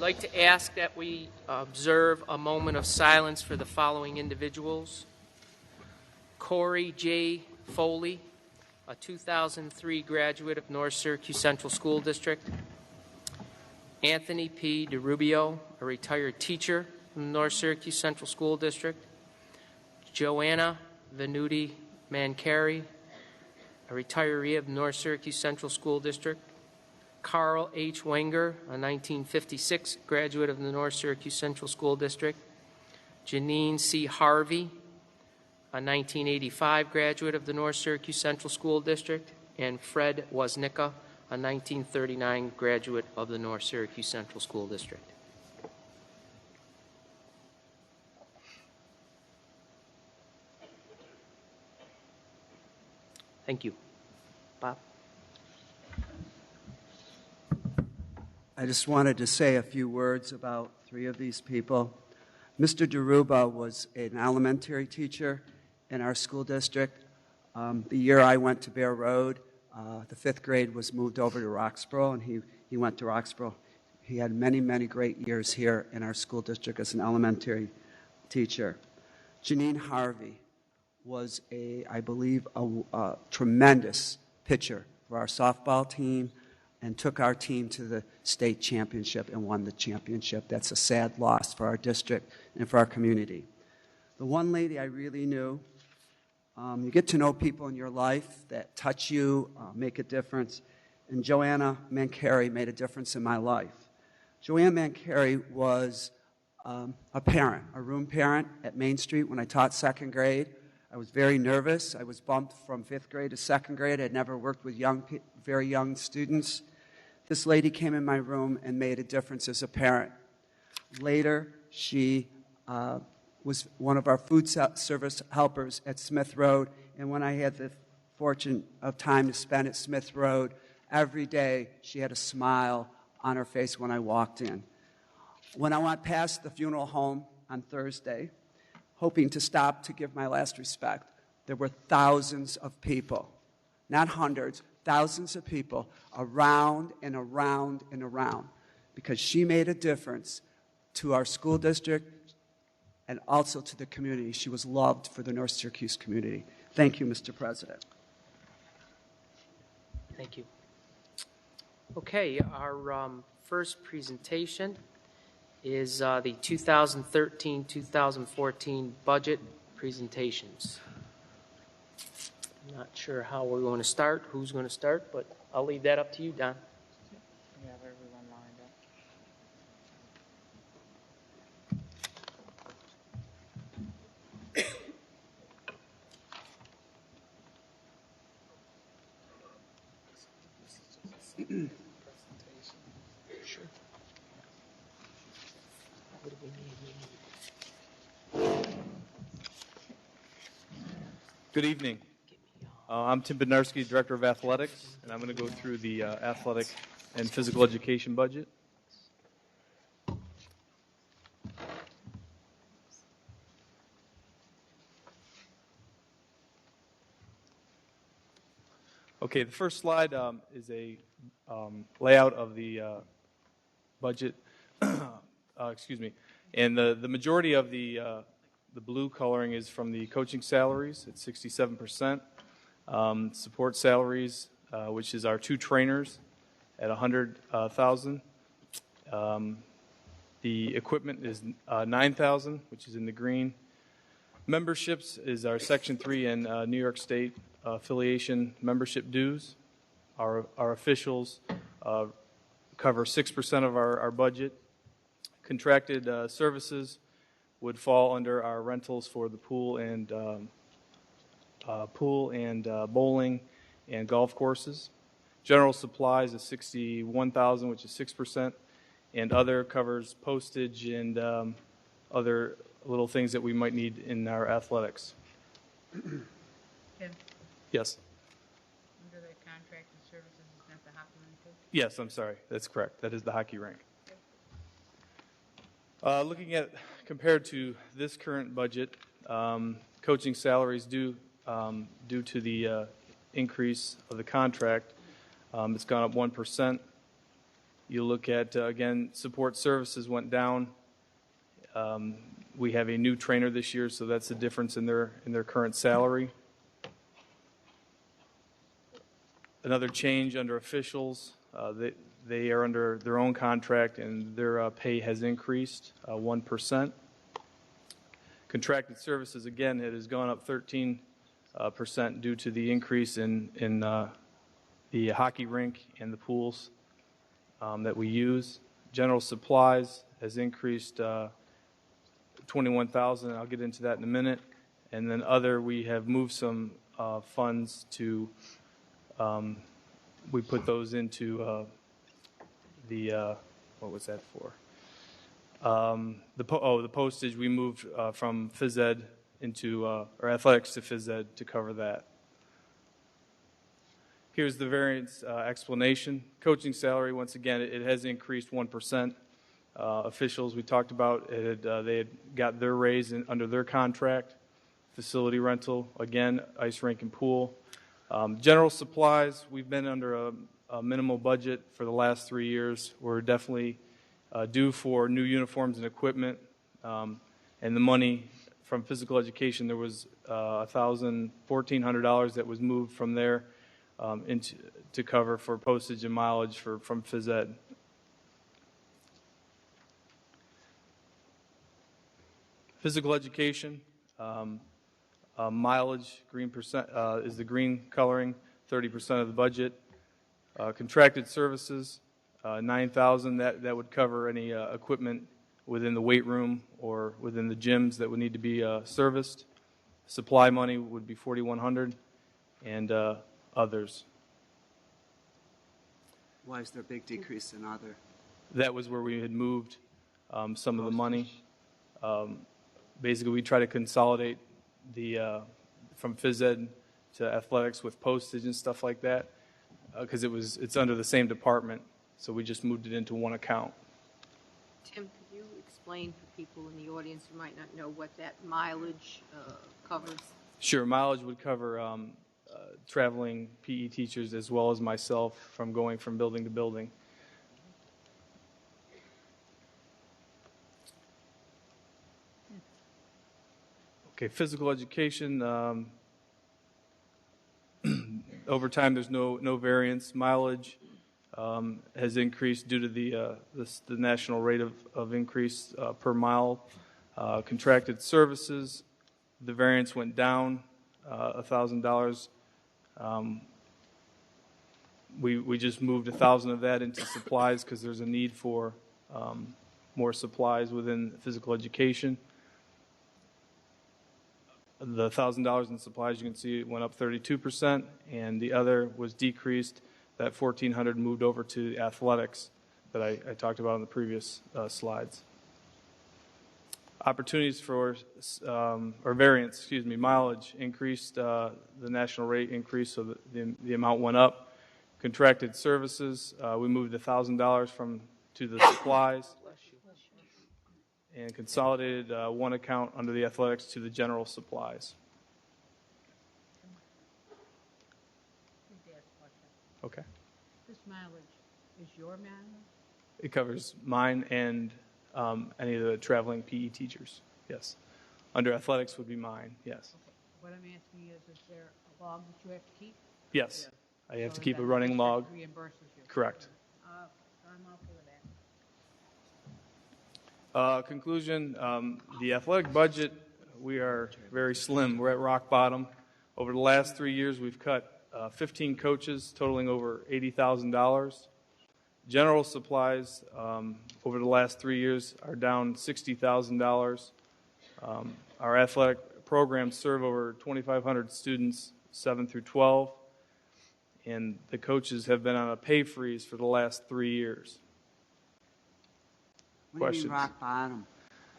like to ask that we observe a moment of silence for the following individuals. Corey J. Foley, a 2003 graduate of North Syracuse Central School District. Anthony P. DeRubio, a retired teacher from the North Syracuse Central School District. Joanna Venuti Mancari, a retiree of North Syracuse Central School District. Carl H. Wenger, a 1956 graduate of the North Syracuse Central School District. Janine C. Harvey, a 1985 graduate of the North Syracuse Central School District. And Fred Woznicka, a 1939 graduate of the North Syracuse Central School District. Thank you. Bob? I just wanted to say a few words about three of these people. Mr. DeRuba was an elementary teacher in our school district. The year I went to Bear Road, the fifth grade was moved over to Roxborough, and he went to Roxborough. He had many, many great years here in our school district as an elementary teacher. Janine Harvey was I believe, a tremendous pitcher for our softball team and took our team to the state championship and won the championship. That's a sad loss for our district and for our community. The one lady I really knew, you get to know people in your life that touch you, make a difference, and Joanna Mancari made a difference in my life. Joanna Mancari was a parent, a room parent at Main Street when I taught second grade. I was very nervous. I was bumped from fifth grade to second grade. I'd never worked with very young students. This lady came in my room and made a difference as a parent. Later, she was one of our food service helpers at Smith Road, and when I had the fortune of time to spend at Smith Road, every day she had a smile on her face when I walked in. When I went past the funeral home on Thursday, hoping to stop to give my last respect, there were thousands of people, not hundreds, thousands of people around and around and around, because she made a difference to our school district and also to the community. She was loved for the North Syracuse community. Thank you, Mr. President. Thank you. Okay, our first presentation is the 2013-2014 budget presentations. I'm not sure how we're going to start, who's going to start, but I'll leave that up to you, Don. We have everyone lined up. Sure. What do we need? Good evening. I'm Tim Bednarski, Director of Athletics, and I'm going to go through the athletic and physical education budget. Okay, the first slide is a layout of the budget. Excuse me. And the majority of the blue coloring is from the coaching salaries at 67%. Support salaries, which is our two trainers, at $100,000. The equipment is $9,000, which is in the green. Memberships is our Section 3 and New York State affiliation membership dues. Our officials cover 6% of our budget. Contracted services would fall under our rentals for the pool and bowling and golf courses. General supplies is $61,000, which is 6%, and other covers postage and other little things that we might need in our athletics. Tim, Yes. under the contracted services, is that the hockey rink too? Yes, I'm sorry. That's correct. That is the hockey rink. Looking at compared to this current budget, coaching salaries due to the increase of the contract, it's gone up 1%. You look at, again, support services went down. We have a new trainer this year, so that's the difference in their current salary. Another change under officials, they are under their own contract, and their pay has increased 1%. Contracted services, again, it has gone up 13% due to the increase in the hockey rink and the pools that we use. General supplies has increased $21,000. I'll get into that in a minute. And then other, we have moved some funds to, we put those into what was that for? The postage we moved from phys ed into, or athletics to phys ed to cover that. Here's the variance explanation. Coaching salary, once again, it has increased 1%. Officials, we talked about, they had got their raise under their contract. Facility rental, again, ice rink and pool. General supplies, we've been under a minimal budget for the last 3 years. We're definitely due for new uniforms and equipment. And the money from physical education, there was $1,400 that was moved from there to cover for postage and mileage from phys ed. Physical education, mileage, green percent is the green coloring, 30% of the budget. Contracted services, $9,000. That would cover any equipment within the weight room or within the gyms that would need to be serviced. Supply money would be $4,100, and others. Why is there a big decrease in other? That was where we had moved some of the money. Basically, we try to consolidate from phys ed to athletics with postage and stuff like that, because it's under the same department, so we just moved it into one account. Tim, could you explain for people in the audience who might not know what that mileage covers? Sure, mileage would cover traveling PE teachers as well as myself from going from building to building. Okay, physical education. Over time, there's no variance. Mileage has increased due to the national rate of increase per mile. Contracted services, the variance went down $1,000. We just moved $1,000 of that into supplies because there's a need for more supplies within physical education. The $1,000 in supplies, you can see it went up 32%, and the other was decreased. That $1,400 moved over to athletics that I talked about in the previous slides. Opportunities for, or variance, mileage increased, the national rate increased, so the amount went up. Contracted services, we moved $1,000 to the supplies, and consolidated one account under the athletics to the general supplies. Okay. This mileage is your mileage? It covers mine and any of the traveling PE teachers, yes. Under athletics would be mine, yes. Okay. What I'm asking is there a log that you have to keep? Yes, I have So to keep a then running the log. district reimburses you? Correct. I'm all for that. Conclusion, the athletic budget, we are very slim. We're at rock bottom. Over the last 3 years, we've cut 15 coaches, totaling over $80,000. General supplies, over the last 3 years, are down $60,000. Our athletic programs serve over 2,500 students, 7 through 12, and the coaches have been on a pay freeze for the last 3 years. What do you mean rock bottom?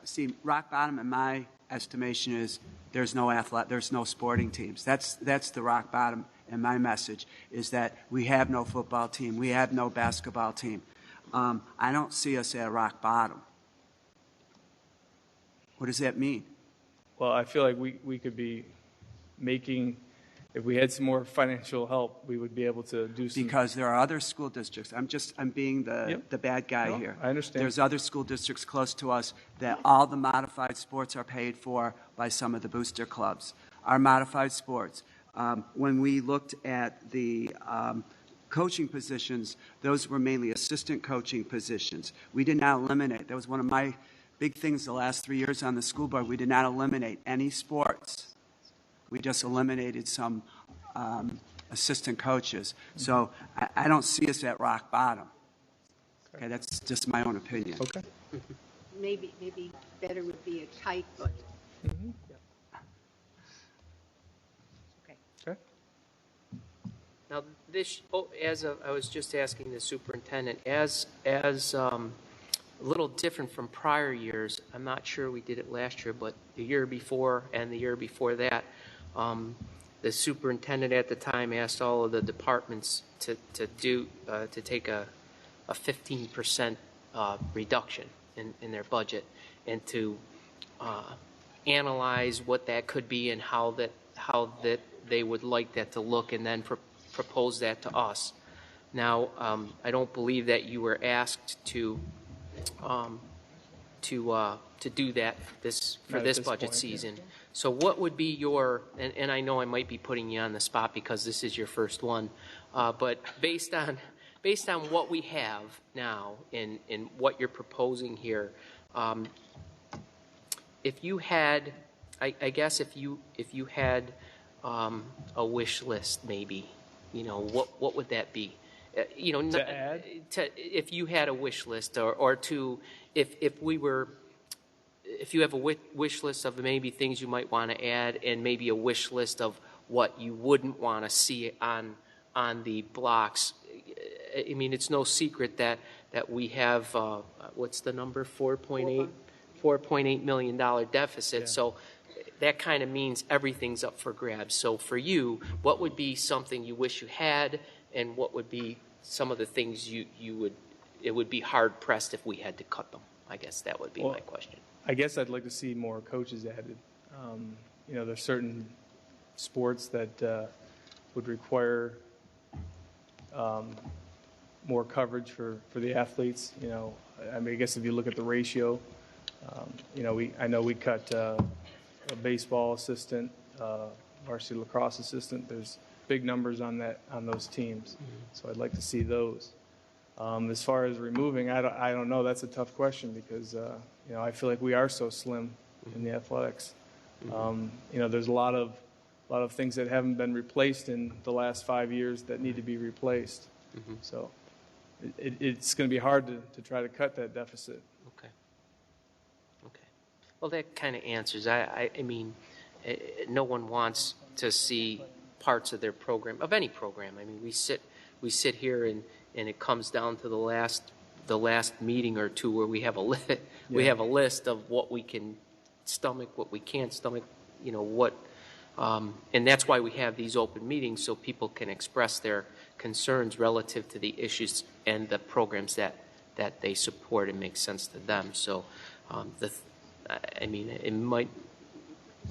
See, rock bottom in my estimation is there's no sporting teams. That's the rock bottom. And my message is that we have no football team. We have no basketball team. I don't see us at rock bottom. What does that mean? Well, I feel like we could be making if we had some more financial help, we would be able to do some. Because there are other school districts. I'm being Yep. the bad guy No, here. I understand. There's other school districts close to us that all the modified sports are paid for by some of the booster clubs. Our modified sports. When we looked at the coaching positions, those were mainly assistant coaching positions. We did not eliminate. That was one of my big things the last 3 years on the school board. We did not eliminate any sports. We just eliminated some assistant coaches. So I don't see us at rock bottom. Okay, that's just my own opinion. Okay. Maybe better would be a tight budget. Okay. Okay. Now, I was just asking the superintendent, as a little different from prior years, I'm not sure we did it last year, but the year before and the year before that, the superintendent at the time asked all of the departments to take a 15% reduction in their budget, and to analyze what that could be and how that they would like that to look, and then propose that to us. Now, I don't believe that you were asked to do that for Not at this this budget point, yeah. season. So what would be your, and I know I might be putting you on the spot because this is your first one, but based on what we have now and what you're proposing here, if you had, I guess if you had a wish list, maybe, what would that be? To add? If you had a wish list, or to, if you have a wish list of maybe things you might want to add, and maybe a wish list of what you wouldn't want to see on the blocks. I mean, it's no secret that we have, what's the number, $4.8 million deficit. Yeah. So that kind of means everything's up for grabs. So for you, what would be something you wish you had, and what would be some of the things it would be hard pressed if we had to cut them? I guess that would be my question. I guess I'd like to see more coaches added. There's certain sports that would require more coverage for the athletes. I guess if you look at the ratio, I know we cut a baseball assistant, varsity lacrosse assistant. There's big numbers on those teams, so I'd like to see those. As far as removing, I don't know. That's a tough question because I feel like we are so slim in the athletics. There's a lot of things that haven't been replaced in the last 5 years that need to be replaced. So it's going to be hard to try to cut that deficit. Okay. Well, that kind of answers. I mean, no one wants to see parts of their program, of any program. I mean, we sit here and it comes down to the last meeting or two where we have a list of what we can stomach, what we can't stomach, and that's why we have these open meetings, so people can express their concerns relative to the issues and the programs that they support and make sense to them. So, it might,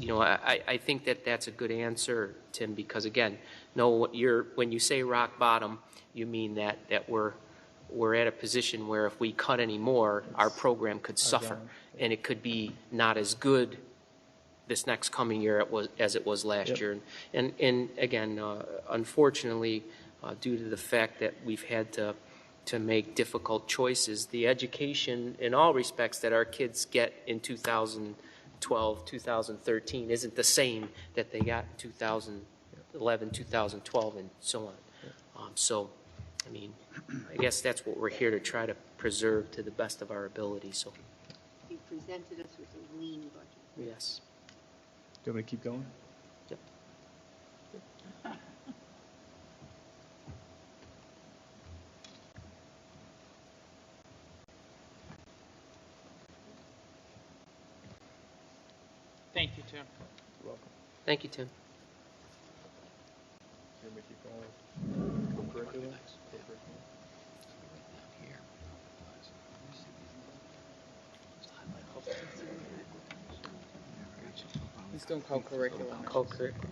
I think that's a good answer, Tim, because again, when you say rock bottom, you mean that we're at a position where if we cut any more, our program could suffer, and it could be not as good this next coming year as it was last year. And again, unfortunately, due to the fact that we've had to make difficult choices, the education in all respects that our kids get in 2012, 2013 isn't the same that they got in 2011, 2012, and so on. So, I guess that's what we're here to try to preserve to the best of our ability. So, You presented us with a lean budget. yes. Do you want me to keep going? Yep. Thank you, Tim. You're welcome. Thank you, Tim. Do you want me to keep going? Co-curriculum? He's doing co-curriculum. Co-curriculum.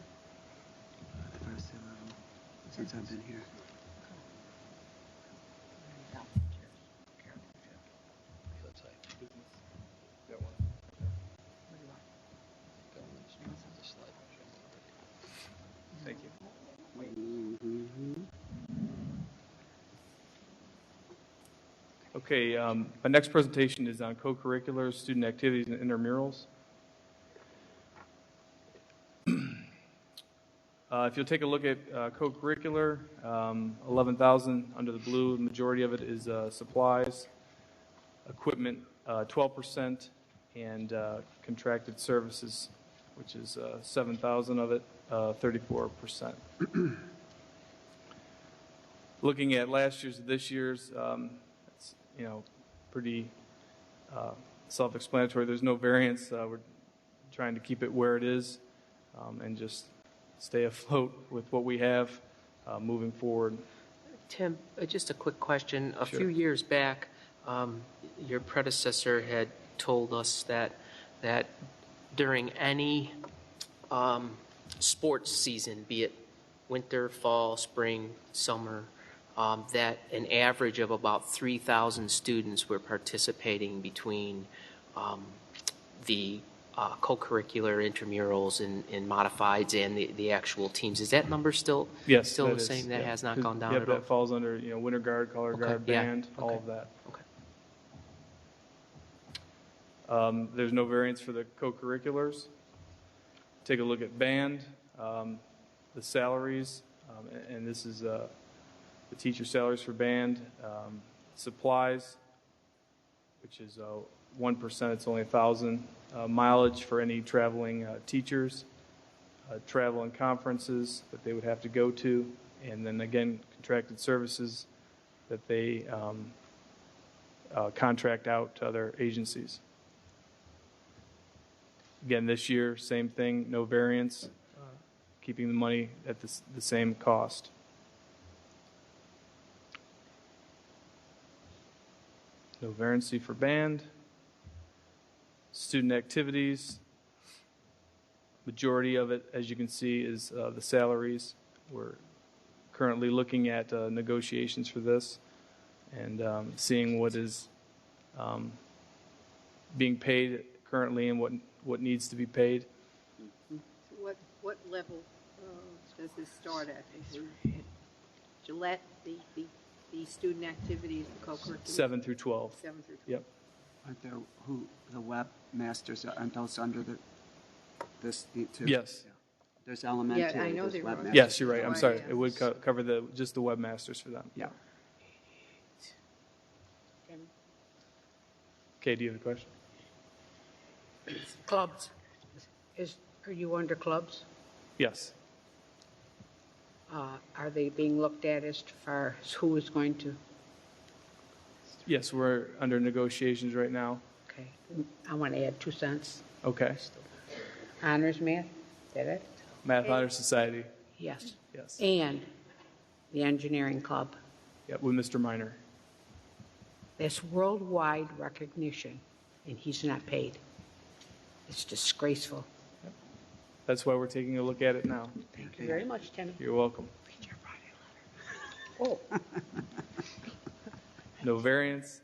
since I've been here. Thank you. Okay, my next presentation is on co-curricular student activities and intramurals. If you'll take a look at co-curricular, 11,000 under the blue. The majority of it is supplies, equipment, 12%, and contracted services, which is 7,000 of it, 34%. Looking at last year's and this year's, it's, pretty self-explanatory. There's no variance. We're trying to keep it where it is and just stay afloat with what we have moving forward. Tim, just a quick question. A Sure. few years back, your predecessor had told us that during any sports season, be it winter, fall, spring, summer, that an average of about 3,000 students were participating between the co-curricular intramurals and modifieds and the actual teams. Is that number still Yes, still that the is, same? That yeah. has not gone down Yep, at all? that falls under winter guard, color guard, yeah, band, all okay. of that. Okay. There's no variance for the co-curriculars. Take a look at band, the salaries, and this is the teacher salaries for band, supplies, which is 1%. It's only 1,000. Mileage for any traveling teachers, travel and conferences that they would have to go to, and then again contracted services that they contract out to other agencies. Again, this year, same thing, no variance, keeping the money at the same cost. No variancy for band. Student activities, majority of it, as you can see, is the salaries. We're currently looking at negotiations for this and seeing what is being paid currently and what needs to be paid. So what level does this start at? Gillette, the student activities, the co-curricular? 7 through 12. 7 through 12. Yep. Aren't there the webmasters, aren't those under this too? Yes. Yeah. There's elementary. Yeah, I know there's they were. webmasters. Yes, you're right. I'm Right, sorry. yeah. It would cover just the webmasters for them. Yeah. Okay, do you have a question? Clubs. Are you under clubs? Yes. Are they being looked at as far as who is going to? Yes, we're under negotiations right now. Okay, I want to add 2 cents. Okay. Honors math, is that it? Math Honor Society. Yes. Yes. And the engineering club. Yep, with Mr. Minor. That's worldwide recognition, and he's not paid. It's disgraceful. That's why we're taking a look at it now. Thank you very much, Timmy. You're welcome. Read your body letter. Oh. No variance.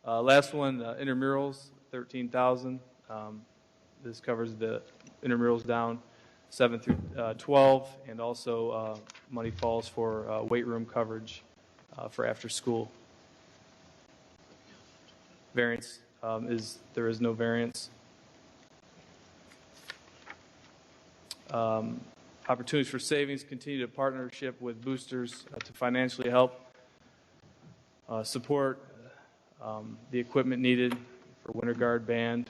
Last one, intramurals, 13,000. This covers the intramurals down 7 through 12, and also money falls for weight room coverage for after school. Variance there is no variance. Opportunities for savings, continue to partnership with boosters to financially help support the equipment needed for winter guard band,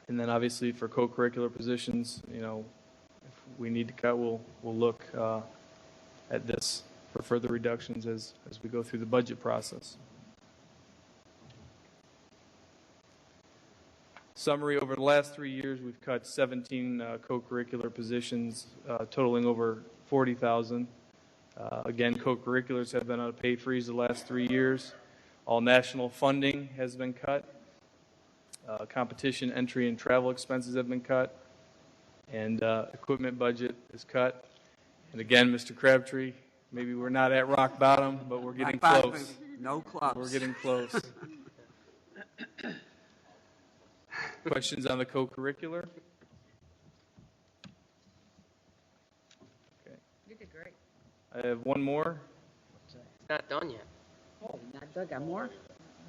and then obviously for co-curricular positions. If we need to cut, we'll look at this for further reductions as we go through the budget process. Summary: over the last 3 years, we've cut 17 co-curricular positions, totaling over 40,000. Again, co-curriculars have been on a pay freeze the last 3 years. All national funding has been cut. Competition, entry, and travel expenses have been cut. And equipment budget is cut. And again, Mr. Crabtree, Maybe we're not at rock bottom, but we're getting Rock bottom, close. no clubs. We're getting close. Questions on the co-curricular? Okay. You did great. I have one more. It's not done yet. Oh, not Doug, got more?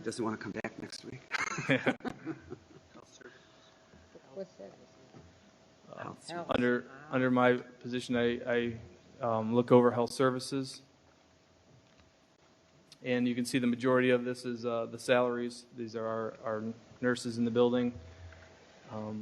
Doesn't want to come back next week. What's that? Health. Under my position, I look over health services. And you can see the majority of this is the salaries. These are our nurses in the building. I'll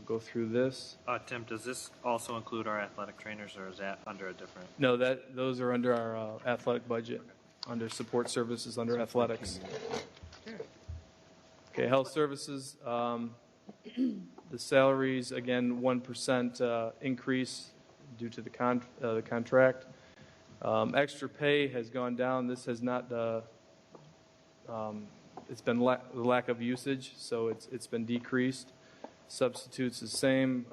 go through this. Tim, does this also include our athletic trainers, or is that under a different? No, those are under our athletic budget, under support services, under athletics. Okay, health services. The salaries, again, 1% increase due to the contract. Extra pay has gone down. This has not. It's been the lack of usage, so it's been decreased. Substitutes the same.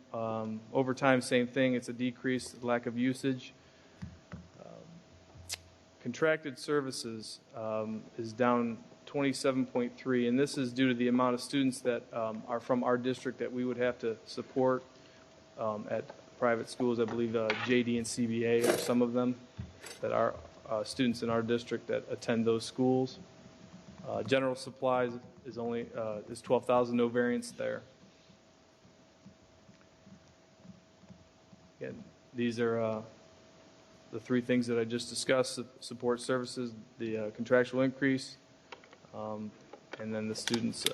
Overtime, same thing. It's a decrease, lack of usage. Contracted services is down 27.3, and this is due to the amount of students that are from our district that we would have to support at private schools. I believe JD and CBA are some of them that are students in our district that attend those schools. General supplies is only is 12,000, no variance there. Again, these are the three things that I just discussed: support services, the contractual increase, and then the students.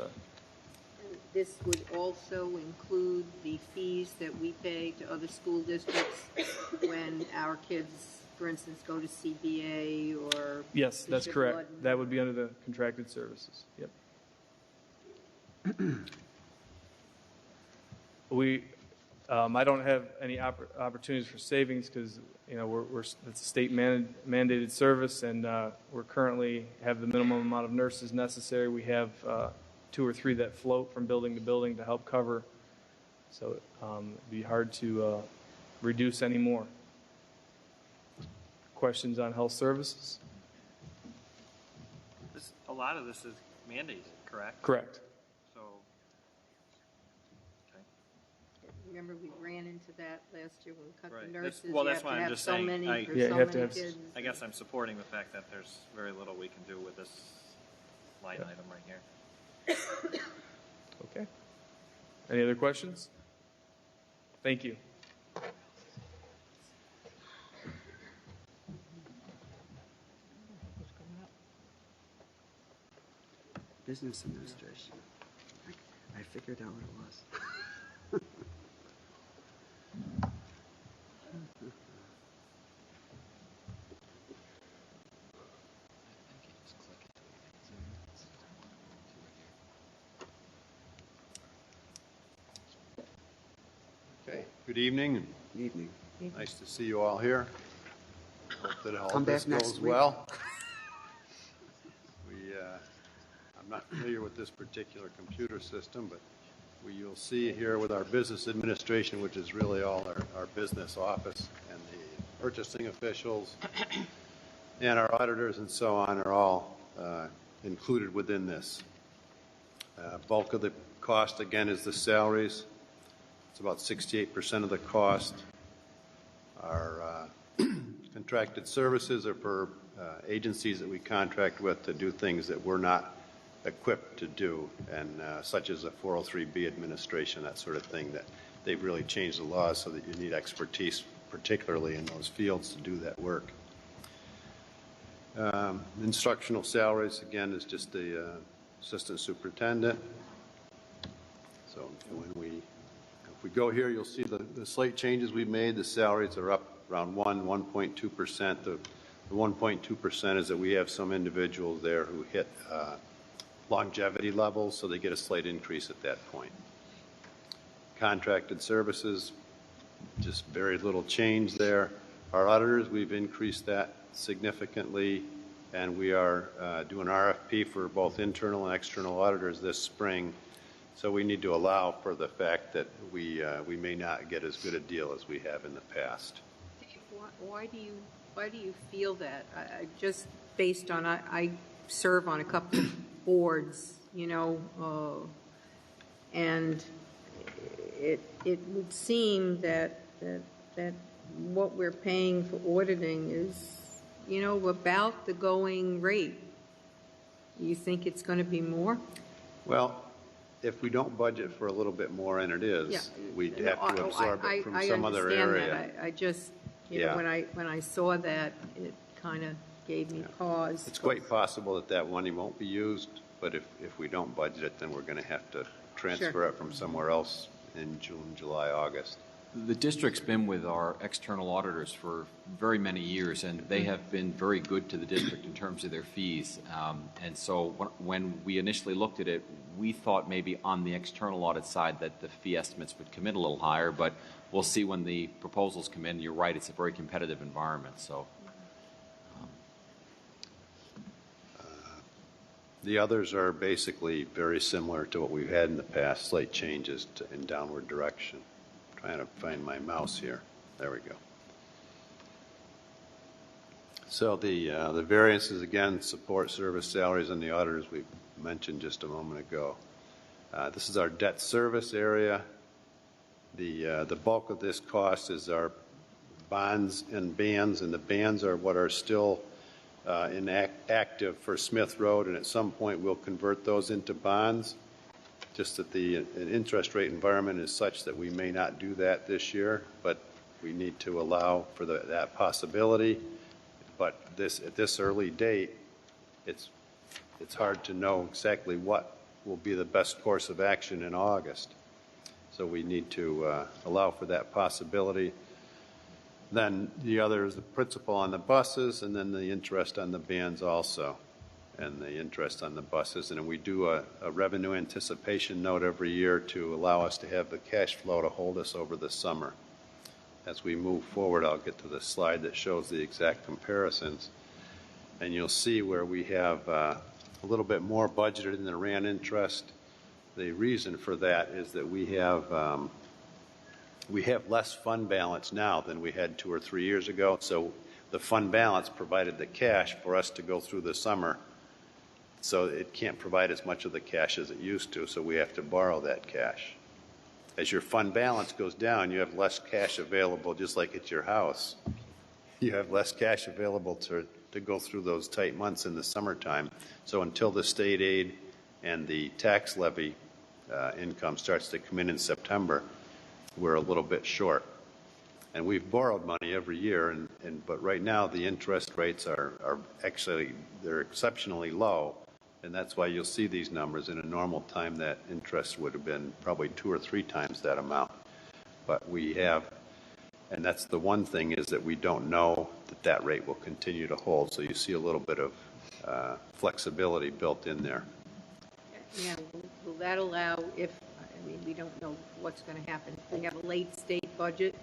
This would also include the fees that we pay to other school districts when our kids, for instance, go to CBA or... Yes, that's Bishop correct. Ludden. That would be under the contracted services. Yep. I don't have any opportunities for savings because it's a state mandated service, and we're currently have the minimum amount of nurses necessary. We have 2 or 3 that float from building to building to help cover. So it'd be hard to reduce any more. Questions on health services? A lot of this is mandated, correct? Correct. So, okay. Remember, we ran into that last year when we cut Right. the nurses. Well, You that's have why to I'm have just so saying, many for Yeah, so you have to many have kids. I guess I'm supporting the fact that there's very little we can do with this line item right here. Okay. Any other questions? Thank you. Business administration. I figured out what it was. Okay, good evening, and Evening. nice to see you all here. Hope that all Come of this back next goes week. well. I'm not familiar with this particular computer system, but you'll see here with our business administration, which is really all our business office, and the purchasing officials and our auditors and so on are all included within this. Bulk of the cost, again, is the salaries. It's about 68% of the cost. Our contracted services are for agencies that we contract with to do things that we're not equipped to do, and such as a 403B administration, that sort of thing, that they've really changed the laws so that you need expertise, particularly in those fields, to do that work. Instructional salaries, again, is just the assistant superintendent. So if we go here, you'll see the slight changes we've made. The salaries are up around 1.2%. The 1.2% is that we have some individuals there who hit longevity levels, so they get a slight increase at that point. Contracted services, just very little change there. Our auditors, we've increased that significantly, and we are doing RFP for both internal and external auditors this spring, So we need to allow for the fact that we may not get as good a deal as we have in the past. Why do you feel that? I just based on, I serve on a couple of boards, and it would seem that what we're paying for auditing is, about the going rate. You think it's going to be more? Well, if we don't budget for a little bit more, and it is, Yeah. we'd have to absorb it from some other I understand area. that. I just, Yeah. when I saw that, it kind of gave me pause. It's quite possible that that money won't be used, but if we don't budget it, then we're going to have to transfer Sure. it from somewhere else in June, July, August. The district's been with our external auditors for very many years, and they have been very good to the district in terms of their fees. And so when we initially looked at it, we thought maybe on the external audit side that the fee estimates would come in a little higher, but we'll see when the proposals come in. You're right, it's a very competitive environment. So. The others are basically very similar to what we've had in the past, slight changes in downward direction. Trying to find my mouse here. There we go. So the variances, again, support service salaries and the auditors we mentioned just a moment ago. This is our debt service area. The bulk of this cost is our bonds and bands, and the bands are what are still inactive for Smith Road, and at some point we'll convert those into bonds. Just that the interest rate environment is such that we may not do that this year, but we need to allow for that possibility. But at this early date, it's hard to know exactly what will be the best course of action in August. So we need to allow for that possibility. Then the other is the principal on the buses, and then the interest on the bands also, and the interest on the buses. And we do a revenue anticipation note every year to allow us to have the cash flow to hold us over the summer. As we move forward, I'll get to the slide that shows the exact comparisons. And you'll see where we have a little bit more budgeted in the RAN interest. The reason for that is that we have less fund balance now than we had 2 or 3 years ago. So the fund balance provided the cash for us to go through the summer. So it can't provide as much of the cash as it used to, so we have to borrow that cash. As your fund balance goes down, you have less cash available, just like at your house. You have less cash available to go through those tight months in the summertime. So until the state aid and the tax levy income starts to come in September, we're a little bit short. And we've borrowed money every year, but right now the interest rates are actually, they're exceptionally low. And that's why you'll see these numbers. In a normal time, that interest would have been probably 2 or 3 times that amount. But we have, and that's the one thing, is that we don't know that rate will continue to hold. So you see a little bit of flexibility built in there. Yeah, will that allow, we don't know what's going to happen. We have a late state budget.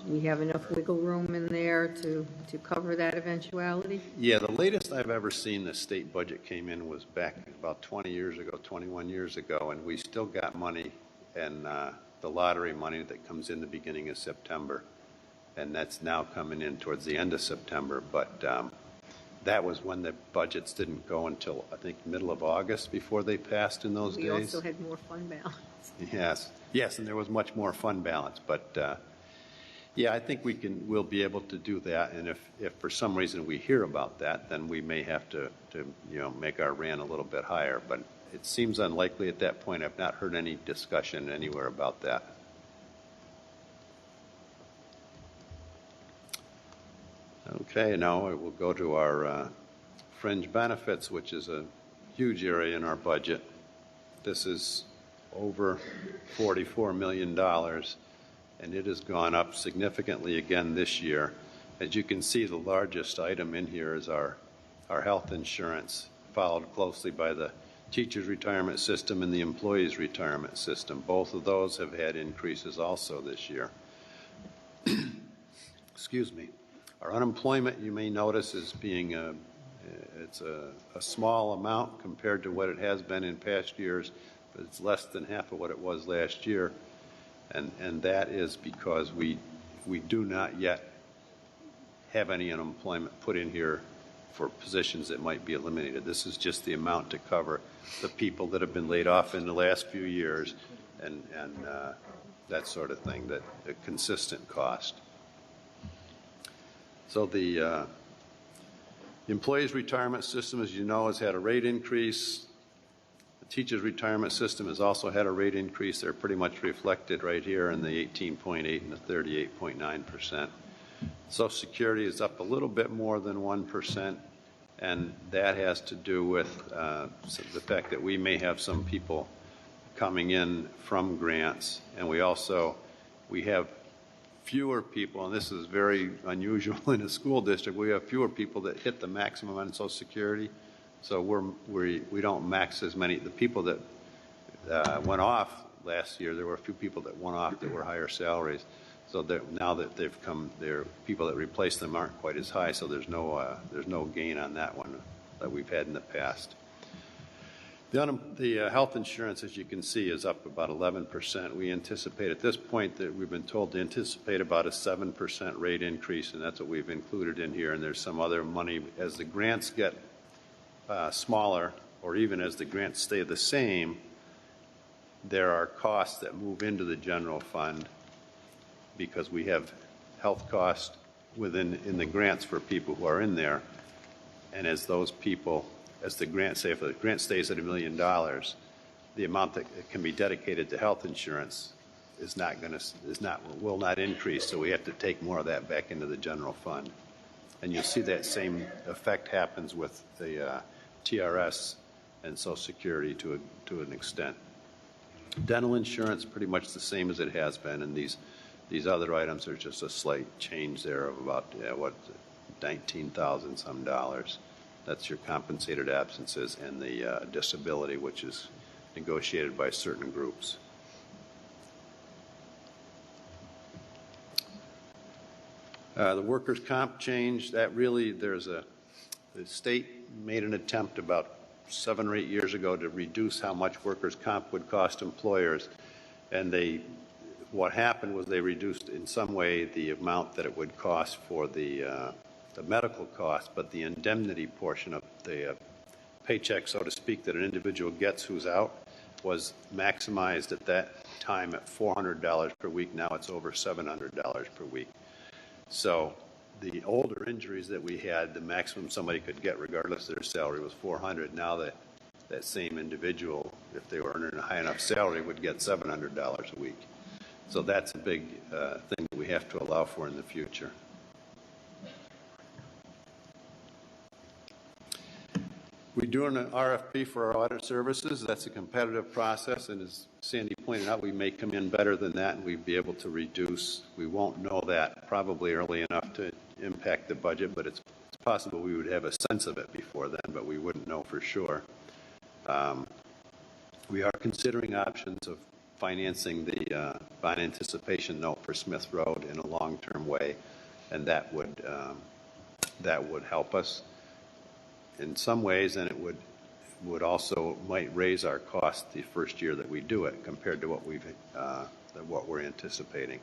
We have enough wiggle room in there to cover that eventuality? Yeah, the latest I've ever seen the state budget came in was back about 20 years ago, 21 years ago, and we still got money, and the lottery money that comes in the beginning of September, and that's now coming in towards the end of September, but that was when the budgets didn't go until, I think, middle of August before they passed in those days. We also had more fund balance. Yes, and there was much more fund balance, but yeah, I think we'll be able to do that, and if for some reason we hear about that, then we may have to make our RAN a little bit higher, but it seems unlikely at that point. I've not heard any discussion anywhere about that. Okay, now we'll go to our fringe benefits, which is a huge area in our budget. This is over $44 million. And it has gone up significantly again this year. As you can see, the largest item in here is our health insurance, followed closely by the teacher's retirement system and the employee's retirement system. Both of those have had increases also this year. Excuse me. Our unemployment, you may notice, is being it's a small amount compared to what it has been in past years, but it's less than half of what it was last year. And that is because we do not yet have any unemployment put in here for positions that might be eliminated. This is just the amount to cover the people that have been laid off in the last few years and that sort of thing, that a consistent cost. So the employees' retirement system, as you know, has had a rate increase. The teachers' retirement system has also had a rate increase. They're pretty much reflected right here in the 18.8 and the 38.9%. Social Security is up a little bit more than 1%, and that has to do with the fact that we may have some people coming in from grants, and we have fewer people, and this is very unusual in a school district. We have fewer people that hit the maximum on Social Security, so we don't max as many. The people that went off last year, there were a few people that went off that were higher salaries. So that now that they've come, their people that replace them aren't quite as high. So there's no gain on that one that we've had in the past. The health insurance, as you can see, is up about 11%. We anticipate at this point that we've been told to anticipate about a 7% rate increase, and that's what we've included in here. And there's some other money as the grants get smaller, or even as the grants stay the same. There are costs that move into the general fund, because we have health costs in the grants for people who are in there. And as those people, as the grant, say if the grant stays at $1 million, the amount that can be dedicated to health insurance will not increase. So we have to take more of that back into the general fund. And you'll see that same effect happens with the TRS and Social Security to an extent. Dental insurance, pretty much the same as it has been, and these other items are just a slight change there of about, $19,000 some dollars. That's your compensated absences and the disability, which is negotiated by certain groups. The workers' comp change, that really, the state made an attempt about 7 or 8 years ago to reduce how much workers' comp would cost employers, and what happened was they reduced in some way the amount that it would cost for the medical cost, but the indemnity portion of the paycheck, so to speak, that an individual gets who's out was maximized at that time at $400 per week. Now it's over $700 per week. So the older injuries that we had, the maximum somebody could get regardless of their salary was $400. Now that same individual, if they were earning a high enough salary, would get $700 a week. So that's a big thing that we have to allow for in the future. We're doing an RFP for our audit services. That's a competitive process, and as Sandy pointed out, we may come in better than that, and we'd be able to reduce. We won't know that probably early enough to impact the budget, but it's possible we would have a sense of it before then, but we wouldn't know for sure. We are considering options of financing the bond anticipation note for Smith Road in a long-term way, and that would help us in some ways, and it would also might raise our cost the first year that we do it compared to what we're anticipating.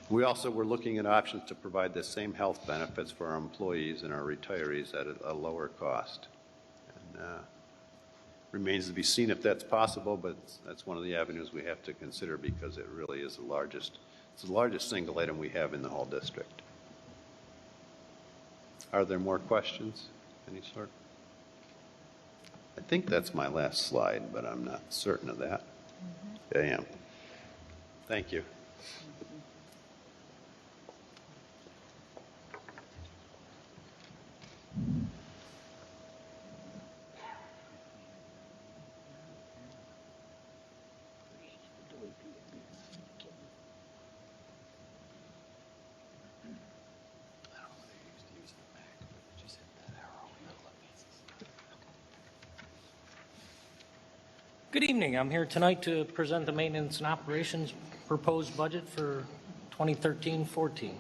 We also were looking at options to provide the same health benefits for our employees and our retirees at a lower cost. And remains to be seen if that's possible, but that's one of the avenues we have to consider because it really is it's the largest single item we have in the whole district. Are there more questions? Any sort? I think that's my last slide, but I'm not certain of that. I am. Thank you. Good evening. I'm here tonight to present the Maintenance and Operations proposed budget for 2013-14.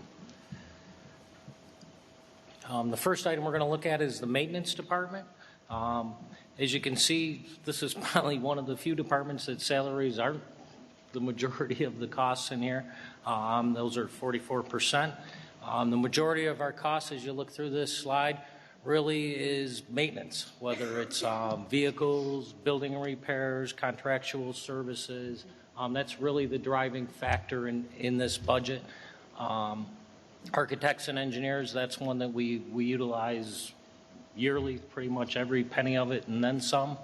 The first item we're going to look at is the maintenance department. As you can see, this is probably one of the few departments that salaries aren't the majority of the costs in here. Those are 44%. The majority of our costs, as you look through this slide, really is maintenance, whether it's vehicles, building repairs, contractual services. That's really the driving factor in this budget. Architects and engineers, that's one that we utilize yearly, pretty much every penny of it and then some.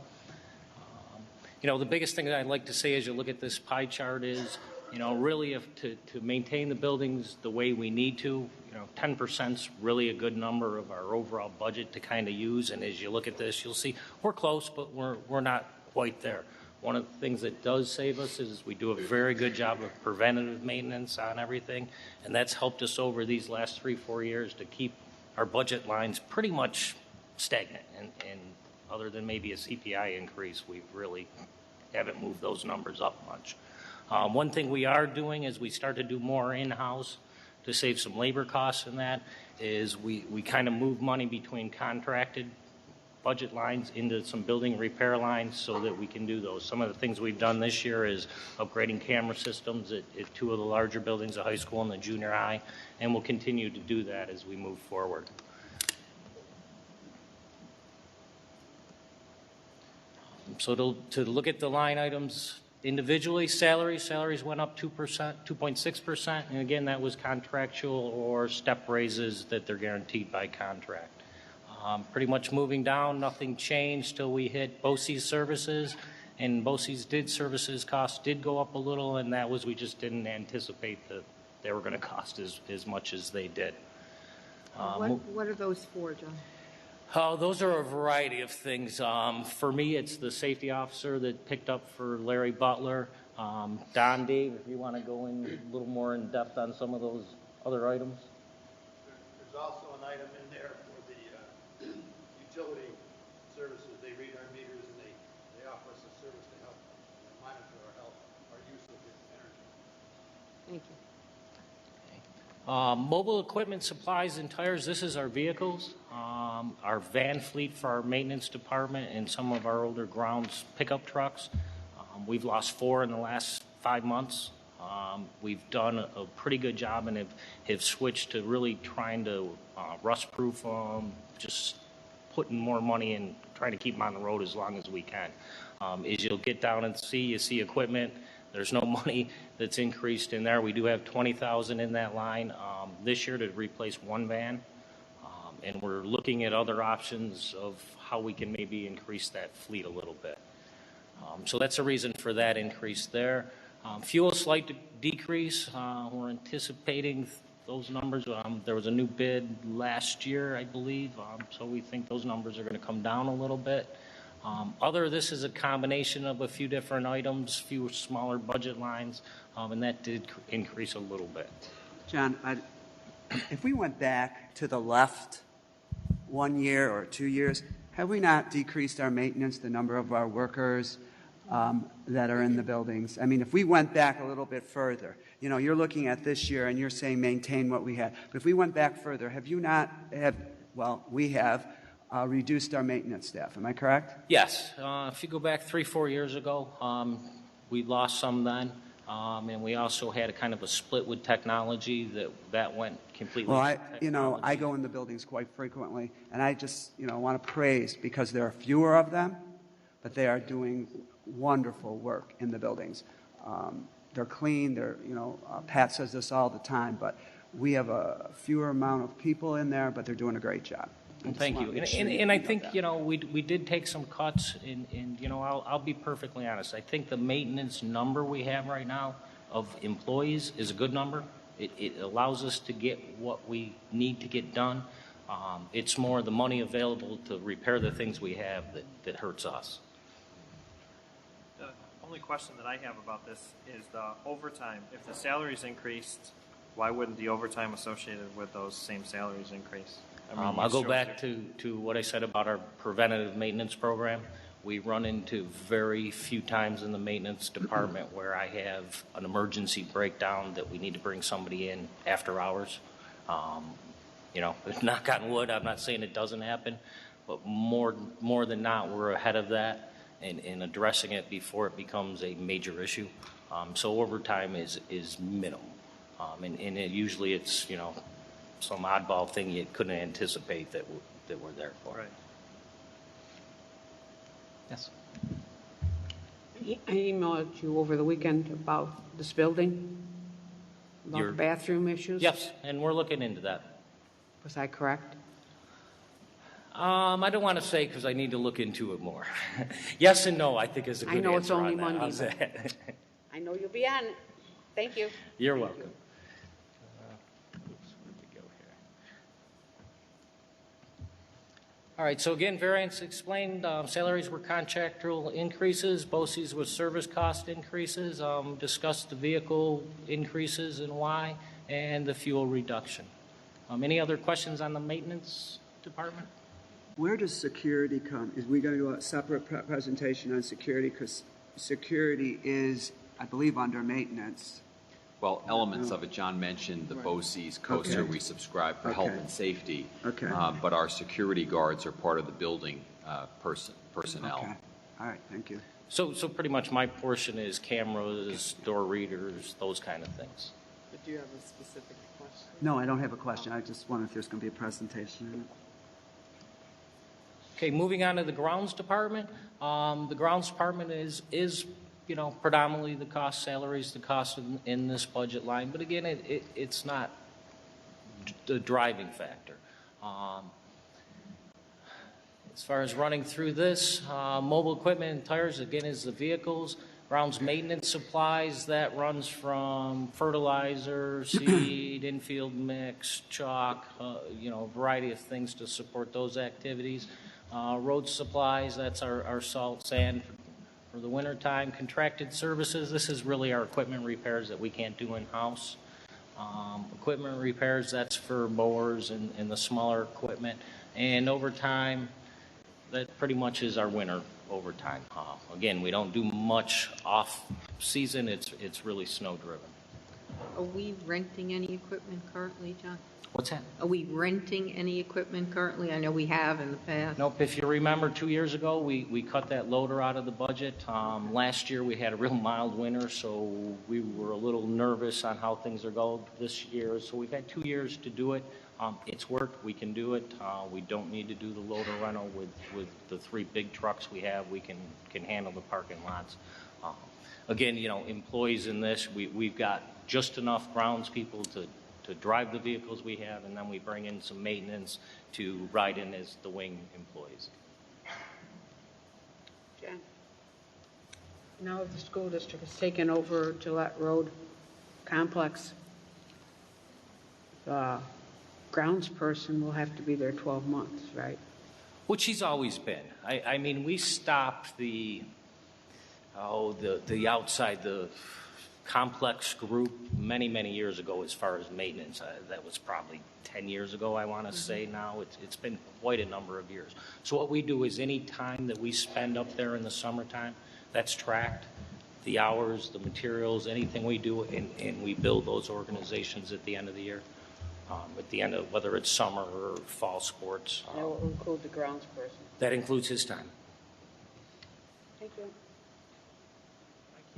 The biggest thing that I'd like to say as you look at this pie chart is, really to maintain the buildings the way we need to, 10% is really a good number of our overall budget to kind of use. And as you look at this, you'll see we're close, but we're not quite there. One of the things that does save us is we do a very good job of preventative maintenance on everything, and that's helped us over these last 3-4 years to keep our budget lines pretty much stagnant. And other than maybe a CPI increase, we really haven't moved those numbers up much. One thing we are doing is we start to do more in-house to save some labor costs in that is we kind of move money between contracted budget lines into some building repair lines so that we can do those. Some of the things we've done this year is upgrading camera systems at 2 of the larger buildings, the high school and the junior high, and we'll continue to do that as we move forward. So to look at the line items individually, salaries went up 2%, 2.6%, and again, that was contractual or step raises that they're guaranteed by contract. Pretty much moving down, nothing changed till we hit BOCES services, and BOCES services costs did go up a little, and that was we just didn't anticipate that they were going to cost as much as they did. What are those for, John? Oh, those are a variety of things. For me, it's the safety officer that picked up for Larry Butler. Don, Dave, if you want to go in a little more in depth on some of those other items. There's also an item in there for the utility services. They read our meters and they offer us a service to help monitor our use of energy. Thank you. Mobile equipment, supplies, and tires. This is our vehicles, our van fleet for our maintenance department, and some of our older grounds pickup trucks. We've lost 4 in the last 5 months. We've done a pretty good job and have switched to really trying to rust-proof them, just putting more money in, trying to keep them on the road as long as we can. As you'll get down and you see equipment. There's no money that's increased in there. We do have $20,000 in that line this year to replace 1 van, and we're looking at other options of how we can maybe increase that fleet a little bit. So that's a reason for that increase there. Fuel, slight decrease. We're anticipating those numbers. There was a new bid last year, I believe, so we think those numbers are going to come down a little bit. This is a combination of a few different items, few smaller budget lines, and that did increase a little bit. John, if we went back to the left 1 year or 2 years, have we not decreased our maintenance, the number of our workers that are in the buildings? I mean, if we went back a little bit further, you're looking at this year and you're saying maintain what we had. But if we went back further, have you not we have reduced our maintenance staff. Am I correct? Yes. If you go back 3-4 years ago, we lost some then, and we also had a kind of a split with technology that went completely. Well, I go in the buildings quite frequently, and I just want to praise because there are fewer of them, but they are doing wonderful work in the buildings. They're clean. Pat says this all the time, but we have a fewer amount of people in there, but they're doing a great job. Well, thank you. And I think, we did take some cuts, and I'll be perfectly honest. I think the maintenance number we have right now of employees is a good number. It allows us to get what we need to get done. It's more the money available to repair the things we have that hurts us. The only question that I have about this is the overtime. If the salaries increased, why wouldn't the overtime associated with those same salaries increase? I'll go back to what I said about our preventative maintenance program. We run into very few times in the maintenance department where I have an emergency breakdown that we need to bring somebody in after hours. You know, knock on wood, I'm not saying it doesn't happen, but more than not, we're ahead of that and addressing it before it becomes a major issue. So overtime is minimal. And usually it's, you know, some oddball thing you couldn't anticipate that we're there for. Right. Yes. I emailed you over the weekend about this building, about Your- the bathroom issues. Yes, and we're looking into that. Was I correct? I don't want to say because I need to look into it more. Yes and no, I think is a good I know it's answer only on that. Monday, How's but- that? I know you'll be on it. Thank you. You're welcome. Where'd we go here? All right, so again, Variance explained salaries were contractual increases, BOCES was service cost increases, discussed the vehicle increases and why, and the fuel reduction. Any other questions on the maintenance department? Where does security come? Is we going to do a separate presentation on security? Because security is, I believe, under maintenance. Well, elements of it, John mentioned the BOCES coaster Okay. we subscribe for health Okay. and safety. Okay. But our security guards are part of the building personnel. Okay. All right, thank you. So pretty much my portion is cameras, door readers, those kind of things. But do you have a specific question? No, I don't have a question. I just wonder if there's going to be a presentation in it. Okay, moving on to the grounds department. The grounds department is you know, predominantly the cost salaries, the cost in this budget line. But again, it's not the driving factor. As far as running through this, mobile equipment and tires, again, is the vehicles. Grounds maintenance supplies, that runs from fertilizer, seed, infield mix, chalk, you know, a variety of things to support those activities. Road supplies, that's our salt, sand for the wintertime. Contracted services, this is really our equipment repairs that we can't do in-house. Equipment repairs, that's for mowers and the smaller equipment. And overtime, that pretty much is our winter overtime. Again, we don't do much off-season. It's really snow-driven. Are we renting any equipment currently, John? What's that? Are we renting any equipment currently? I know we have in the past. Nope. If you remember, 2 years ago, we cut that loader out of the budget. Last year, we had a real mild winter, so we were a little nervous on how things are going this year. So we've had 2 years to do it. It's worked. We can do it. We don't need to do the loader rental with the 3 big trucks we have. We can handle the parking lots. Again, you know, employees in this, we've got just enough grounds people to drive the vehicles we have, and then we bring in some maintenance to ride in as the wing employees. Jen? Now that the school district has taken over Gillette Road complex, the grounds person will have to be there 12 months, right? Which he's always been. I mean, we stopped the outside, the complex group many years ago as far as maintenance. That was probably 10 years ago, I want to say now. It's been quite a number of years. So what we do is any time that we spend up there in the summertime, that's tracked. The hours, the materials, anything we do, and we build those organizations at the end of the year. At the end of whether it's summer or fall sports. That will include the grounds person. That includes his time. Thank you.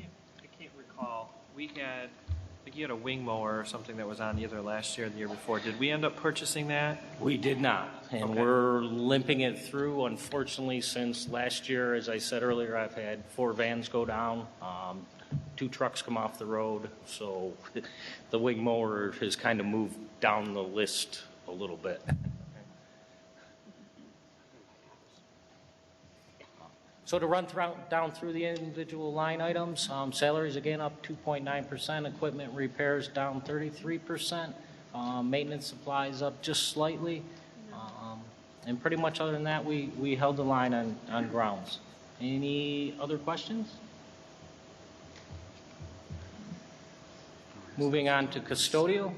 I can't recall. We had, I think you had a wing mower or something that was on either last year or the year before. Did we end up purchasing that? We did not, and Okay. we're limping it through. Unfortunately, since last year, as I said earlier, I've had 4 vans go down, 2 trucks come off the road, so the wing mower has kind of moved down the list a little bit. So to run down through the individual line items, salaries again up 2.9%, equipment repairs down 33%, maintenance supplies up just slightly, and pretty much other than that, we held the line on grounds. Any other questions? Moving on to custodial,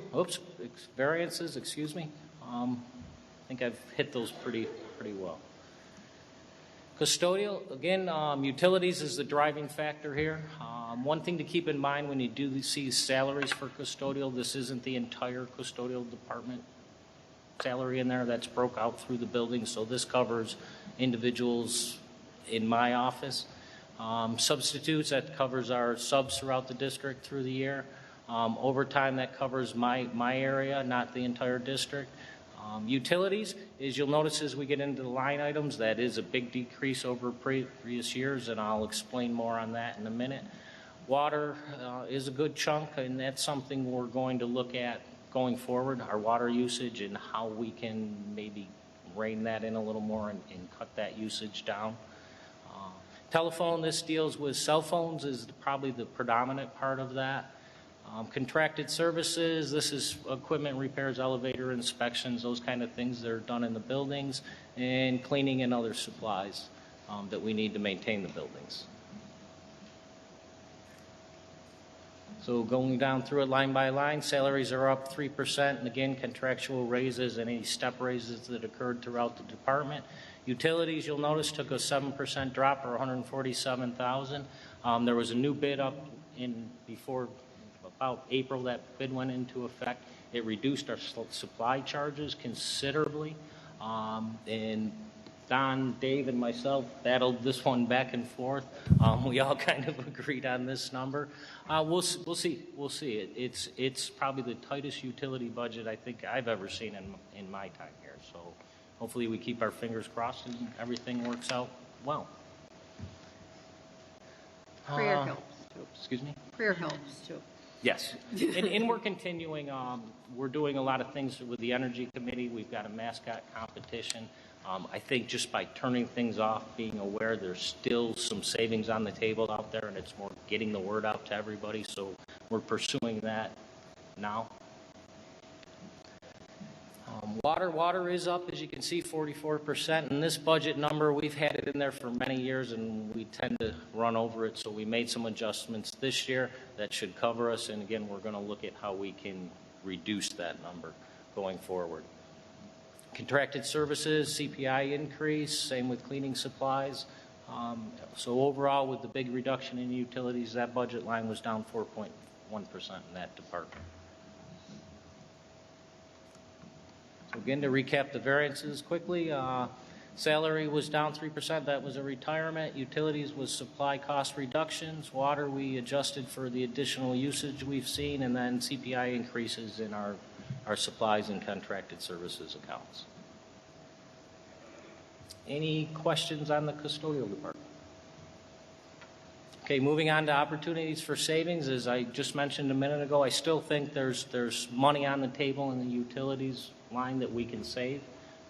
variances, excuse me. I think I've hit those pretty well. Custodial, again, utilities is the driving factor here. One thing to keep in mind when you do see salaries for custodial, this isn't the entire custodial department salary in there that's broke out through the building, so this covers individuals in my office. Substitutes, that covers our subs throughout the district through the year. Overtime, that covers my area, not the entire district. Utilities, as you'll notice as we get into the line items, that is a big decrease over previous years, and I'll explain more on that in a minute. Water is a good chunk, and that's something we're going to look at going forward, our water usage and how we can maybe rein that in a little more and cut that usage down. Telephone, this deals with cell phones, is probably the predominant part of that. Contracted services, this is equipment repairs, elevator inspections, those kind of things that are done in the buildings, and cleaning and other supplies that we need to maintain the buildings. So going down through it line by line, salaries are up 3%, and again, contractual raises and any step raises that occurred throughout the department. Utilities, you'll notice, took a 7% drop, or $147,000. There was a new bid up in before about April. That bid went into effect. It reduced our supply charges considerably, and Don, Dave, and myself battled this one back and forth. We all kind of agreed on this number. We'll see. It's probably the tightest utility budget I think I've ever seen in my time here. So hopefully we keep our fingers crossed and everything works out well. Prayer helps too. Excuse me? Prayer helps too. Yes, and we're continuing. We're doing a lot of things with the Energy Committee. We've got a mascot competition. I think just by turning things off, being aware there's still some savings on the table out there, and it's more getting the word out to everybody. So we're pursuing that now. Water is up, as you can see, 44%. And this budget number, we've had it in there for many years, and we tend to run over it. So we made some adjustments this year that should cover us. And again, we're going to look at how we can reduce that number going forward. Contracted services, CPI increase, same with cleaning supplies. So overall, with the big reduction in utilities, that budget line was down 4.1% in that department. So again, to recap the variances quickly, salary was down 3%. That was a retirement. Utilities was supply cost reductions. Water, we adjusted for the additional usage we've seen, and then CPI increases in our supplies and contracted services accounts. Any questions on the custodial department? Okay, moving on to opportunities for savings. As I just mentioned a minute ago, I still think there's money on the table in the utilities line that we can save.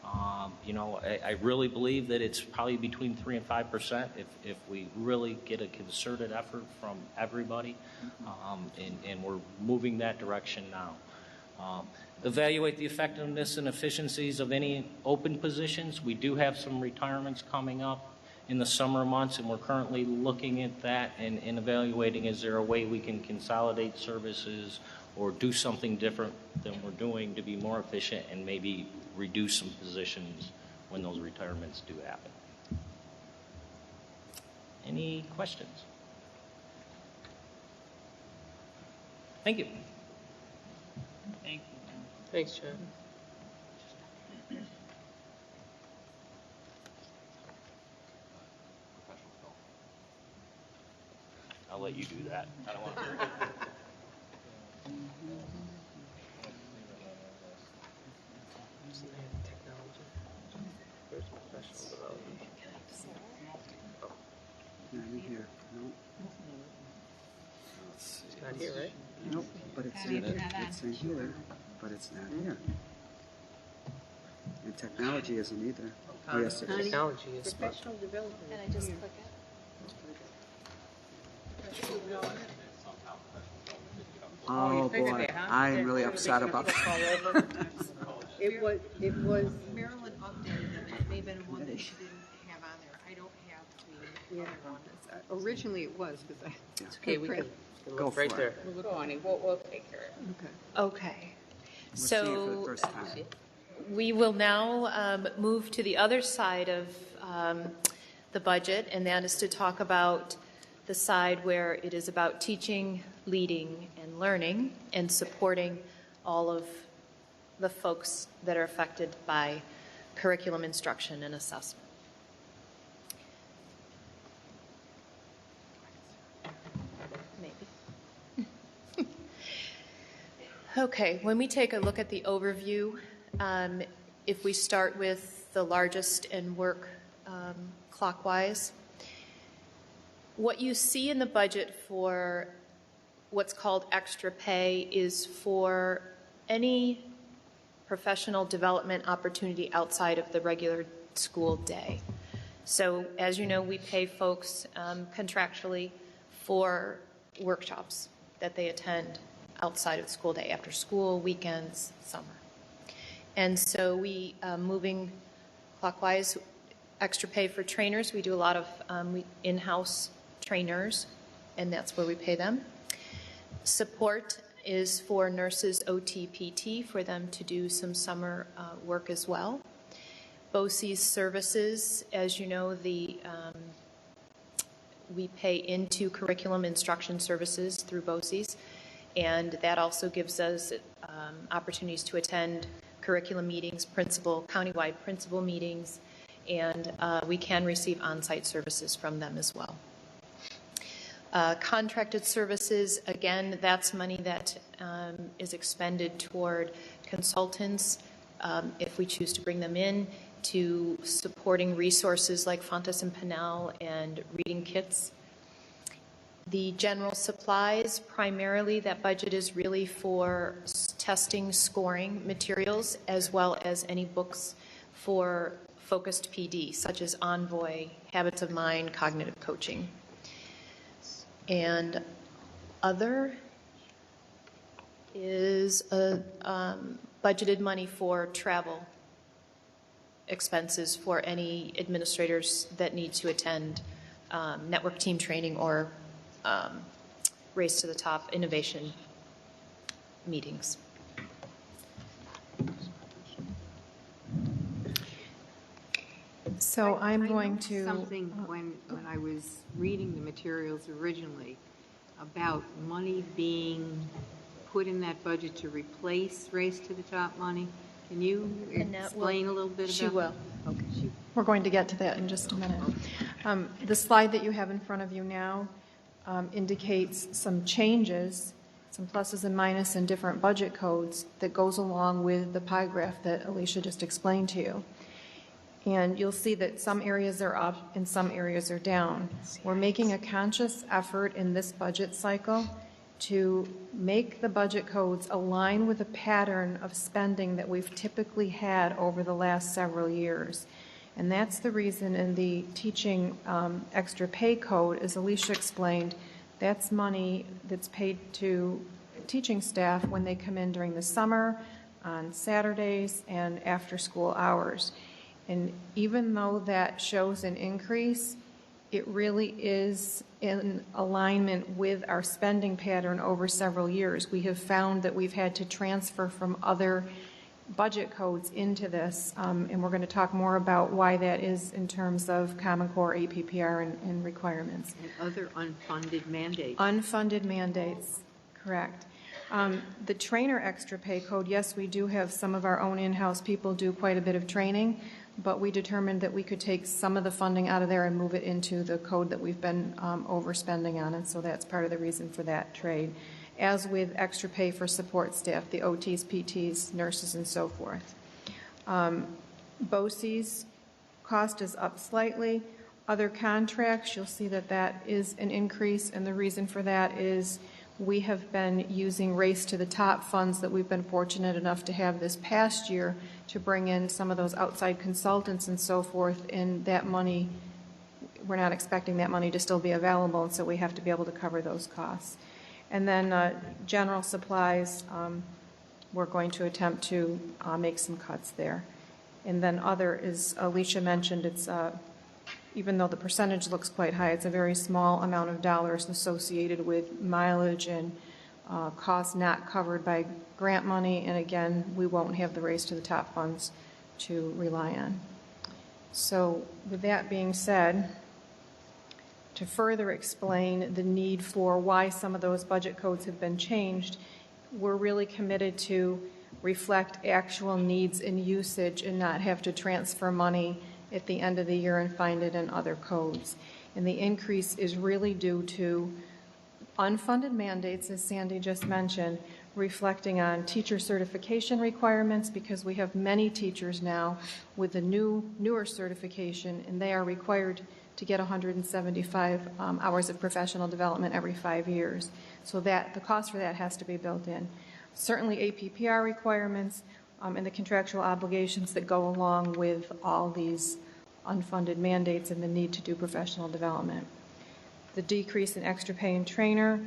I really believe that it's probably between 3% and 5% if we really get a concerted effort from everybody, and we're moving that direction now. Evaluate the effectiveness and efficiencies of any open positions. We do have some retirements coming up in the summer months, and we're currently looking at that and evaluating, is there a way we can consolidate services or do something different than we're doing to be more efficient and maybe reduce some positions when those retirements do happen. Any questions? Thank you. Thank you. Thanks, John. I'll let you do that. I don't want to. Technology. There's professional development. Not in here. Nope. It's not here, right? Nope. But it's in here. But it's not here. And technology isn't either. Oh, yes, it is. Technology is Professional development. And I just click it. Oh, boy. I am really upset about that. It was Maryland updated them. It may have been one that she didn't have on there. I don't have the other one. originally it was, because It's okay, we can Go look right for there. it. We'll go on, we'll take care of it. Okay. Okay. We're seeing it for the So first time. we will now move to the other side of the budget, and that is to talk about the side where it is about teaching, leading, and learning, and supporting all of the folks that are affected by curriculum instruction and assessment. Maybe. Okay, when we take a look at the overview, if we start with the largest and work clockwise, what you see in the budget for what's called extra pay is for any professional development opportunity outside of the regular school day. So as you know, we pay folks contractually for workshops that they attend outside of the school day, after school, weekends, summer. And so we, moving clockwise, extra pay for trainers. We do a lot of in-house trainers, and that's where we pay them. Support is for nurses, OT, PT, for them to do some summer work as well. BOCES services, as you know, we pay into curriculum instruction services through BOCES, and that also gives us opportunities to attend curriculum meetings, countywide principal meetings, and we can receive on-site services from them as well. Contracted services, again, that's money that is expended toward consultants, if we choose to bring them in, to supporting resources like Fontes and Pinnell and reading kits. The general supplies, primarily that budget is really for testing, scoring materials, as well as any books for focused PD, such as Envoy, Habits of Mind, Cognitive Coaching. And other is a budgeted money for travel expenses for any administrators that need to attend network team training or Race to the Top innovation meetings. So I'm going to something when I was reading the materials originally about money being put in that budget to replace Race to the Top money. Can you explain a little bit about that? She will. Okay. We're going to get to that in just a minute. The slide that you have in front of you now indicates some changes, some pluses and minuses in different budget codes that goes along with the pie graph that Alicia just explained to you. And you'll see that some areas are up and some areas are down. We're making a conscious effort in this budget cycle to make the budget codes align with a pattern of spending that we've typically had over the last several years. And that's the reason in the teaching extra pay code, as Alicia explained, that's money that's paid to teaching staff when they come in during the summer, on Saturdays, and after school hours. And even though that shows an increase, it really is in alignment with our spending pattern over several years. We have found that we've had to transfer from other budget codes into this, and we're going to talk more about why that is in terms of Common Core, APPR, and requirements. And other unfunded mandates. Unfunded mandates, correct. The trainer extra pay code, yes, we do have some of our own in-house people do quite a bit of training, but we determined that we could take some of the funding out of there and move it into the code that we've been overspending on, and so that's part of the reason for that trade. As with extra pay for support staff, the OTs, PTs, nurses, and so forth. BOCES cost is up slightly. Other contracts, you'll see that that is an increase, and the reason for that is we have been using Race to the Top funds that we've been fortunate enough to have this past year to bring in some of those outside consultants and so forth, and that money, we're not expecting that money to still be available, and so we have to be able to cover those costs. And then general supplies, we're going to attempt to make some cuts there. And then other, as Alicia mentioned, it's even though the percentage looks quite high, it's a very small amount of dollars associated with mileage and costs not covered by grant money. And again, we won't have the Race to the Top funds to rely on. So with that being said, to further explain the need for why some of those budget codes have been changed, we're really committed to reflect actual needs and usage and not have to transfer money at the end of the year and find it in other codes. And the increase is really due to unfunded mandates, as Sandy just mentioned, reflecting on teacher certification requirements, because we have many teachers now with the newer certification, and they are required to get 175 hours of professional development every 5 years. So that the cost for that has to be built in. Certainly APPR requirements and the contractual obligations that go along with all these unfunded mandates and the need to do professional development. The decrease in extra pay and trainer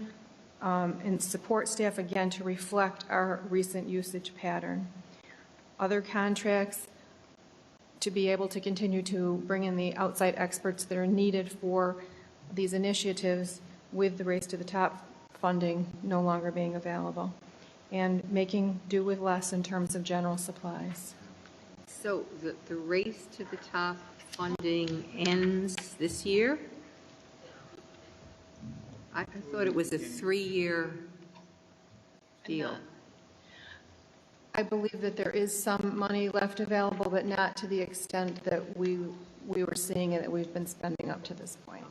and support staff, again, to reflect our recent usage pattern. Other contracts to be able to continue to bring in the outside experts that are needed for these initiatives with the Race to the Top funding no longer being available, and making do with less in terms of general supplies. So the Race to the Top funding ends this year? I thought it was a 3-year deal. I believe that there is some money left available, but not to the extent that we were seeing it, that we've been spending up to this point.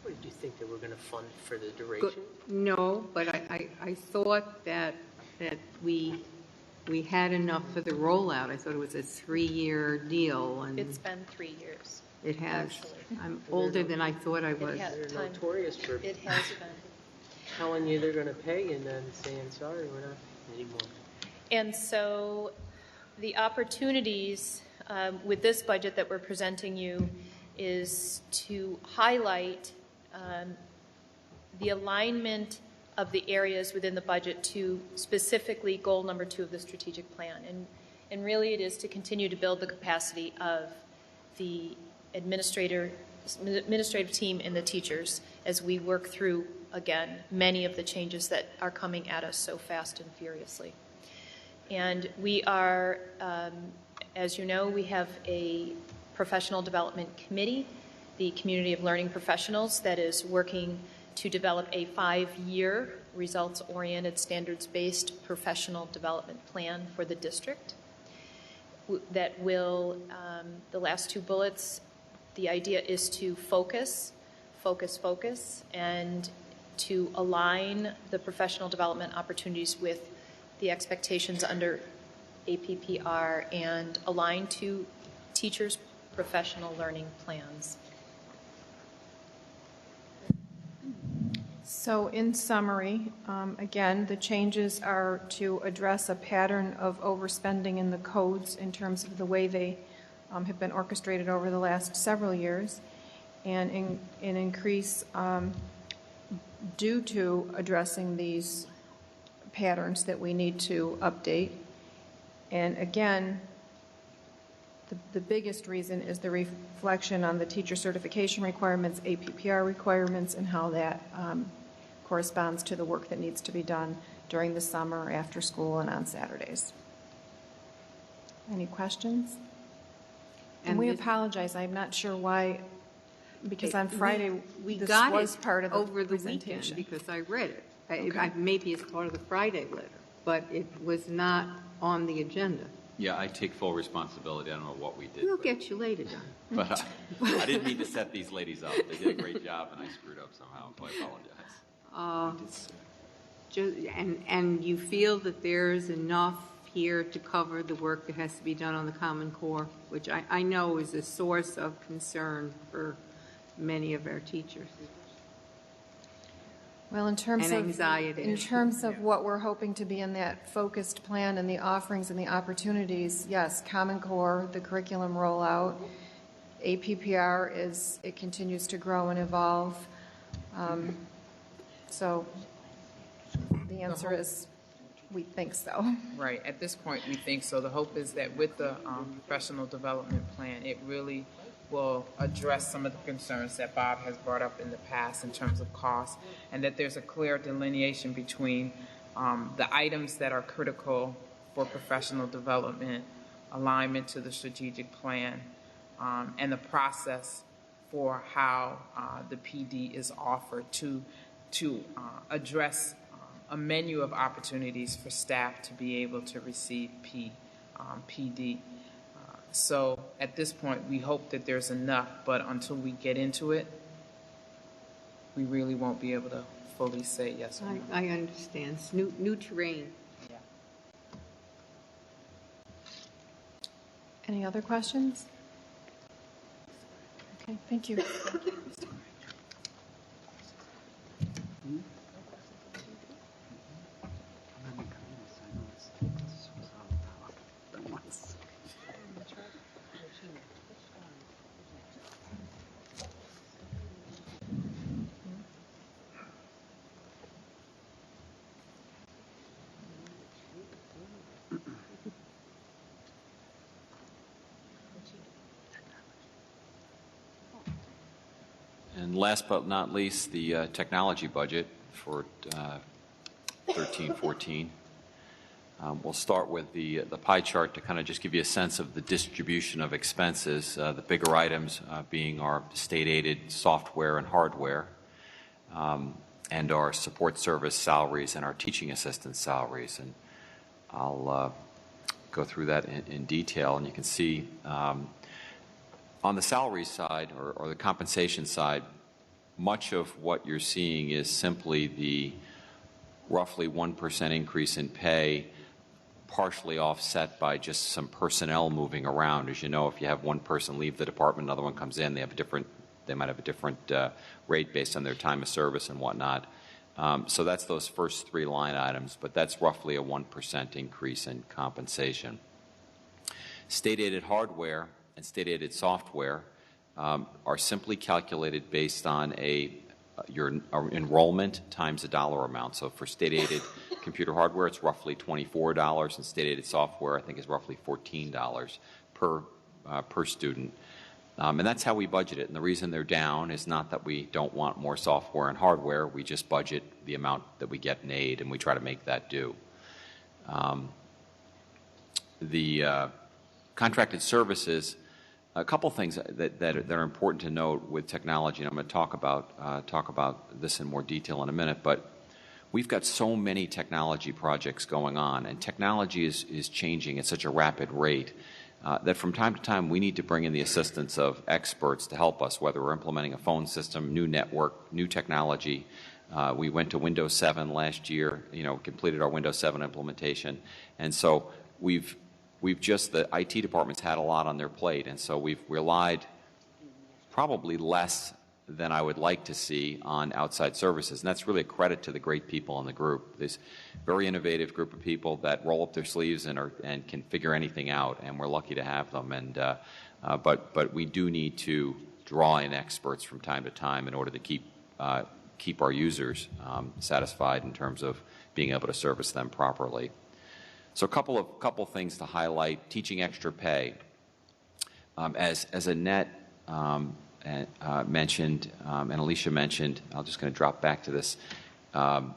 What did you think they were going to fund for the duration? No, but I thought that we had enough for the rollout. I thought it was a 3-year deal. And It's been 3 years. It has. Actually. I'm older than I thought I was. They're notorious for It has been. telling you they're going to pay and then saying, sorry, we're not anymore. And so the opportunities with this budget that we're presenting you is to highlight the alignment of the areas within the budget to specifically goal number 2 of the strategic plan. And really it is to continue to build the capacity of the administrative team and the teachers as we work through, again, many of the changes that are coming at us so fast and furiously. And we are, as you know, we have a professional development committee, the Community of Learning Professionals, that is working to develop a 5-year results-oriented, standards-based professional development plan for the district that will, the last 2 bullets, the idea is to focus, and to align the professional development opportunities with the expectations under APPR and align to teachers' professional learning plans. So in summary, again, the changes are to address a pattern of overspending in the codes in terms of the way they have been orchestrated over the last several years, and an increase due to addressing these patterns that we need to update. And again, the biggest reason is the reflection on the teacher certification requirements, APPR requirements, and how that corresponds to the work that needs to be done during the summer, after school, and on Saturdays. Any questions? And we apologize. I'm not sure why, because on Friday we this got was it part of the over the presentation. weekend because I read it. Okay. Maybe it's part of the Friday letter, but it was not on the agenda. Yeah, I take full responsibility. I don't know what we did. We'll get you later, Don. But I didn't mean to set these ladies up. They did a great job, and I screwed up somehow, so I apologize. And you feel that there's enough here to cover the work that has to be done on the Common Core, which I know is a source of concern for many of our teachers. Well, in terms And anxiety. in terms of what we're hoping to be in that focused plan and the offerings and the opportunities, yes, Common Core, the curriculum rollout, APPR it continues to grow and evolve. So the answer is we think so. Right. At this point, we think so. The hope is that with the professional development plan, it really will address some of the concerns that Bob has brought up in the past in terms of cost, and that there's a clear delineation between the items that are critical for professional development, alignment to the strategic plan, and the process for how the PD is offered to address a menu of opportunities for staff to be able to receive PD. So at this point, we hope that there's enough, but until we get into it, we really won't be able to fully say yes or no. I understand. It's new terrain. Yeah. Any other questions? Okay, thank you. And last but not least, the technology budget for 13-14. We'll start with the pie chart to kind of just give you a sense of the distribution of expenses, the bigger items being our state-aided software and hardware, and our support service salaries and our teaching assistant salaries. And I'll go through that in detail, and you can see on the salary side or the compensation side, much of what you're seeing is simply the roughly 1% increase in pay, partially offset by just some personnel moving around. As you know, if you have one person leave the department, another one comes in, they might have a different rate based on their time of service and whatnot. So that's those first three line items, but that's roughly a 1% increase in compensation. State-aided hardware and state-aided software are simply calculated based on your enrollment times a dollar amount. So for state-aided computer hardware, it's roughly $24, and state-aided software, I think, is roughly $14 per student. And that's how we budget it. And the reason they're down is not that we don't want more software and hardware. We just budget the amount that we get in aid, and we try to make that do. The contracted services, a couple things that are important to note with technology, and I'm going to talk about this in more detail in a minute, but we've got so many technology projects going on, and technology is changing at such a rapid rate that from time to time we need to bring in the assistance of experts to help us, whether we're implementing a phone system, new network, new technology. We went to Windows 7 last year, completed our Windows 7 implementation, and so the IT department's had a lot on their plate, and so we've relied probably less than I would like to see on outside services, and that's really a credit to the great people in the group. This very innovative group of people that roll up their sleeves and can figure anything out, and we're lucky to have them. And but we do need to draw in experts from time to time in order to keep our users satisfied in terms of being able to service them properly. So a couple things to highlight. Teaching extra pay, as Annette mentioned and Alicia mentioned. I'm just going to drop back to this. Our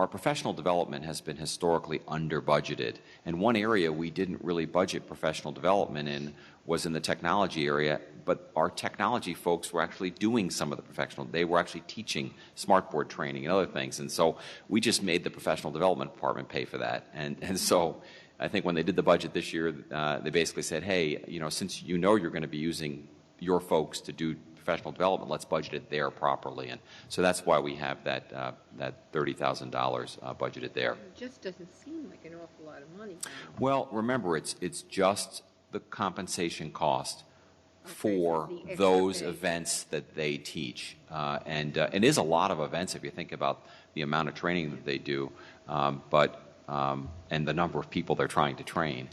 professional development has been historically under budgeted, and one area we didn't really budget professional development in was in the technology area, but our technology folks were actually doing some of the professional. They were actually teaching smartboard training and other things, and so we just made the professional development department pay for that. And so I think when they did the budget this year, they basically said, hey, since you're going to be using your folks to do professional development, let's budget it there properly. And so that's why we have that $30,000 budgeted there. It just doesn't seem like an awful lot of money. Well, remember, it's just the compensation cost for those events that they teach. And it is a lot of events if you think about the amount of training that they do, and the number of people they're trying to train.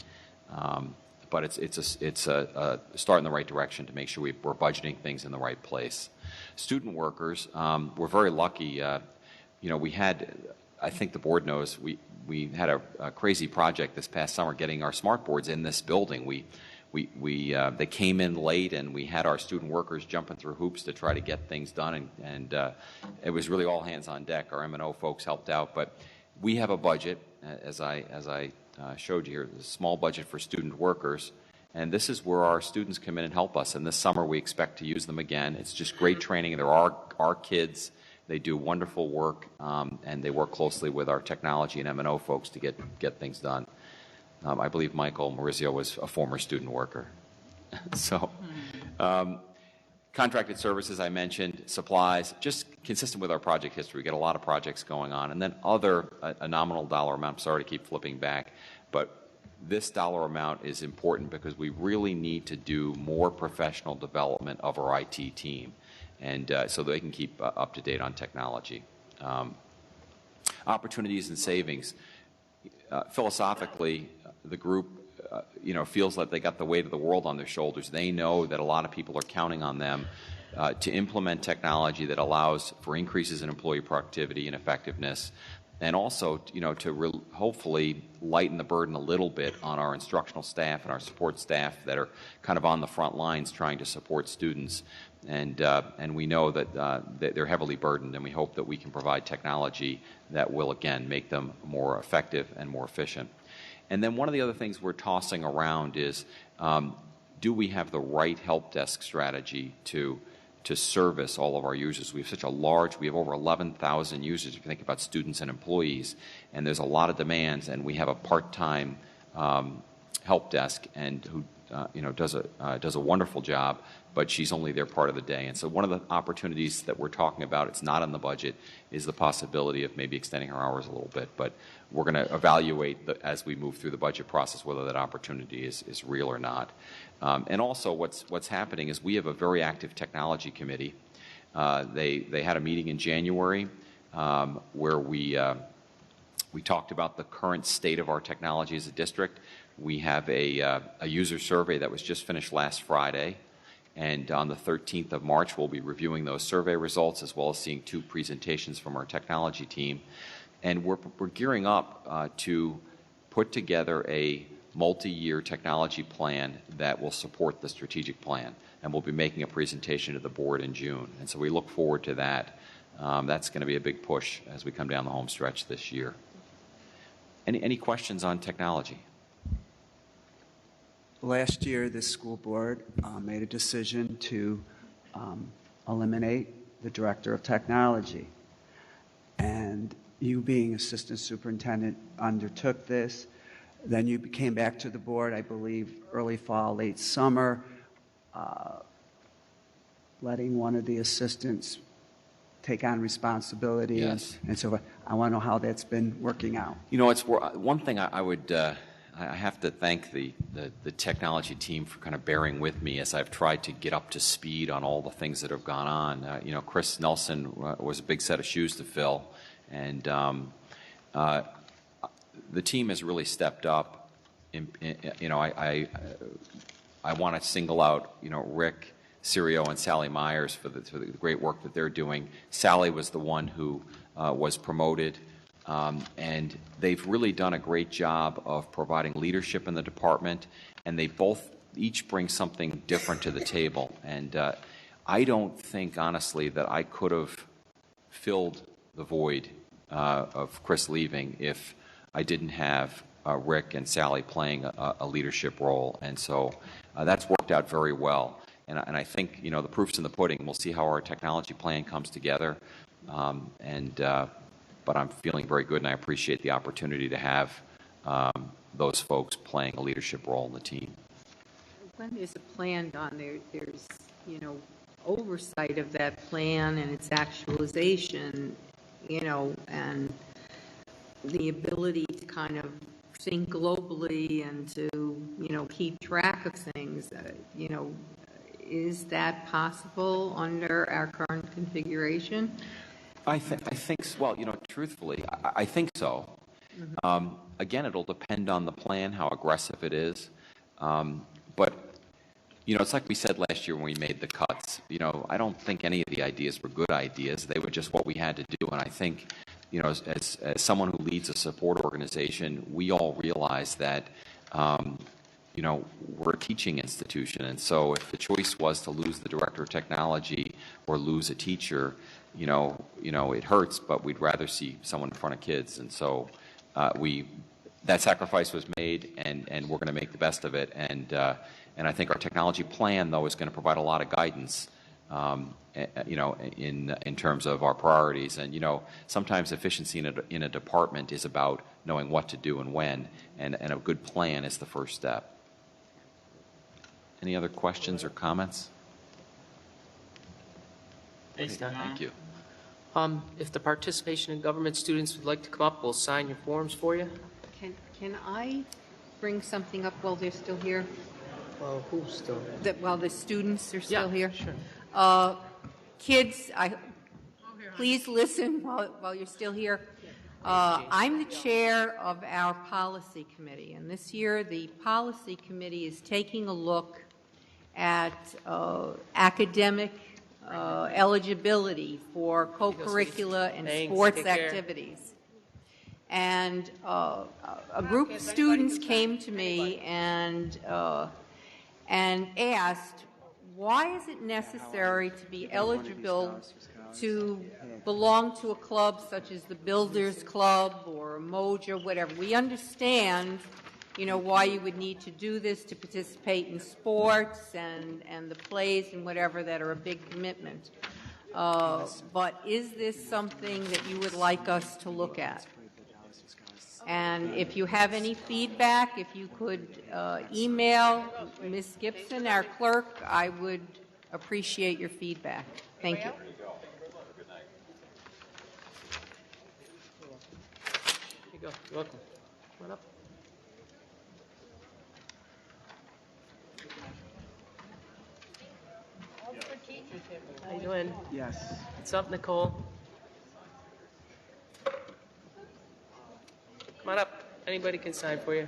But it's a start in the right direction to make sure we're budgeting things in the right place. Student workers, we're very lucky. We had, I think the board knows, we had a crazy project this past summer getting our smart boards in this building. They came in late, and we had our student workers jumping through hoops to try to get things done, and it was really all hands on deck. Our M&O folks helped out, but we have a budget, as I showed you here, a small budget for student workers, and this is where our students come in and help us. And this summer we expect to use them again. It's just great training. There are our kids They do wonderful work, and they work closely with our technology and M&O folks to get things done. I believe Michael Maurizio was a former student worker. So, contracted services, I mentioned, supplies, just consistent with our project history. We get a lot of projects going on. And then other, a nominal dollar amount, I'm sorry to keep flipping back, but this dollar amount is important because we really need to do more professional development of our IT team, and so they can keep up to date on technology. Opportunities and savings. Philosophically, the group feels like they got the weight of the world on their shoulders. They know that a lot of people are counting on them to implement technology that allows for increases in employee productivity and effectiveness, and also, to hopefully lighten the burden a little bit on our instructional staff and our support staff that are kind of on the front lines trying to support students. And we know that they're heavily burdened, and we hope that we can provide technology that will, again, make them more effective and more efficient. And then one of the other things we're tossing around is, do we have the right help desk strategy to service all of our users? We have we have over 11,000 users if you think about students and employees, and there's a lot of demands, and we have a part-time help desk and who does a wonderful job, but she's only there part of the day. And so one of the opportunities that we're talking about, it's not in the budget, is the possibility of maybe extending her hours a little bit, but we're going to evaluate as we move through the budget process whether that opportunity is real or not. And also what's happening is we have a very active technology committee. They had a meeting in January where we talked about the current state of our technology as a district. We have a user survey that was just finished last Friday, and on the 13th of March we'll be reviewing those survey results as well as seeing 2 presentations from our technology team. And we're gearing up to put together a multi-year technology plan that will support the strategic plan, and we'll be making a presentation to the board in June. And so we look forward to that. That's going to be a big push as we come down the home stretch this year. Any questions on technology? Last year, the school board made a decision to eliminate the director of technology. And you, being assistant superintendent, undertook this. Then you came back to the board, I believe, early fall, late summer, letting one of the assistants take on responsibility. Yes. And so I want to know how that's been working out. It's one thing I would I have to thank the technology team for kind of bearing with me as I've tried to get up to speed on all the things that have gone on. Chris Nelson was a big set of shoes to fill, and the team has really stepped up. I want to single out Rick Sirio and Sally Myers for the great work that they're doing. Sally was the one who was promoted. And they've really done a great job of providing leadership in the department, and they each bring something different to the table. And I don't think, honestly, that I could have filled the void of Chris leaving if I didn't have Rick and Sally playing a leadership role. And so that's worked out very well. And I think, the proof's in the pudding. We'll see how our technology plan comes together. But I'm feeling very good, and I appreciate the opportunity to have those folks playing a leadership role in the team. When there's a plan done, there's oversight of that plan and its actualization, and the ability to kind of think globally and to keep track of things. Is that possible under our current configuration? I think, well, truthfully, I think so. Mm-hmm. Again, it'll depend on the plan, how aggressive it is. But, it's like we said last year when we made the cuts. I don't think any of the ideas were good ideas. They were just what we had to do. And I think, as someone who leads a support organization, we all realize that, we're a teaching institution. And so if the choice was to lose the director of technology or lose a teacher, it hurts, but we'd rather see someone in front of kids. And so that sacrifice was made, and we're going to make the best of it. And I think our technology plan, though, is going to provide a lot of guidance in terms of our priorities. And, sometimes efficiency in a department is about knowing what to do and when, and a good plan is the first step. Any other questions or comments? Thanks, Don. Thank you. If the participation in government students would like to come up, we'll sign your forms for you. Can I bring something up while they're still here? Well, who's still? While the students are still here? Sure. Kids, please listen while you're still here. I'm the chair of our policy committee, and this year the policy committee is taking a look at academic eligibility for co-curricula and sports activities. And a group of students came to me and asked, why is it necessary to be eligible to belong to a club such as the Builders Club or Moja, whatever? We understand, why you would need to do this to participate in sports and the plays and whatever that are a big commitment. But is this something that you would like us to look at? And if you have any feedback, if you could email Ms. Gibson, our clerk, I would appreciate your feedback. Thank you. Here you go. You're welcome. Come on up. How you doing? Yes. What's up, Nicole? Come on up. Anybody can sign for you.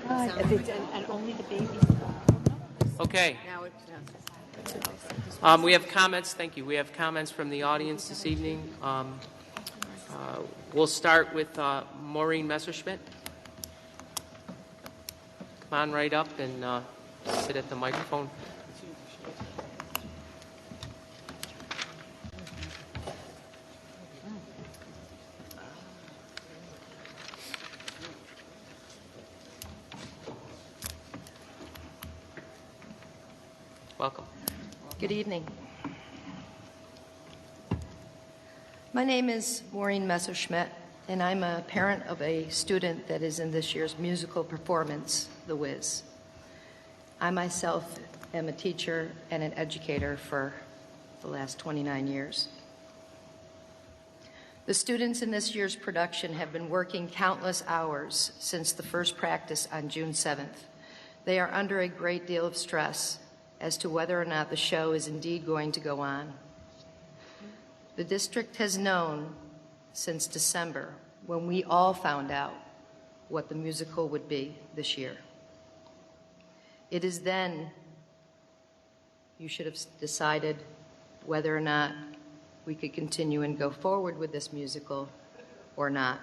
And only the babies. Okay. Now it's We have comments. Thank you. We have comments from the audience this evening. We'll start with Maureen Messerschmidt. Come on right up and sit at the microphone. Welcome. Good evening. My name is Maureen Messerschmidt, and I'm a parent of a student that is in this year's musical performance, The Wiz. I myself am a teacher and an educator for the last 29 years. The students in this year's production have been working countless hours since the first practice on June 7th. They are under a great deal of stress as to whether or not the show is indeed going to go on. The district has known since December, when we all found out what the musical would be this year. It is then you should have decided whether or not we could continue and go forward with this musical or not.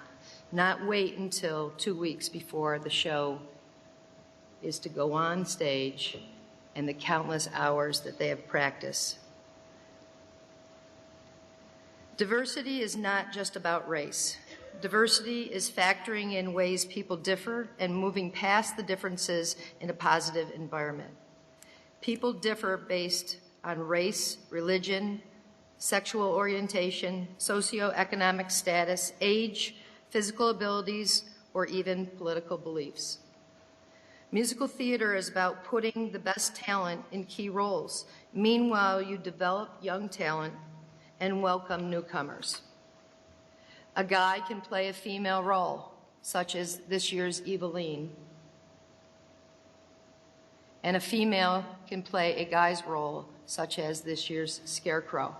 Not wait until 2 weeks before the show is to go on stage and the countless hours that they have practiced. Diversity is not just about race. Diversity is factoring in ways people differ and moving past the differences in a positive environment. People differ based on race, religion, sexual orientation, socioeconomic status, age, physical abilities, or even political beliefs. Musical theater is about putting the best talent in key roles. Meanwhile, you develop young talent and welcome newcomers. A guy can play a female role, such as this year's Eveline, and a female can play a guy's role, such as this year's Scarecrow.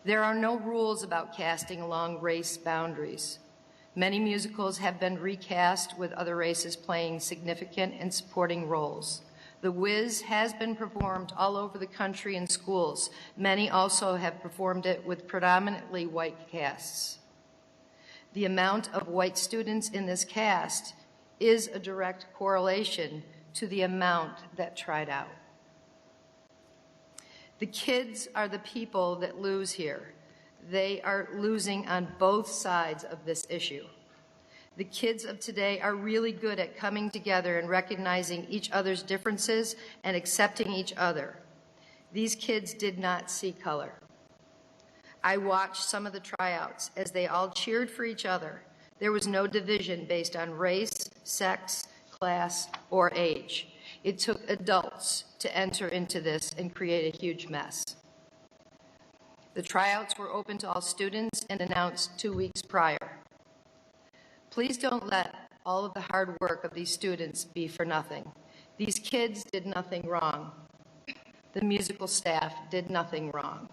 There are no rules about casting along race boundaries. Many musicals have been recast with other races playing significant and supporting roles. The Wiz has been performed all over the country in schools. Many also have performed it with predominantly white casts. The amount of white students in this cast is a direct correlation to the amount that tried out. The kids are the people that lose here. They are losing on both sides of this issue. The kids of today are really good at coming together and recognizing each other's differences and accepting each other. These kids did not see color. I watched some of the tryouts as they all cheered for each other. There was no division based on race, sex, class, or age. It took adults to enter into this and create a huge mess. The tryouts were open to all students and announced 2 weeks prior. Please don't let all of the hard work of these students be for nothing. These kids did nothing wrong. The musical staff did nothing wrong.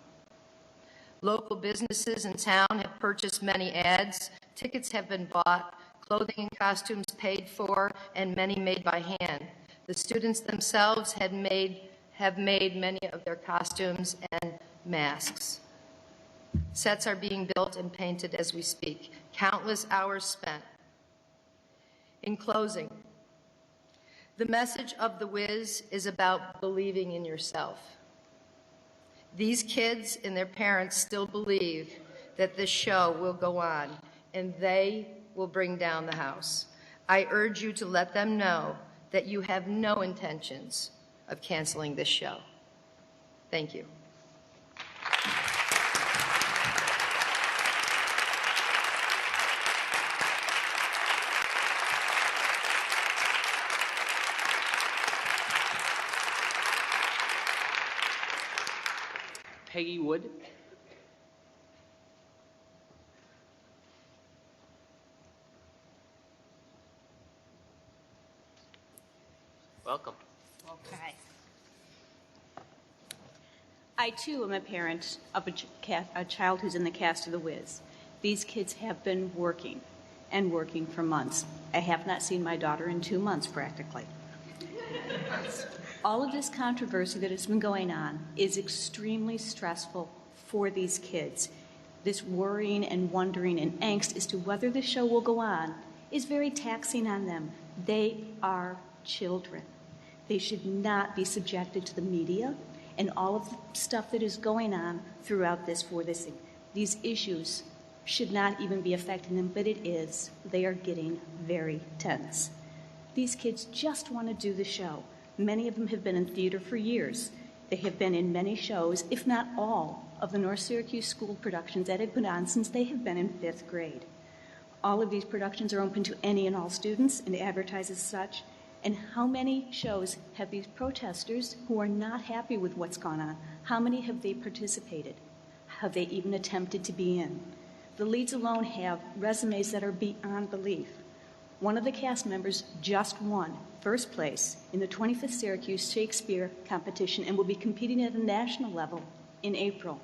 Local businesses in town have purchased many ads, tickets have been bought, clothing and costumes paid for, and many made by hand. The students themselves have made many of their costumes and masks. Sets are being built and painted as we speak. Countless hours spent. In closing, the message of The Wiz is about believing in yourself. These kids and their parents still believe that this show will go on and they will bring down the house. I urge you to let them know that you have no intentions of canceling this show. Thank you. Peggy Wood. Welcome. Okay. I, too, am a parent of a child who's in the cast of The Wiz. These kids have been working and working for months. I have not seen my daughter in 2 months, practically. All of this controversy that has been going on is extremely stressful for these kids. This worrying and wondering and angst as to whether the show will go on is very taxing on them. They are children. They should not be subjected to the media and all of the stuff that is going on throughout this for this. These issues should not even be affecting them, but it is. They are getting very tense. These kids just want to do the show. Many of them have been in theater for years. They have been in many shows, if not all, of the North Syracuse school productions that have been on since they have been in 5th grade. All of these productions are open to any and all students and advertise as such. And how many shows have these protesters who are not happy with what's gone on, how many have they participated? Have they even attempted to be in? The leads alone have resumes that are beyond belief. One of the cast members just won first place in the 25th Syracuse Shakespeare competition and will be competing at a national level in April.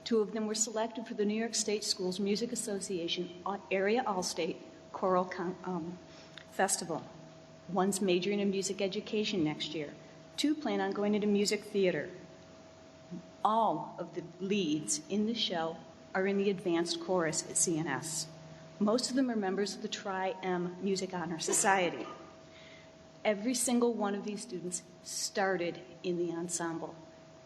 2 of them were selected for the New York State Schools Music Association Area All-State Choral Festival. One's majoring in music education next year. 2 plan on going into music theater. All of the leads in the show are in the advanced chorus at CNS. Most of them are members of the Tri-M Music Honor Society. Every single one of these students started in the ensemble.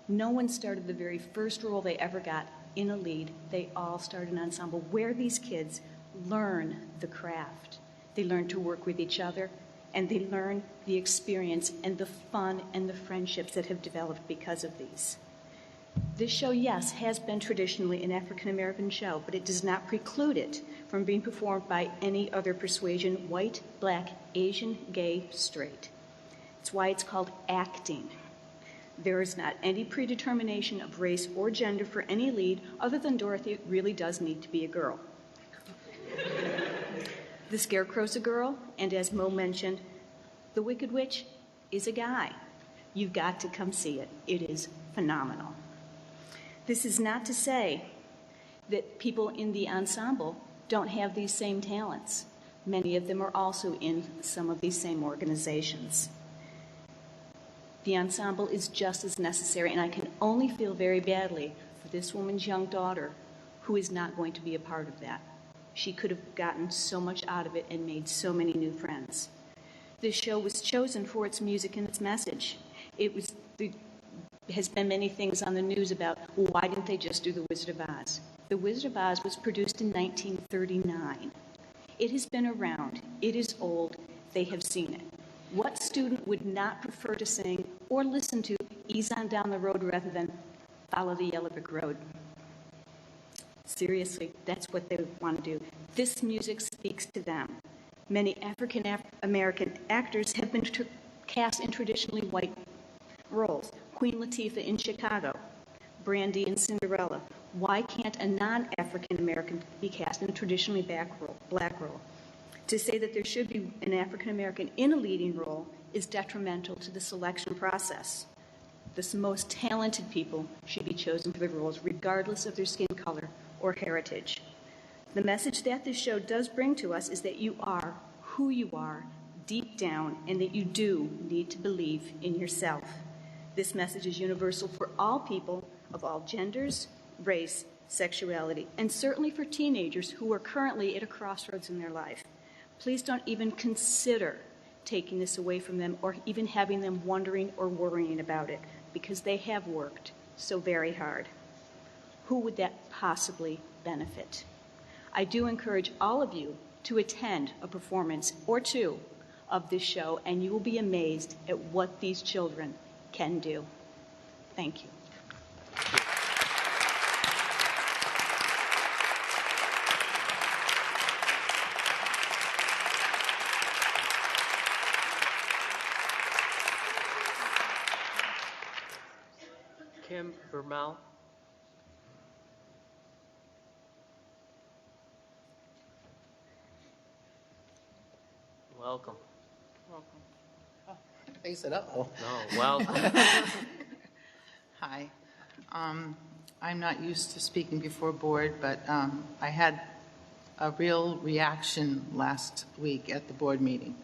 No one started the very first role they ever got in a lead. They all started in ensemble, where these kids learn the craft. They learn to work with each other, and they learn the experience and the fun and the friendships that have developed because of these. This show, yes, has been traditionally an African-American show, but it does not preclude it from being performed by any other persuasion, white, black, Asian, gay, straight. It's why it's called acting. There is not any predetermination of race or gender for any lead other than Dorothy really does need to be a girl. The Scarecrow's a girl, and as Mo mentioned, the Wicked Witch is a guy. You've got to come see it. It is phenomenal. This is not to say that people in the ensemble don't have these same talents. Many of them are also in some of these same organizations. The ensemble is just as necessary, and I can only feel very badly for this woman's young daughter who is not going to be a part of that. She could have gotten so much out of it and made so many new friends. This show was chosen for its music and its message. There has been many things on the news about, well, why didn't they just do The Wizard of Oz? The Wizard of Oz was produced in 1939. It has been around. It is old. They have seen it. What student would not prefer to sing or listen to Ease on Down the Road rather than Follow the Yellow Brick Road? Seriously, that's what they want to do. This music speaks to them. Many African-American actors have been cast in traditionally white roles. Queen Latifah in Chicago, Brandy in Cinderella. Why can't a non-African-American be cast in a traditionally black role? To say that there should be an African-American in a leading role is detrimental to the selection process. The most talented people should be chosen for the roles, regardless of their skin color or heritage. The message that this show does bring to us is that you are who you are deep down, and that you do need to believe in yourself. This message is universal for all people of all genders, race, sexuality, and certainly for teenagers who are currently at a crossroads in their life. Please don't even consider taking this away from them or even having them wondering or worrying about it, because they have worked so very hard. Who would that possibly benefit? I do encourage all of you to attend a performance or two of this show, and you will be amazed at what these children can do. Thank you. Kim Bermel. Welcome. They said, uh-oh. No, welcome. Hi. I'm not used to speaking before board, but I had a real reaction last week at the board meeting.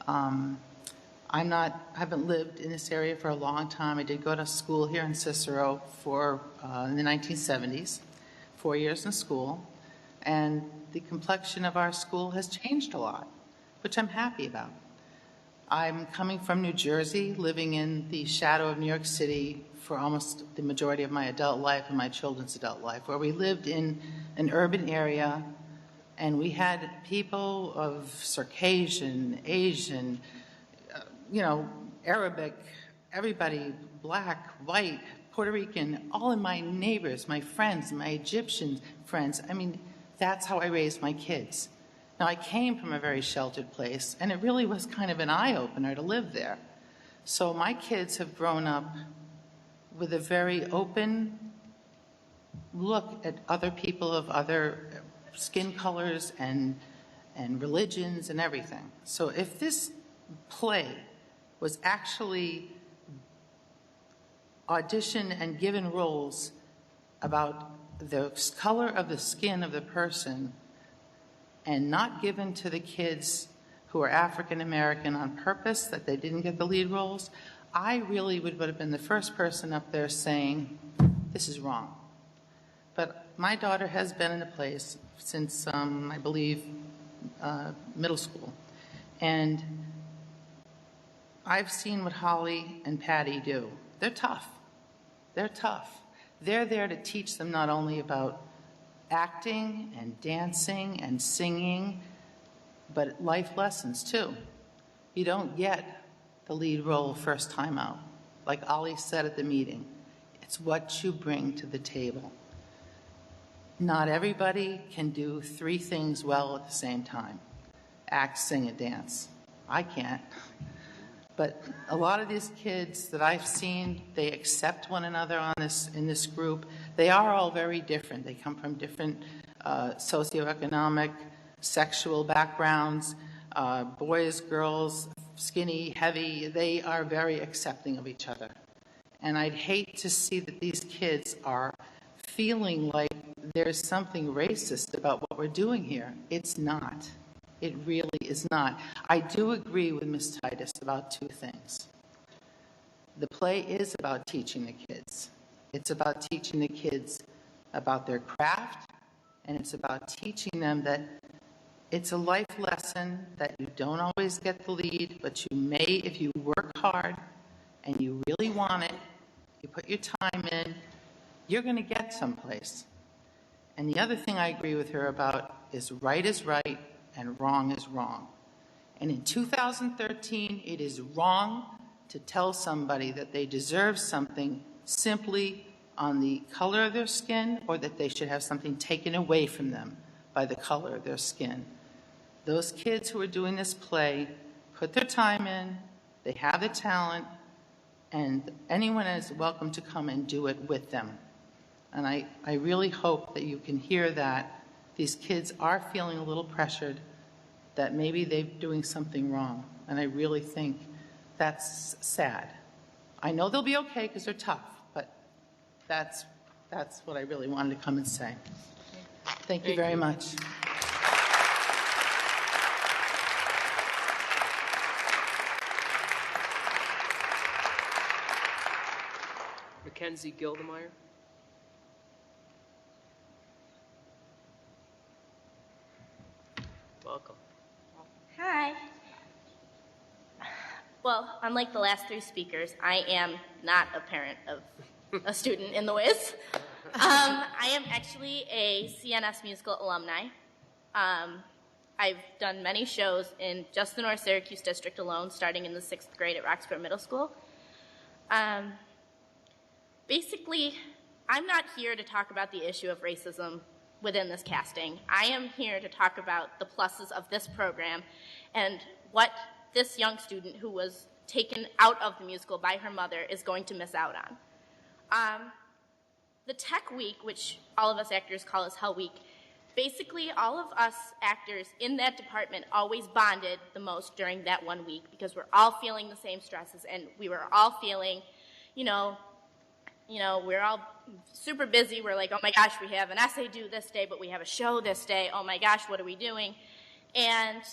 I haven't lived in this area for a long time. I did go to school here in Cicero in the 1970s, 4 years in school, and the complexion of our school has changed a lot, which I'm happy about. I'm coming from New Jersey, living in the shadow of New York City for almost the majority of my adult life and my children's adult life, where we lived in an urban area, and we had people of Circassian, Asian, Arabic, everybody, black, white, Puerto Rican, all of my neighbors, my friends, my Egyptian friends. I mean, that's how I raised my kids. Now, I came from a very sheltered place, and it really was kind of an eye-opener to live there. So my kids have grown up with a very open look at other people of other skin colors and religions and everything. So if this play was actually auditioned and given roles about the color of the skin of the person and not given to the kids who are African American on purpose, that they didn't get the lead roles, I really would have been the first person up there saying, this is wrong. But my daughter has been in the place since, I believe, middle school. And I've seen what Holly and Patty do. They're tough. They're tough. They're there to teach them not only about acting and dancing and singing, but life lessons too. You don't get the lead role first time out. Like Ollie said at the meeting, it's what you bring to the table. Not everybody can do three things well at the same time. Act, sing, and dance. I can't. But a lot of these kids that I've seen, they accept one another in this group. They are all very different. They come from different socioeconomic, sexual backgrounds, boys, girls, skinny, heavy. They are very accepting of each other. And I'd hate to see that these kids are feeling like there's something racist about what we're doing here. It's not. It really is not. I do agree with Ms. Titus about two things. The play is about teaching the kids. It's about teaching the kids about their craft, and it's about teaching them that it's a life lesson that you don't always get the lead, but you may if you work hard and you really want it, you put your time in, you're going to get someplace. And the other thing I agree with her about is right and wrong is wrong. And in 2013, it is wrong to tell somebody that they deserve something simply on the color of their skin, or that they should have something taken away from them by the color of their skin. Those kids who are doing this play put their time in, they have the talent, and anyone is welcome to come and do it with them. And I really hope that you can hear that these kids are feeling a little pressured, that maybe they're doing something wrong. And I really think that's sad. I know they'll be okay because they're tough, but that's what I really wanted to come and say. Thank you very much. Mackenzie Gildemeyer. Welcome. Hi. Well, unlike the last three speakers, I am not a parent of a student in the Wiz. I am actually a CNS musical alumni. I've done many shows in just the North Syracuse district alone, starting in the 6th grade at Roxborough Middle School. Basically, I'm not here to talk about the issue of racism within this casting. I am here to talk about the pluses of this program and what this young student who was taken out of the musical by her mother is going to miss out on. The Tech Week, which all of us actors call as Hell Week, basically all of us actors in that department always bonded the most during that 1 week because we're all feeling the same stresses, and we were all feeling, we're all super busy. We're like, oh my gosh, we have an essay due this day, but we have a show this day. Oh my gosh, what are we doing? And,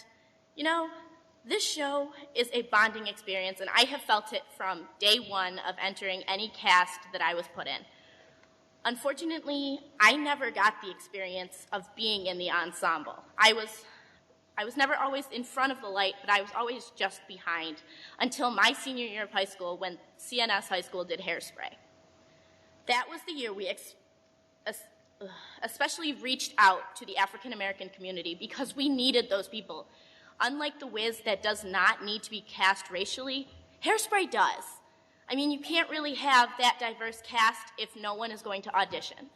this show is a bonding experience, and I have felt it from day one of entering any cast that I was put in. Unfortunately, I never got the experience of being in the ensemble. I was never always in front of the light, but I was always just behind until my senior year of high school when CNS High School did Hairspray. That was the year we especially reached out to the African American community because we needed those people. Unlike The Wiz that does not need to be cast racially, Hairspray does. I mean, you can't really have that diverse cast if no one is going to audition.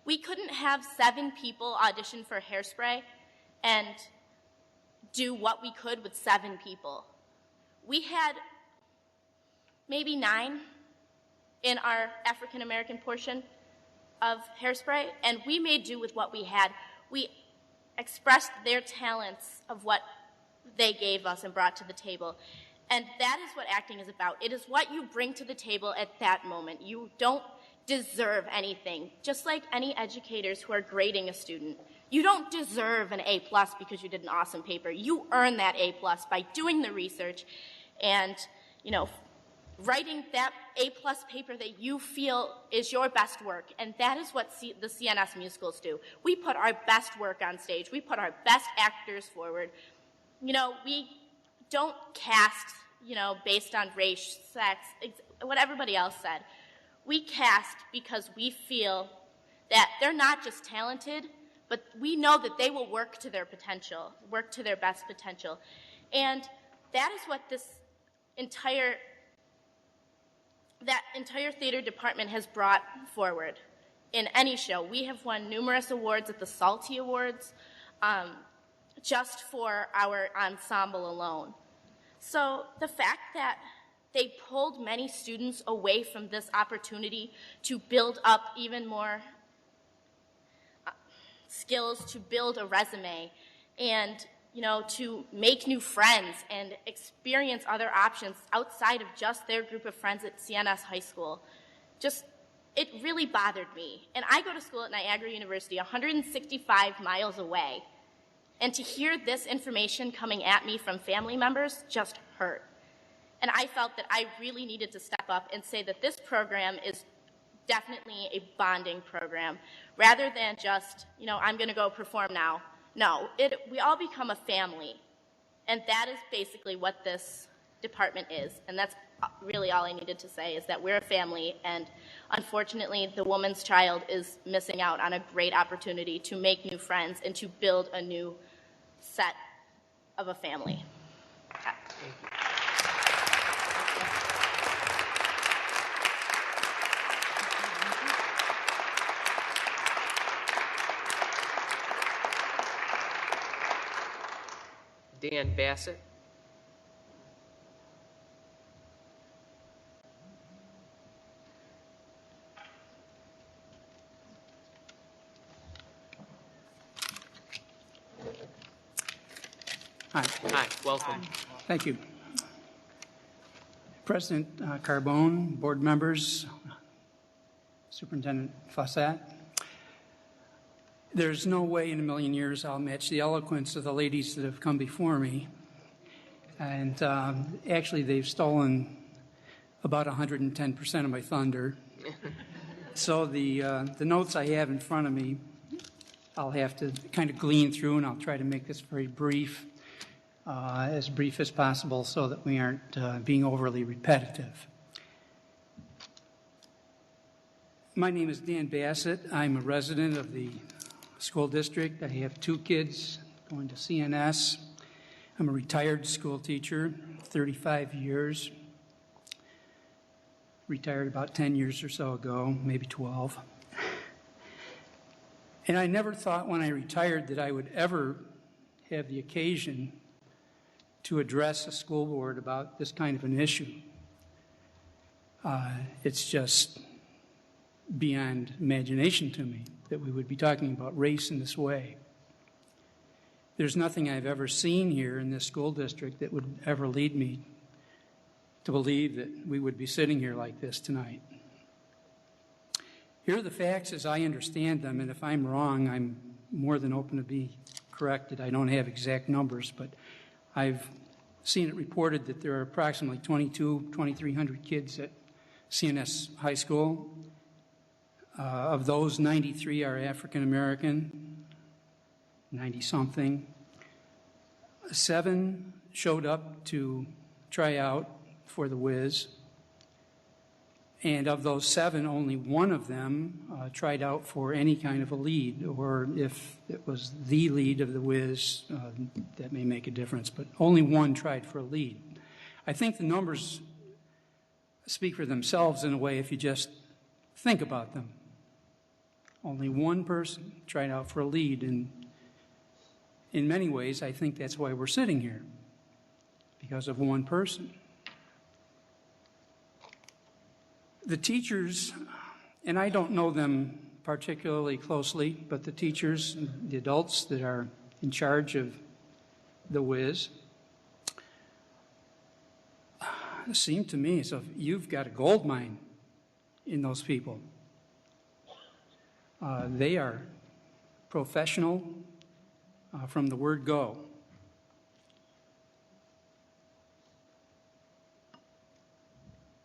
We couldn't have 7 people audition for Hairspray and do what we could with 7 people. We had maybe 9 in our African American portion of Hairspray, and we made do with what we had. We expressed their talents of what they gave us and brought to the table. And that is what acting is about. It is what you bring to the table at that moment. You don't deserve anything. Just like any educators who are grading a student, you don't deserve an A+ because you did an awesome paper. You earn that A+ by doing the research and, writing that A+ paper that you feel is your best work. And that is what the CNS musicals do. We put our best work on stage. We put our best actors forward. We don't cast, based on race, sex, what everybody else said. We cast because we feel that they're not just talented, but we know that they will work to their potential, work to their best potential. And that is what this entire theater department has brought forward in any show. We have won numerous awards at the Salty Awards just for our ensemble alone. So the fact that they pulled many students away from this opportunity to build up even more skills, to build a resume, and to make new friends and experience other options outside of just their group of friends at CNS High School, it really bothered me. And I go to school at Niagara University, 165 miles away. And to hear this information coming at me from family members just hurt. And I felt that I really needed to step up and say that this program is definitely a bonding program, rather than just, I'm going to go perform now. No, we all become a family. And that is basically what this department is. And that's really all I needed to say, is that we're a family. And unfortunately, the woman's child is missing out on a great opportunity to make new friends and to build a new set of a family. Dan Bassett. Hi. Hi, welcome. Thank you. President Carbone, board members, Superintendent Fossat. There's no way in a million years I'll match the eloquence of the ladies that have come before me. And actually, they've stolen about 110% of my thunder. So the notes I have in front of me, I'll have to kind of glean through, and I'll try to make this very brief, as brief as possible, so that we aren't being overly repetitive. My name is Dan Bassett. I'm a resident of the school district. I have 2 kids going to CNS. I'm a retired school teacher, 35 years. Retired about 10 years or so ago, maybe 12. And I never thought when I retired that I would ever have the occasion to address a school board about this kind of an issue. It's just beyond imagination to me that we would be talking about race in this way. There's nothing I've ever seen here in this school district that would ever lead me to believe that we would be sitting here like this tonight. Here are the facts as I understand them, and if I'm wrong, I'm more than open to be corrected. I don't have exact numbers, but I've seen it reported that there are approximately 2,300 kids at CNS High School. Of those, 93 are African American, 90-something. 7 showed up to try out for the Wiz. And of those 7, only 1 of them tried out for any kind of a lead, or if it was the lead of the Wiz, that may make a difference, but only 1 tried for a lead. I think the numbers speak for themselves in a way if you just think about them. Only one person tried out for a lead, and in many ways, I think that's why we're sitting here, because of one person. The teachers, and I don't know them particularly closely, but the teachers, the adults that are in charge of the WIS, it seemed to me as if you've got a gold mine in those people. They are professional from the word go.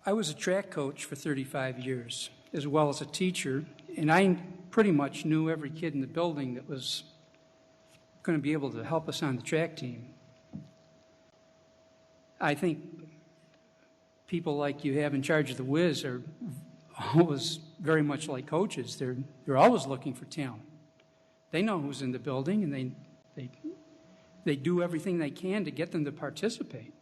I was a track coach for 35 years, as well as a teacher, and I pretty much knew every kid in the building that was going to be able to help us on the track team. I think people like you have in charge of the WIS are always very much like coaches. They're always looking for talent. They know who's in the building, and they do everything they can to get them to participate.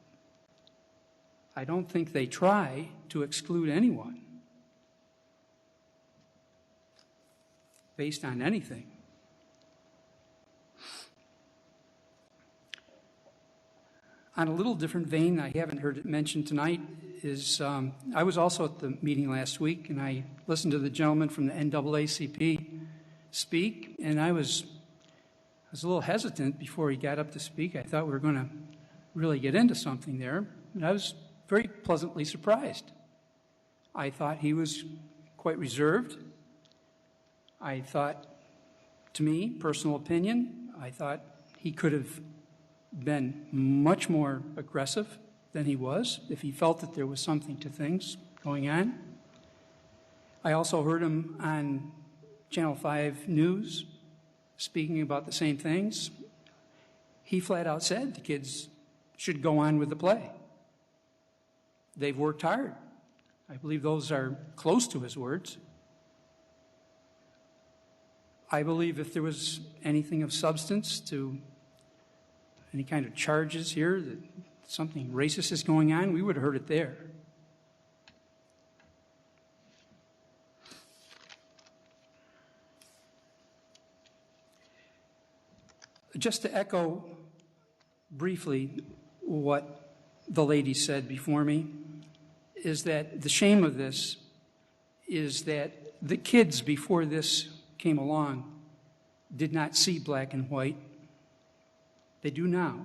I don't think they try to exclude anyone based on anything. On a little different vein, I haven't heard it mentioned tonight, is I was also at the meeting last week, and I listened to the gentleman from the NAACP speak, and I was a little hesitant before he got up to speak. I thought we were going to really get into something there, and I was very pleasantly surprised. I thought he was quite reserved. I thought, to me, personal opinion, I thought he could have been much more aggressive than he was if he felt that there was something to things going on. I also heard him on Channel 5 News speaking about the same things. He flat out said the kids should go on with the play. They've worked hard. I believe those are close to his words. I believe if there was anything of substance to any kind of charges here that something racist is going on, we would have heard it there. Just to echo briefly what the lady said before me, is that the shame of this is that the kids before this came along did not see black and white. They do now.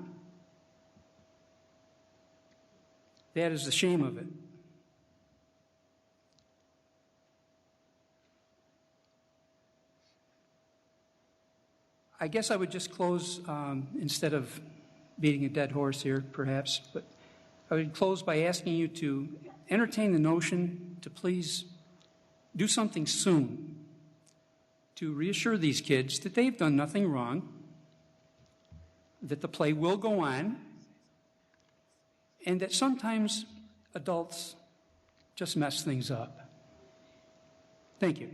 That is the shame of it. I guess I would just close, instead of beating a dead horse here, perhaps, but I would close by asking you to entertain the notion to please do something soon to reassure these kids that they've done nothing wrong, that the play will go on, and that sometimes adults just mess things up. Thank you.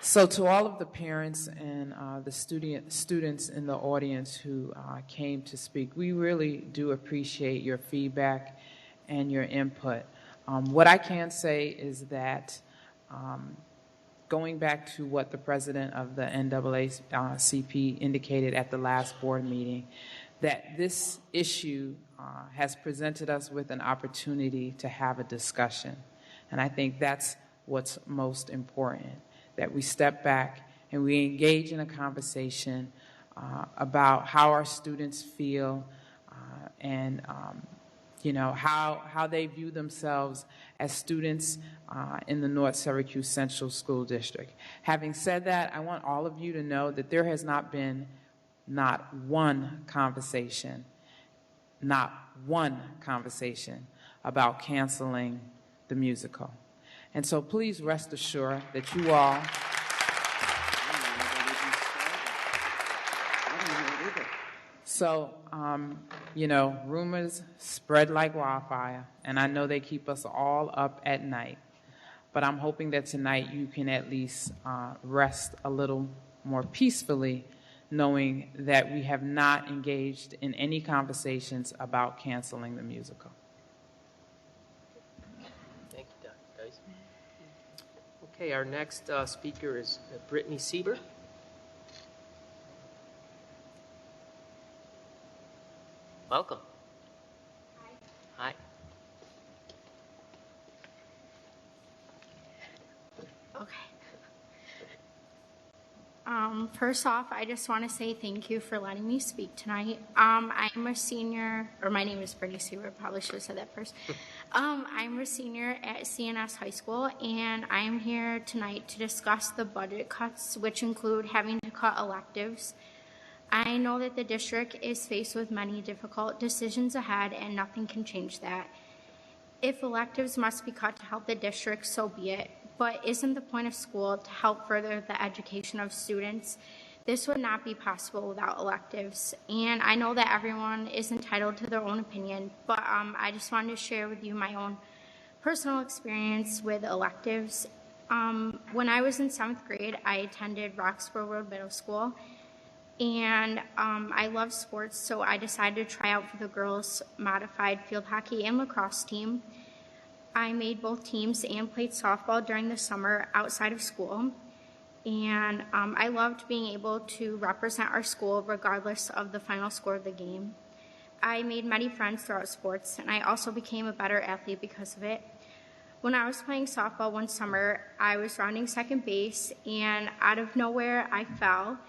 So to all of the parents and the students in the audience who came to speak, we really do appreciate your feedback and your input. What I can say is that going back to what the president of the NAACP indicated at the last board meeting, that this issue has presented us with an opportunity to have a discussion. And I think that's what's most important, that we step back and we engage in a conversation about how our students feel and how they view themselves as students in the North Syracuse Central School District. Having said that, I want all of you to know that there has not been not one conversation about canceling the musical. And so please rest assured that you all rumors spread like wildfire, and I know they keep us all up at night. But I'm hoping that tonight you can at least rest a little more peacefully, knowing that we have not engaged in any conversations about canceling the musical. Thank you, Dr. Geis. Okay, our next speaker is Brittany Sieber. Welcome. Hi. Okay. First off, I just want to say thank you for letting me speak tonight. I'm a senior, or my name is Brittany Sieber, probably should have said that first. I'm a senior at CNS High School, and I am here tonight to discuss the budget cuts, which include having to cut electives. I know that the district is faced with many difficult decisions ahead, and nothing can change that. If electives must be cut to help the district, so be it. But isn't the point of school to help further the education of students? This would not be possible without electives. And I know that everyone is entitled to their own opinion, but I just wanted to share with you my own personal experience with electives. When I was in 7th grade, I attended Roxborough Road Middle School, and I love sports, so I decided to try out for the girls' modified field hockey and lacrosse team. I made both teams and played softball during the summer outside of school, and I loved being able to represent our school regardless of the final score of the game. I made many friends throughout sports, and I also became a better athlete because of it. When I was playing softball one summer, I was rounding second base, and out of nowhere, I fell.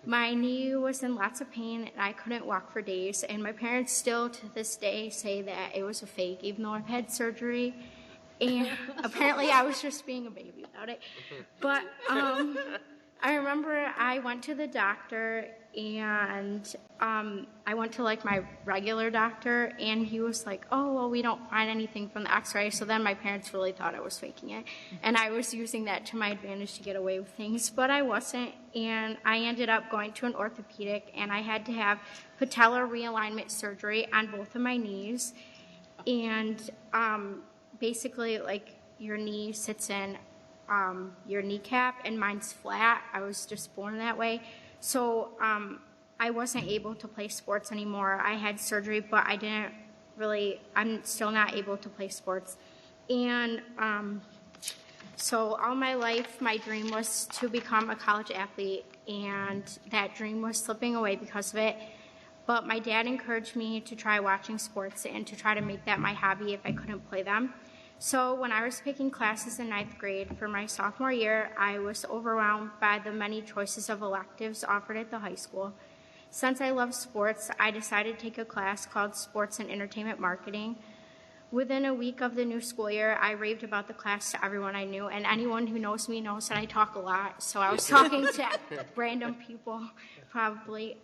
My knee was in lots of pain, and I couldn't walk for days, and my parents still to this day say that it was a fake, even though I've had surgery, and apparently I was just being a baby about it. But I remember I went to the doctor, and I went to like my regular doctor, and he was like, oh, well, we don't find anything from the x-ray. So then my parents really thought I was faking it, and I was using that to my advantage to get away with things, but I wasn't. And I ended up going to an orthopedic, and I had to have patellar realignment surgery on both of my knees. And basically, like, your knee sits in your kneecap, and mine's flat. I was just born that way. So I wasn't able to play sports anymore. I had surgery, but I'm still not able to play sports. And so all my life, my dream was to become a college athlete, and that dream was slipping away because of it. But my dad encouraged me to try watching sports and to try to make that my hobby if I couldn't play them. So when I was picking classes in 9th grade for my sophomore year, I was overwhelmed by the many choices of electives offered at the high school. Since I love sports, I decided to take a class called Sports and Entertainment Marketing. Within a week of the new school year, I raved about the class to everyone I knew, and anyone who knows me knows that I talk a lot, so I was talking to random people, probably.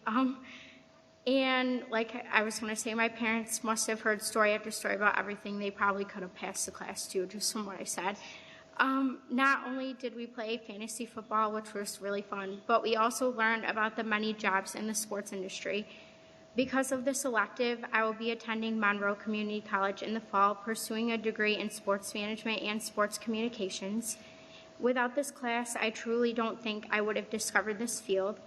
And like I was going to say, my parents must have heard story after story about everything. They probably could have passed the class too, just from what I said. Not only did we play fantasy football, which was really fun, but we also learned about the many jobs in the sports industry. Because of this elective, I will be attending Monroe Community College in the fall, pursuing a degree in sports management and sports communications. Without this class, I truly don't think I would have discovered this field.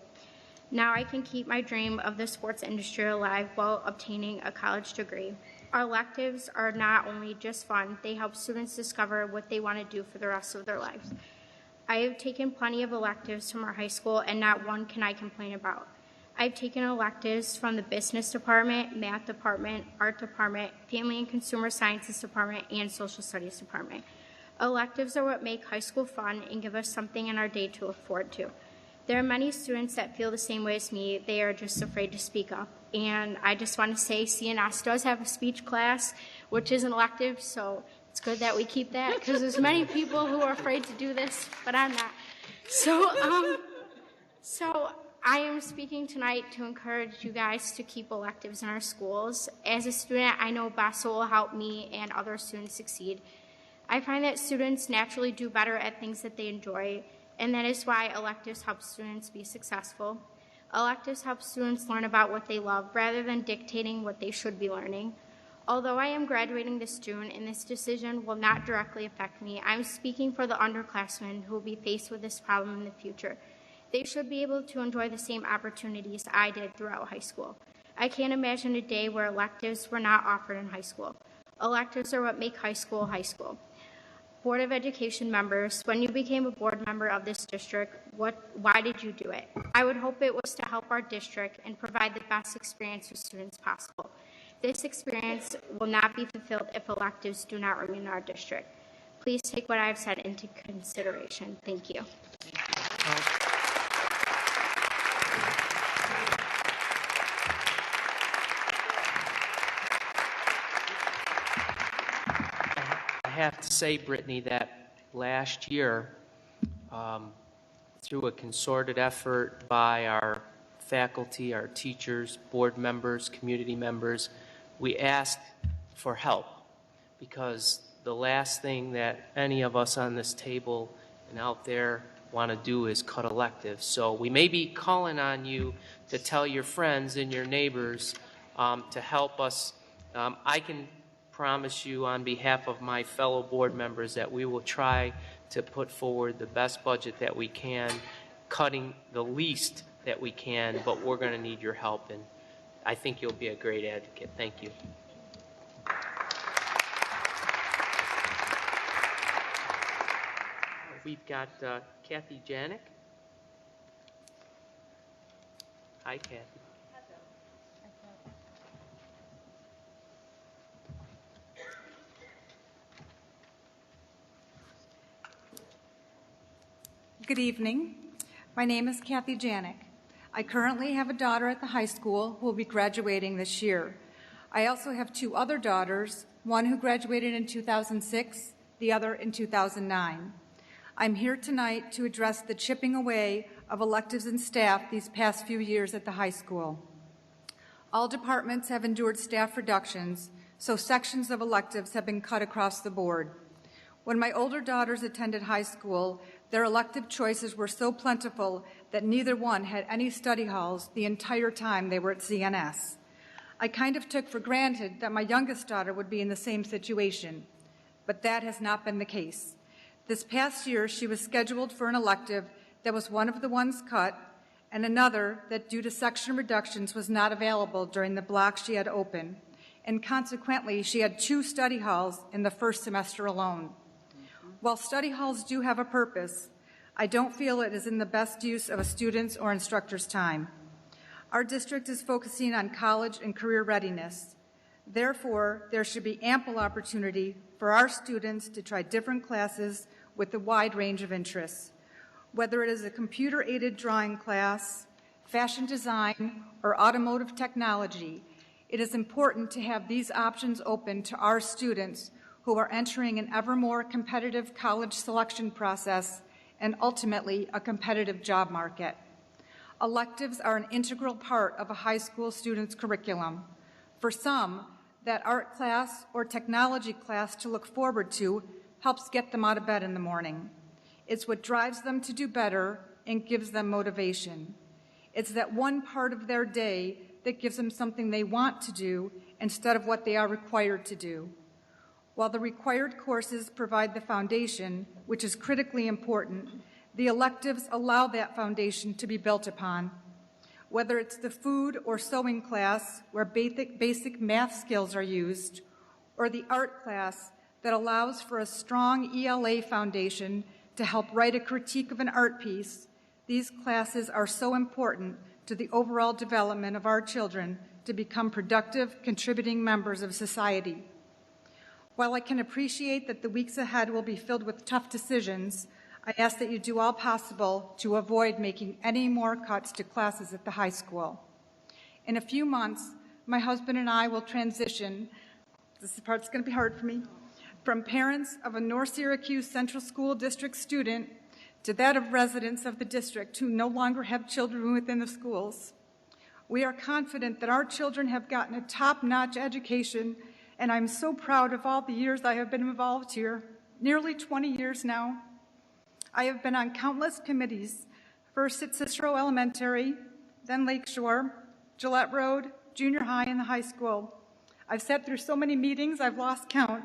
Now I can keep my dream of the sports industry alive while obtaining a college degree. Our electives are not only just fun, they help students discover what they want to do for the rest of their lives. I have taken plenty of electives from our high school, and not one can I complain about. I've taken electives from the business department, math department, art department, family and consumer sciences department, and social studies department. Electives are what make high school fun and give us something in our day to look forward to. There are many students that feel the same way as me. They are just afraid to speak up. And I just want to say CNS does have a speech class, which is an elective, so it's good that we keep that, because there's many people who are afraid to do this, but I'm not. So I am speaking tonight to encourage you guys to keep electives in our schools. As a student, I know BASA will help me and other students succeed. I find that students naturally do better at things that they enjoy, and that is why electives help students be successful. Electives help students learn about what they love rather than dictating what they should be learning. Although I am graduating this June and this decision will not directly affect me, I'm speaking for the underclassmen who will be faced with this problem in the future. They should be able to enjoy the same opportunities I did throughout high school. I can't imagine a day where electives were not offered in high school. Electives are what make high school high school. Board of Education members, when you became a board member of this district, why did you do it? I would hope it was to help our district and provide the best experience for students possible. This experience will not be fulfilled if electives do not remain in our district. Please take what I have said into consideration. Thank you. I have to say, Brittany, that last year, through a concerted effort by our faculty, our teachers, board members, community members, we asked for help, because the last thing that any of us on this table and out there want to do is cut electives. So we may be calling on you to tell your friends and your neighbors to help us. I can promise you on behalf of my fellow board members that we will try to put forward the best budget that we can, cutting the least that we can, but we're going to need your help, and I think you'll be a great advocate. Thank you. We've got Kathy Janik. Hi, Kathy. Good evening. My name is Kathy Janik. I currently have a daughter at the high school who will be graduating this year. I also have two other daughters, one who graduated in 2006, the other in 2009. I'm here tonight to address the chipping away of electives and staff these past few years at the high school. All departments have endured staff reductions, so sections of electives have been cut across the board. When my older daughters attended high school, their elective choices were so plentiful that neither one had any study halls the entire time they were at CNS. I kind of took for granted that my youngest daughter would be in the same situation, but that has not been the case. This past year, she was scheduled for an elective that was one of the ones cut, and another that, due to section reductions, was not available during the block she had open, and consequently, she had 2 study halls in the first semester alone. While study halls do have a purpose, I don't feel it is in the best use of a student's or instructor's time. Our district is focusing on college and career readiness. Therefore, there should be ample opportunity for our students to try different classes with a wide range of interests. Whether it is a computer-aided drawing class, fashion design, or automotive technology, it is important to have these options open to our students who are entering an ever more competitive college selection process and ultimately a competitive job market. Electives are an integral part of a high school student's curriculum. For some, that art class or technology class to look forward to helps get them out of bed in the morning. It's what drives them to do better and gives them motivation. It's that one part of their day that gives them something they want to do instead of what they are required to do. While the required courses provide the foundation, which is critically important, the electives allow that foundation to be built upon. Whether it's the food or sewing class where basic math skills are used, or the art class that allows for a strong ELA foundation to help write a critique of an art piece, these classes are so important to the overall development of our children to become productive, contributing members of society. While I can appreciate that the weeks ahead will be filled with tough decisions, I ask that you do all possible to avoid making any more cuts to classes at the high school. In a few months, my husband and I will transition, this part's going to be hard for me, from parents of a North Syracuse Central School District student to that of residents of the district who no longer have children within the schools. We are confident that our children have gotten a top-notch education, and I'm so proud of all the years I have been involved here, nearly 20 years now. I have been on countless committees, first at Cicero Elementary, then Lakeshore, Gillette Road, junior high, and the high school. I've sat through so many meetings, I've lost count.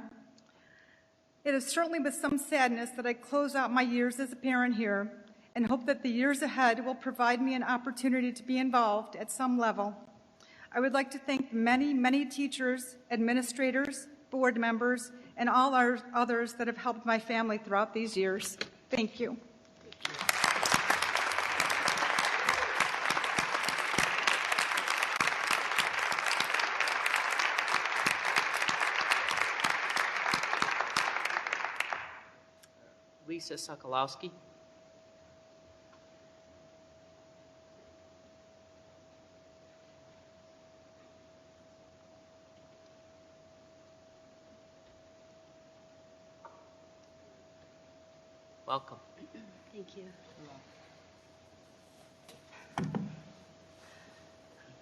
It is certainly with some sadness that I close out my years as a parent here and hope that the years ahead will provide me an opportunity to be involved at some level. I would like to thank many, many teachers, administrators, board members, and all our others that have helped my family throughout these years. Thank you. Lisa Sokolowski. Welcome. Thank you.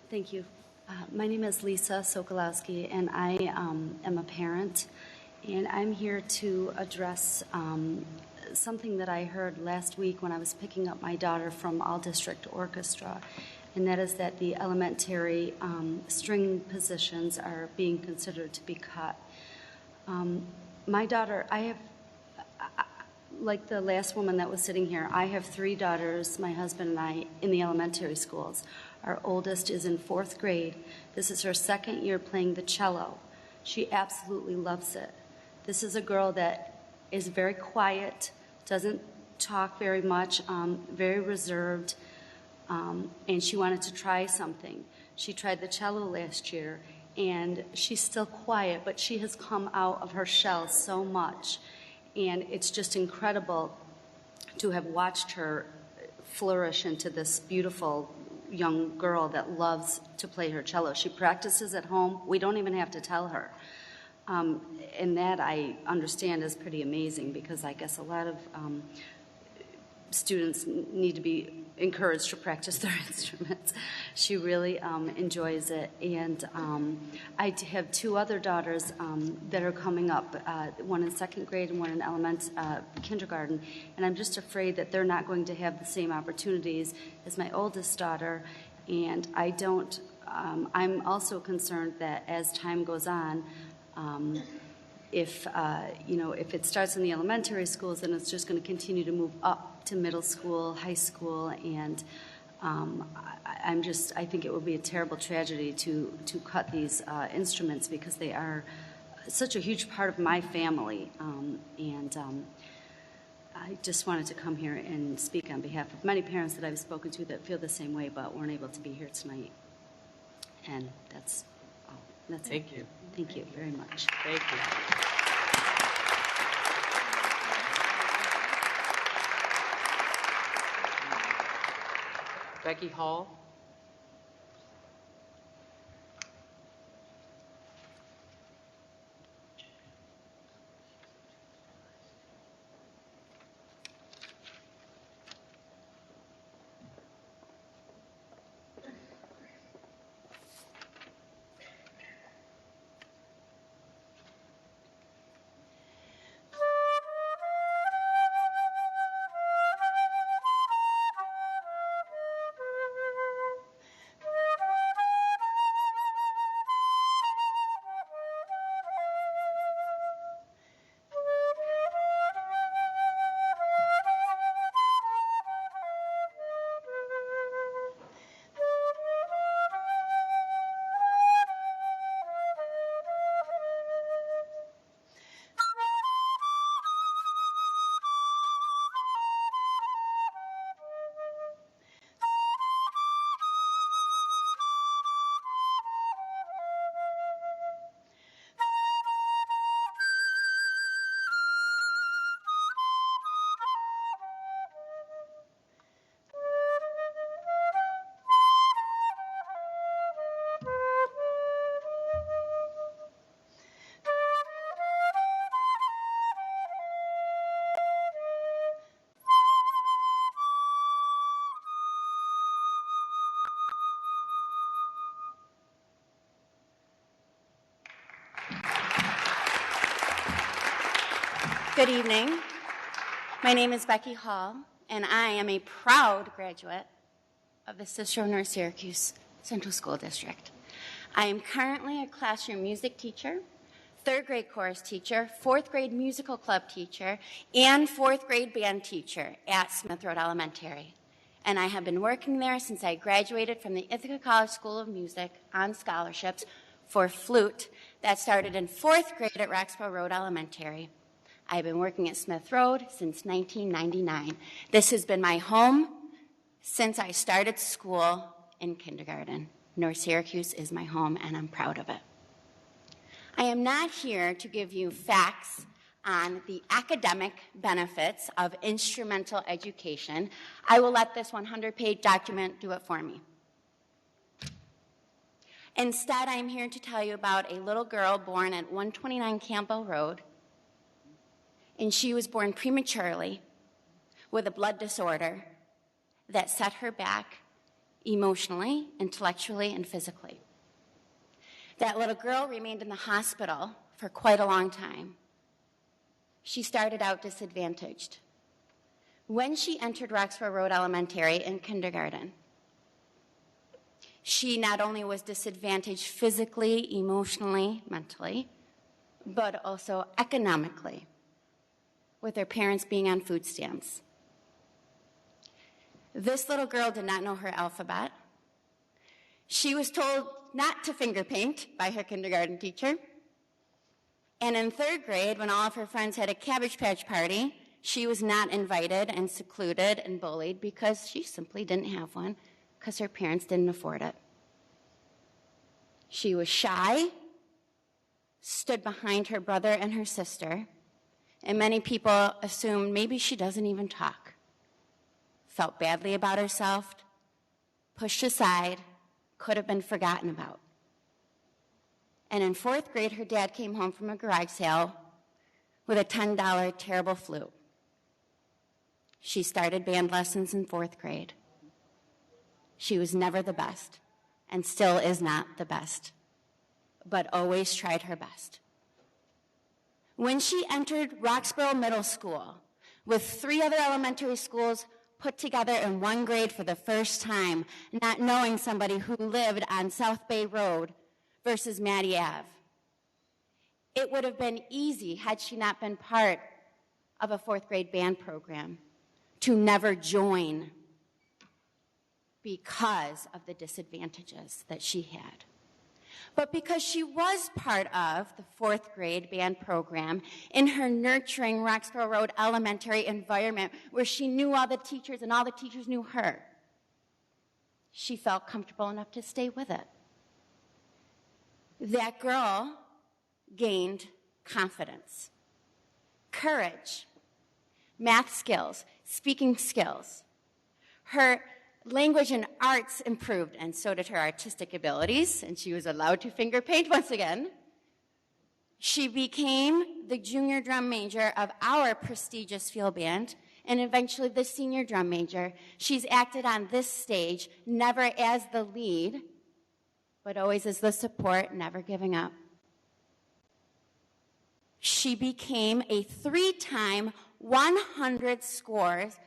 Thank you. My name is Lisa Sokolowski, and I am a parent, and I'm here to address something that I heard last week when I was picking up my daughter from All District Orchestra, and that is that the elementary string positions are being considered to be cut. My daughter, like the last woman that was sitting here, I have 3 daughters, my husband and I, in the elementary schools. Our oldest is in 4th grade. This is her 2nd year playing the cello. She absolutely loves it. This is a girl that is very quiet, doesn't talk very much, very reserved, and she wanted to try something. She tried the cello last year, and she's still quiet, but she has come out of her shell so much. And it's just incredible to have watched her flourish into this beautiful young girl that loves to play her cello. She practices at home. We don't even have to tell her. And that I understand is pretty amazing, because I guess a lot of students need to be encouraged to practice their instruments. She really enjoys it. And I have 2 other daughters that are coming up, one in 2nd grade and one in kindergarten. And I'm just afraid that they're not going to have the same opportunities as my oldest daughter. And I'm also concerned that as time goes on, if it starts in the elementary schools, then it's just going to continue to move up to middle school, high school, and I think it would be a terrible tragedy to cut these instruments, because they are such a huge part of my family. I just wanted to come here and speak on behalf of many parents that I've spoken to that feel the same way but weren't able to be here tonight. And that's all. Thank you. Thank you very much. Thank you. Becky Hall. Good evening. My name is Becky Hall, and I am a proud graduate of the Sister North Syracuse Central School District. I am currently a classroom music teacher, third grade chorus teacher, fourth grade musical club teacher, and fourth grade band teacher at Smith Road Elementary. And I have been working there since I graduated from the Ithaca College School of Music on scholarships for flute that started in fourth grade at Roxborough Road Elementary. I've been working at Smith Road since 1999. This has been my home since I started school in kindergarten. North Syracuse is my home, and I'm proud of it. I am not here to give you facts on the academic benefits of instrumental education. I will let this 100-page document do it for me. Instead, I'm here to tell you about a little girl born at 129 Campbell Road, and she was born prematurely with a blood disorder that set her back emotionally, intellectually, and physically. That little girl remained in the hospital for quite a long time. She started out disadvantaged. When she entered Roxborough Road Elementary in kindergarten, she not only was disadvantaged physically, emotionally, mentally, but also economically, with her parents being on food stamps. This little girl did not know her alphabet. She was told not to finger paint by her kindergarten teacher. And in third grade, when all of her friends had a Cabbage Patch party, she was not invited and secluded and bullied because she simply didn't have one because her parents didn't afford it. She was shy, stood behind her brother and her sister, and many people assumed maybe she doesn't even talk. Felt badly about herself, pushed aside, could have been forgotten about. And in fourth grade, her dad came home from a garage sale with a $10 terrible flute. She started band lessons in fourth grade. She was never the best, and still is not the best, but always tried her best. When she entered Roxborough Middle School, with 3 other elementary schools put together in one grade for the first time, not knowing somebody who lived on South Bay Road versus Maddie Ave, it would have been easy, had she not been part of a fourth grade band program, to never join because of the disadvantages that she had. But because she was part of the fourth grade band program in her nurturing Roxborough Road Elementary environment where she knew all the teachers and all the teachers knew her, she felt comfortable enough to stay with it. That girl gained confidence, courage, math skills, speaking skills. Her language and arts improved, and so did her artistic abilities, and she was allowed to finger paint once again. She became the junior drum major of our prestigious field band, and eventually the senior drum major. She's acted on this stage, never as the lead, but always as the support, never giving up. She became a 3-time 100 scores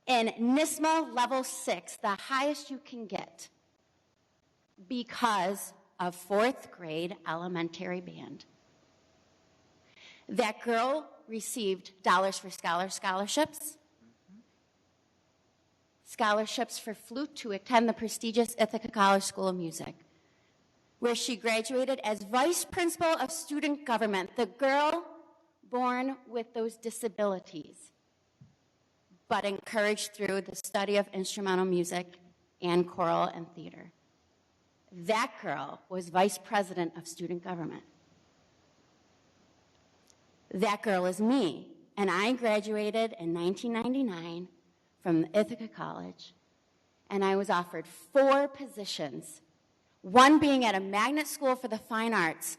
in NISMO Level 6, the highest you can get, because of fourth grade elementary band. That girl received Dollars for Scholars scholarships, scholarships for flute to attend the prestigious Ithaca College School of Music, where she graduated as Vice Principal of Student Government, the girl born with those disabilities, but encouraged through the study of instrumental music and choral and theater. That girl was Vice President of Student Government. That girl is me, and I graduated in 1999 from Ithaca College, and I was offered 4 positions, one being at a magnet school for the fine arts.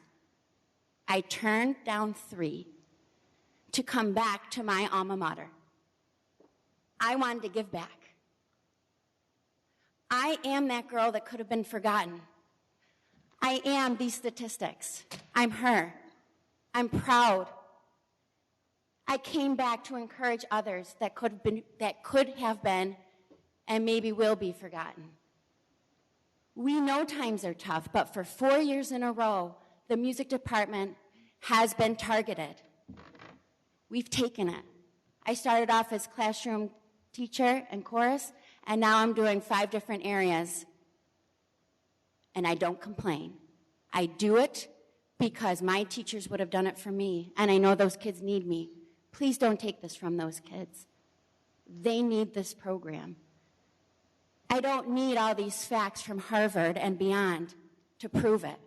I turned down 3 to come back to my alma mater. I wanted to give back. I am that girl that could have been forgotten. I am these statistics. I'm her. I'm proud. I came back to encourage others that could have been, and maybe will be forgotten. We know times are tough, but for 4 years in a row, the music department has been targeted. We've taken it. I started off as classroom teacher and chorus, and now I'm doing 5 different areas. And I don't complain. I do it because my teachers would have done it for me, and I know those kids need me. Please don't take this from those kids. They need this program. I don't need all these facts from Harvard and beyond to prove it.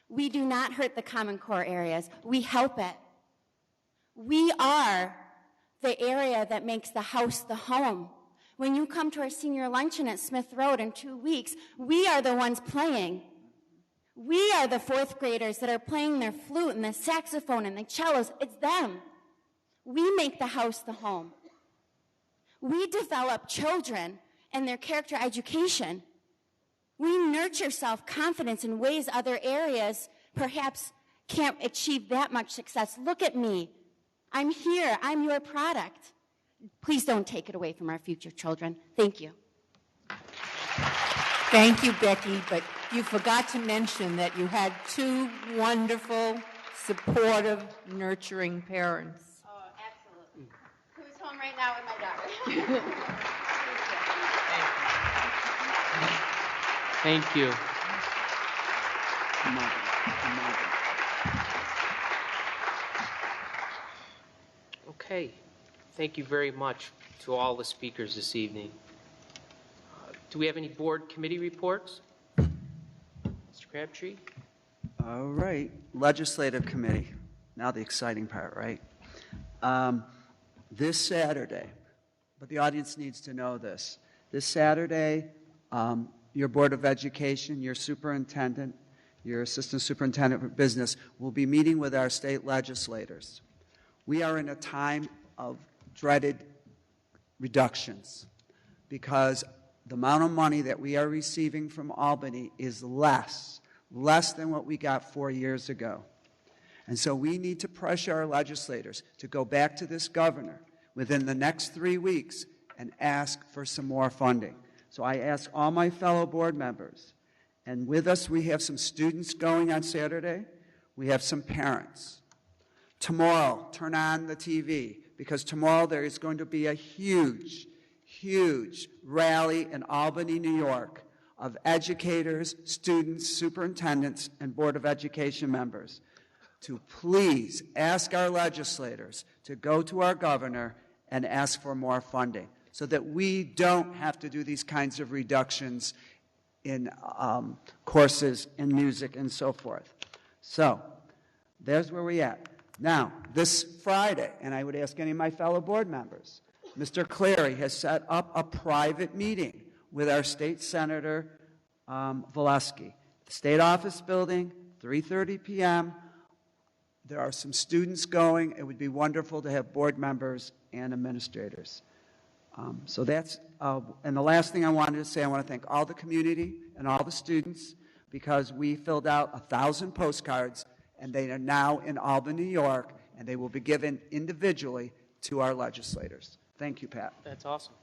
We do not hurt the Common Core areas. We help it. We are the area that makes the house the home. When you come to our senior luncheon at Smith Road in 2 weeks, we are the ones playing. We are the 4th graders that are playing their flute and the saxophone and the cellos. It's them. We make the house the home. We develop children and their character education. We nurture self-confidence in ways other areas perhaps can't achieve that much success. Look at me. I'm here. I'm your product. Please don't take it away from our future children. Thank you. Thank you, Becky, but you forgot to mention that you had 2 wonderful, supportive, nurturing parents. Oh, absolutely. Who's home right now with my daughter? Thank you. Okay. Thank you very much to all the speakers this evening. Do we have any board committee reports? Mr. Crabtree? All right. Legislative Committee. Now the exciting part, right? This Saturday, but the audience needs to know this. This Saturday, your Board of Education, your superintendent, your assistant superintendent for business will be meeting with our state legislators. We are in a time of dreaded reductions because the amount of money that we are receiving from Albany is less than what we got 4 years ago. And so we need to pressure our legislators to go back to this governor within the next 3 weeks and ask for some more funding. So I ask all my fellow board members, and with us we have some students going on Saturday, we have some parents. Tomorrow, turn on the TV, because tomorrow there is going to be a huge rally in Albany, New York, of educators, students, superintendents, and Board of Education members to please ask our legislators to go to our governor and ask for more funding so that we don't have to do these kinds of reductions in courses in music and so forth. So there's where we're at. Now, this Friday, and I would ask any of my fellow board members, Mr. Clary has set up a private meeting with our state senator, Valesky. The state office building, 3:30 p.m. There are some students going. It would be wonderful to have board members and administrators. So that's, and the last thing I wanted to say, I want to thank all the community and all the students because we filled out 1,000 postcards and they are now in Albany, New York, and they will be given individually to our legislators. Thank you, Pat. That's awesome.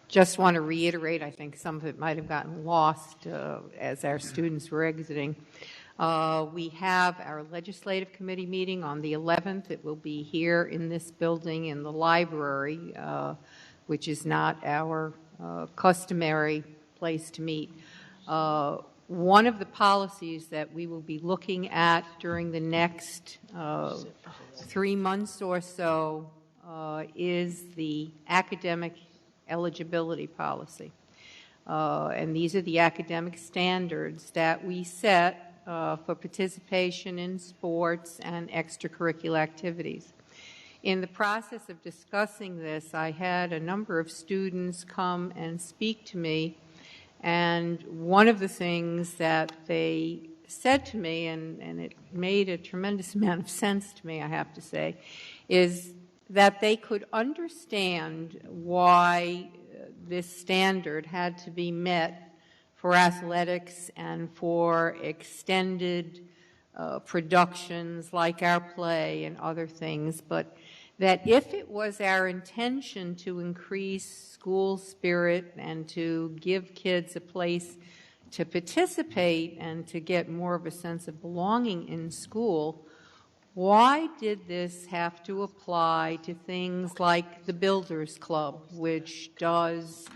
Just want to reiterate, I think some of it might have gotten lost as our students were exiting. We have our legislative committee meeting on the 11th. It will be here in this building in the library, which is not our customary place to meet. One of the policies that we will be looking at during the next 3 months or so is the academic eligibility policy. And these are the academic standards that we set for participation in sports and extracurricular activities. In the process of discussing this, I had a number of students come and speak to me, and one of the things that they said to me, and it made a tremendous amount of sense to me, I have to say, is that they could understand why this standard had to be met for athletics and for extended productions like our play and other things, but that if it was our intention to increase school spirit and to give kids a place to participate and to get more of a sense of belonging in school, why did this have to apply to things like the Builders Club, which does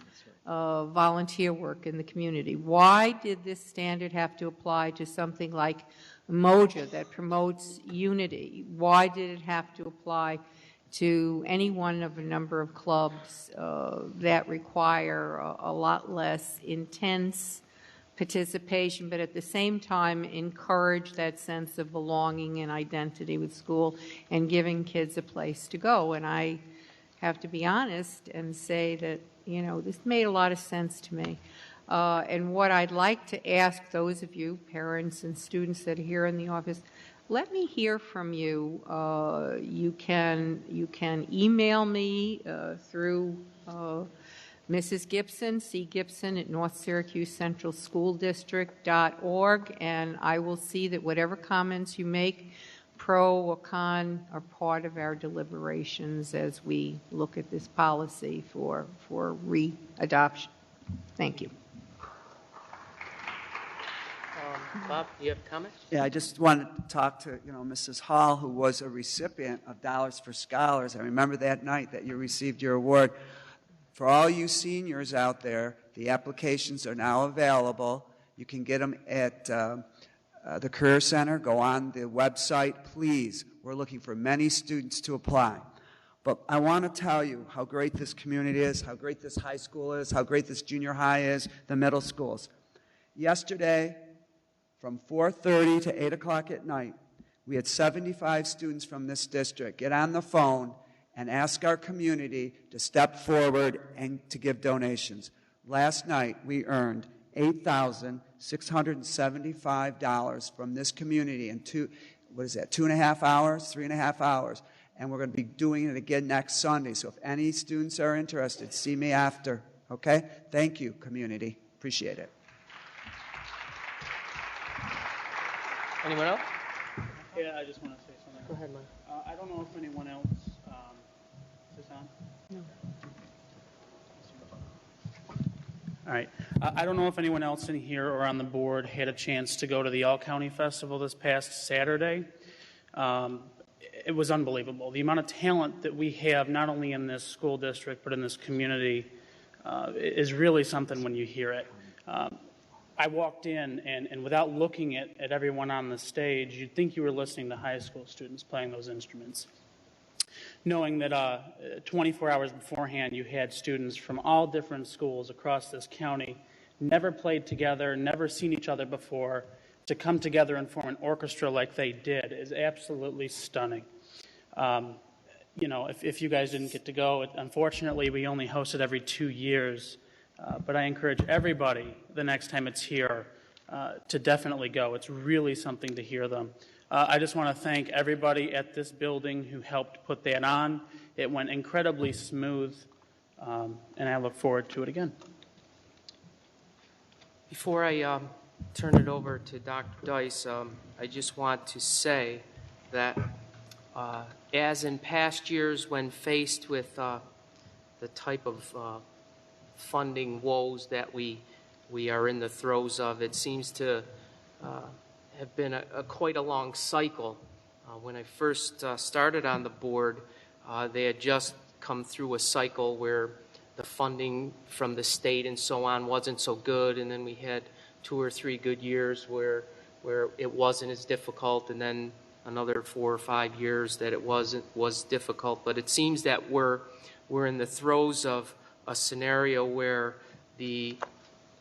volunteer work in the community? Why did this standard have to apply to something like Moja that promotes unity? Why did it have to apply to any one of a number of clubs that require a lot less intense participation, but at the same time encourage that sense of belonging and identity with school and giving kids a place to go? And I have to be honest and say that, you know, this made a lot of sense to me. And what I'd like to ask those of you, parents and students that are here in the office, let me hear from you. You can email me through Mrs. Gibson, C. Gibson at North Syracuse Central School District.org, and I will see that whatever comments you make, pro or con, are part of our deliberations as we look at this policy for re-adoption. Thank you. Bob, you have a comment? Yeah, I just wanted to talk to, Mrs. Hall, who was a recipient of Dollars for Scholars. I remember that night that you received your award. For all you seniors out there, the applications are now available. You can get them at the Career Center. Go on the website, please. We're looking for many students to apply. But I want to tell you how great this community is, how great this high school is, how great this junior high is, the middle schools. Yesterday, from 4:30 to 8 o'clock at night, we had 75 students from this district get on the phone and ask our community to step forward and to give donations. Last night, we earned $8,675 from this community in 2.5 hours, 3.5 hours. And we're going to be doing it again next Sunday. So if any students are interested, see me after, okay? Thank you, community. Appreciate it. Anyone else? Yeah, I just want to say something. Go ahead, Mike. I don't know if anyone else, is this on? No. All right. I don't know if anyone else in here or on the board had a chance to go to the All-County Festival this past Saturday. It was unbelievable. The amount of talent that we have, not only in this school district, but in this community, is really something when you hear it. I walked in, and without looking at everyone on the stage, you'd think you were listening to high school students playing those instruments. Knowing that 24 hours beforehand, you had students from all different schools across this county, never played together, never seen each other before, to come together and form an orchestra like they did is absolutely stunning. If you guys didn't get to go, unfortunately, we only host it every 2 years. But I encourage everybody, the next time it's here, to definitely go. It's really something to hear them. I just want to thank everybody at this building who helped put that on. It went incredibly smooth, and I look forward to it again. Before I turn it over to Dr. Dice, I just want to say that as in past years when faced with the type of funding woes that we are in the throes of, it seems to have been quite a long cycle. When I first started on the board, they had just come through a cycle where the funding from the state and so on wasn't so good, and then we had 2 or 3 good years where it wasn't as difficult, and then another 4 or 5 years that it was difficult. But it seems that we're in the throes of a scenario where the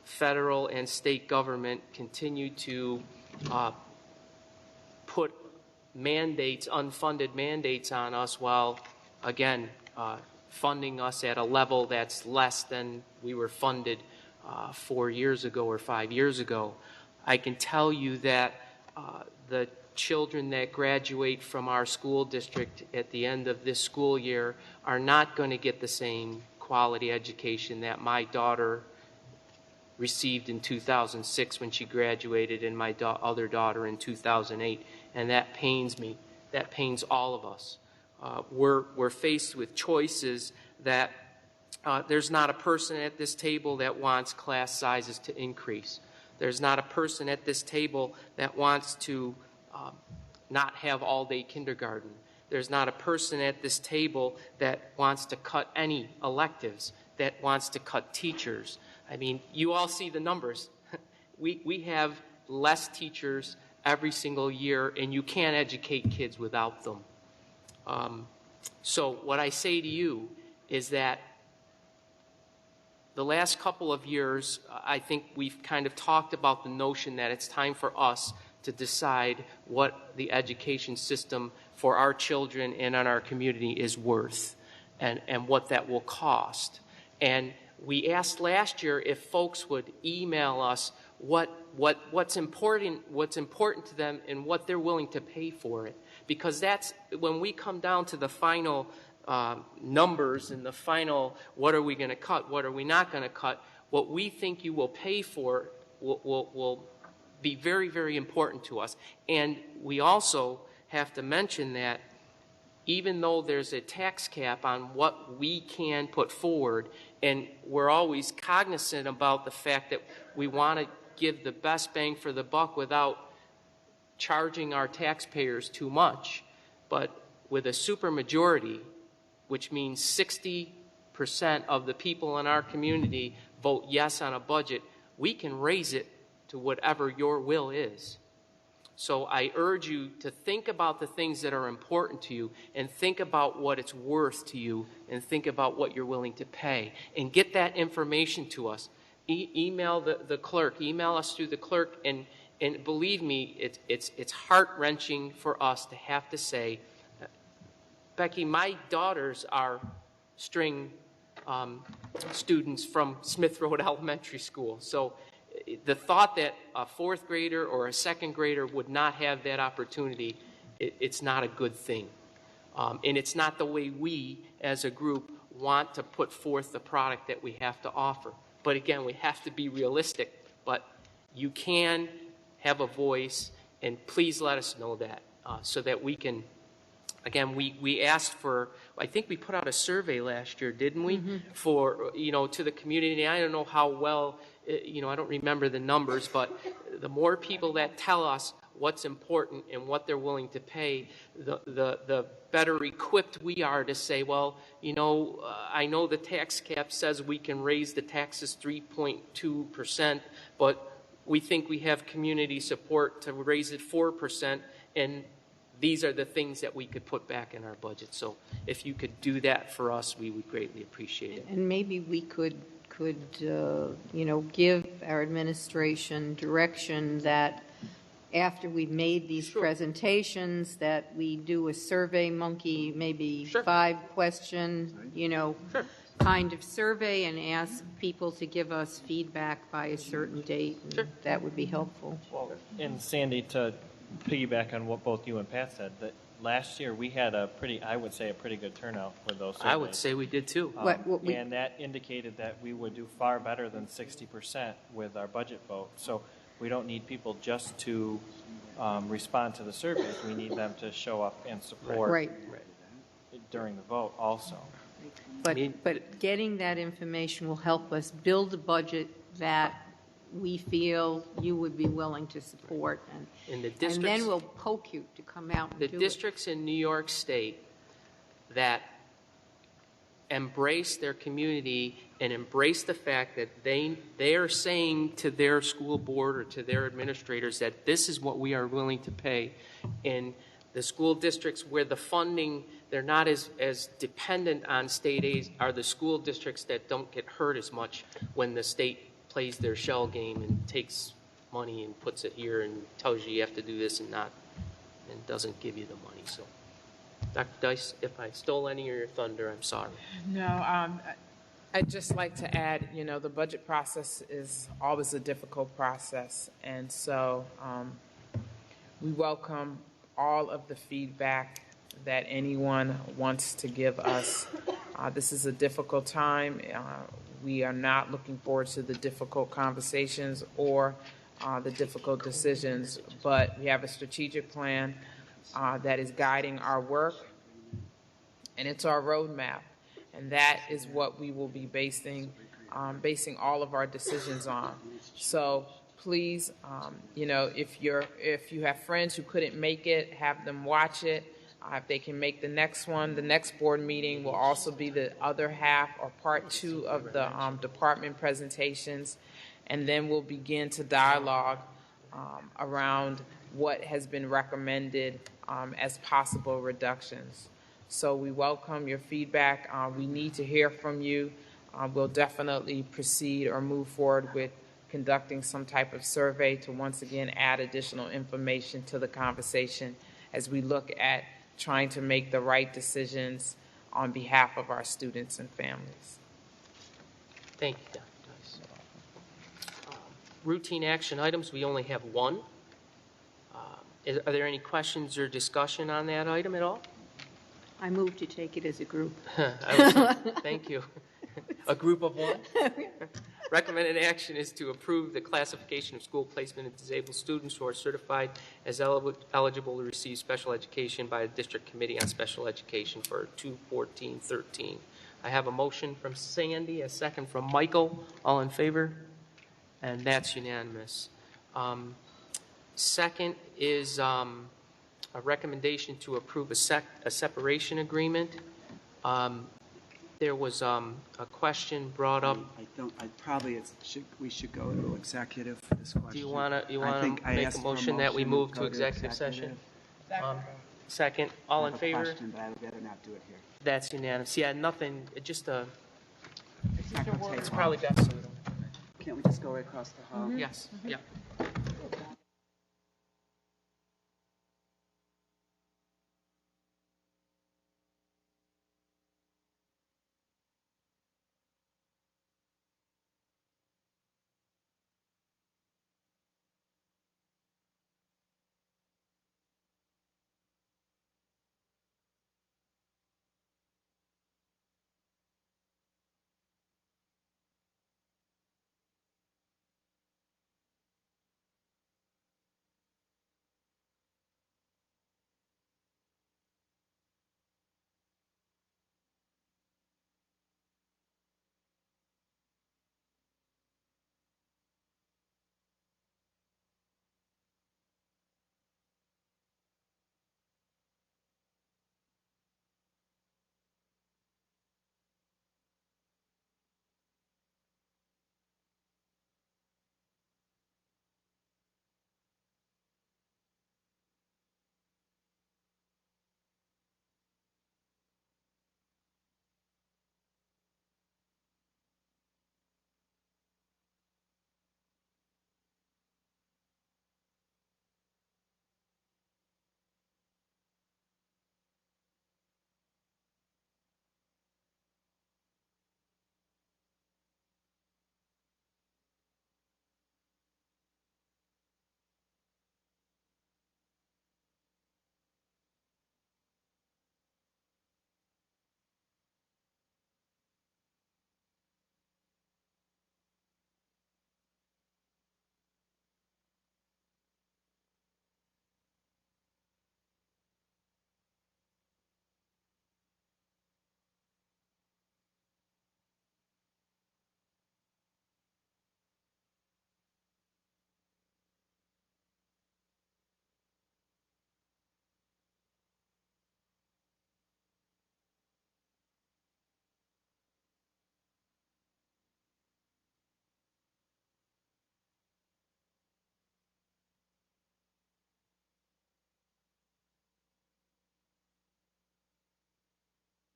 federal and state government continue to put mandates, unfunded mandates on us while, again, funding us at a level that's less than we were funded 4 years ago or 5 years ago. I can tell you that the children that graduate from our school district at the end of this school year are not going to get the same quality education that my daughter received in 2006 when she graduated, and my other daughter in 2008, and that pains me. That pains all of us. we're faced with choices that there's not a person at this table that wants class sizes to increase. There's not a person at this table that wants to not have all-day kindergarten. There's not a person at this table that wants to cut any electives, that wants to cut teachers. I mean, you all see the numbers. We have less teachers every single year, and you can't educate kids without them. So what I say to you is that the last couple of years, I think we've kind of talked about the notion that it's time for us to decide what the education system for our children and in our community is worth and what that will cost. And we asked last year if folks would email us what's important to them and what they're willing to pay for it. Because that's when we come down to the final numbers and the final what are we going to cut, what are we not going to cut, what we think you will pay for will be very, very important to us. And we also have to mention that even though there's a tax cap on what we can put forward, and we're always cognizant about the fact that we want to give the best bang for the buck without charging our taxpayers too much, but with a supermajority, which means 60% of the people in our community vote yes on a budget, we can raise it to whatever your will is. So I urge you to think about the things that are important to you and think about what it's worth to you and think about what you're willing to pay and get that information to us. Email the clerk, email us through the clerk, and believe me, it's heart-wrenching for us to have to say, Becky, my daughters are string students from Smith Road Elementary School. So the thought that a fourth grader or a second grader would not have that opportunity, it's not a good thing. And it's not the way we, as a group, want to put forth the product that we have to offer. But again, we have to be realistic. But you can have a voice, and please let us know that so that we can. Again, we asked for, I think we put out a survey last year, didn't we? Mm-hmm. For, to the community. I don't know how well, I don't remember the numbers, but the more people that tell us what's important and what they're willing to pay, the better equipped we are to say, well, I know the tax cap says we can raise the taxes 3.2%, but we think we have community support to raise it 4%, and these are the things that we could put back in our budget. So if you could do that for us, we would greatly appreciate it. And maybe we could give our administration direction that after we've made these presentations, that we do a survey monkey, maybe 5-question, kind of survey, and ask people to give us feedback by a certain date. And that would be helpful. Well, and Sandy, to piggyback on what both you and Pat said, that last year we had a pretty good turnout for those surveys. I would say we did too. And that indicated that we would do far better than 60% with our budget vote. So we don't need people just to respond to the surveys. We need them to show up and support during the vote also. But getting that information will help us build a budget that we feel you would be willing to support, and then we'll poke you to come out and do it. The districts in New York State that embrace their community and embrace the fact that they are saying to their school board or to their administrators that this is what we are willing to pay, and the school districts where the funding, they're not as dependent on state aid, are the school districts that don't get hurt as much when the state plays their shell game and takes money and puts it here and tells you have to do this and doesn't give you the money. So, Dr. Dice, if I stole any of your thunder, I'm sorry. No, I'd just like to add, the budget process is always a difficult process, and so we welcome all of the feedback that anyone wants to give us. This is a difficult time. We are not looking forward to the difficult conversations or the difficult decisions, but we have a strategic plan that is guiding our work, and it's our roadmap, and that is what we will be basing all of our decisions on. So please, if you have friends who couldn't make it, have them watch it. If they can make the next one, the next board meeting will also be the other half or part 2 of the department presentations, and then we'll begin to dialogue around what has been recommended as possible reductions. So we welcome your feedback. We need to hear from you. We'll definitely proceed or move forward with conducting some type of survey to once again add additional information to the conversation as we look at trying to make the right decisions on behalf of our students and families. Thank you, Dr. Dice. Routine action items, we only have one. Are there any questions or discussion on that item at all? I move to take it as a group. Thank you. A group of one? Recommended action is to approve the classification of school placement of disabled students who are certified as eligible to receive special education by the District Committee on Special Education for 214-13. I have a motion from Sandy, a second from Michael. All in favor? And that's unanimous. Second is a recommendation to approve a separation agreement. There was a question brought up. We should go to executive for this question. Do you want to make a motion that we move to executive session? Second. All in favor? Question, but I would rather not do it here. That's unanimous. Yeah, nothing. Just a. It's probably best. So we don't. Can't we just go right across the hall? Yes. Yeah.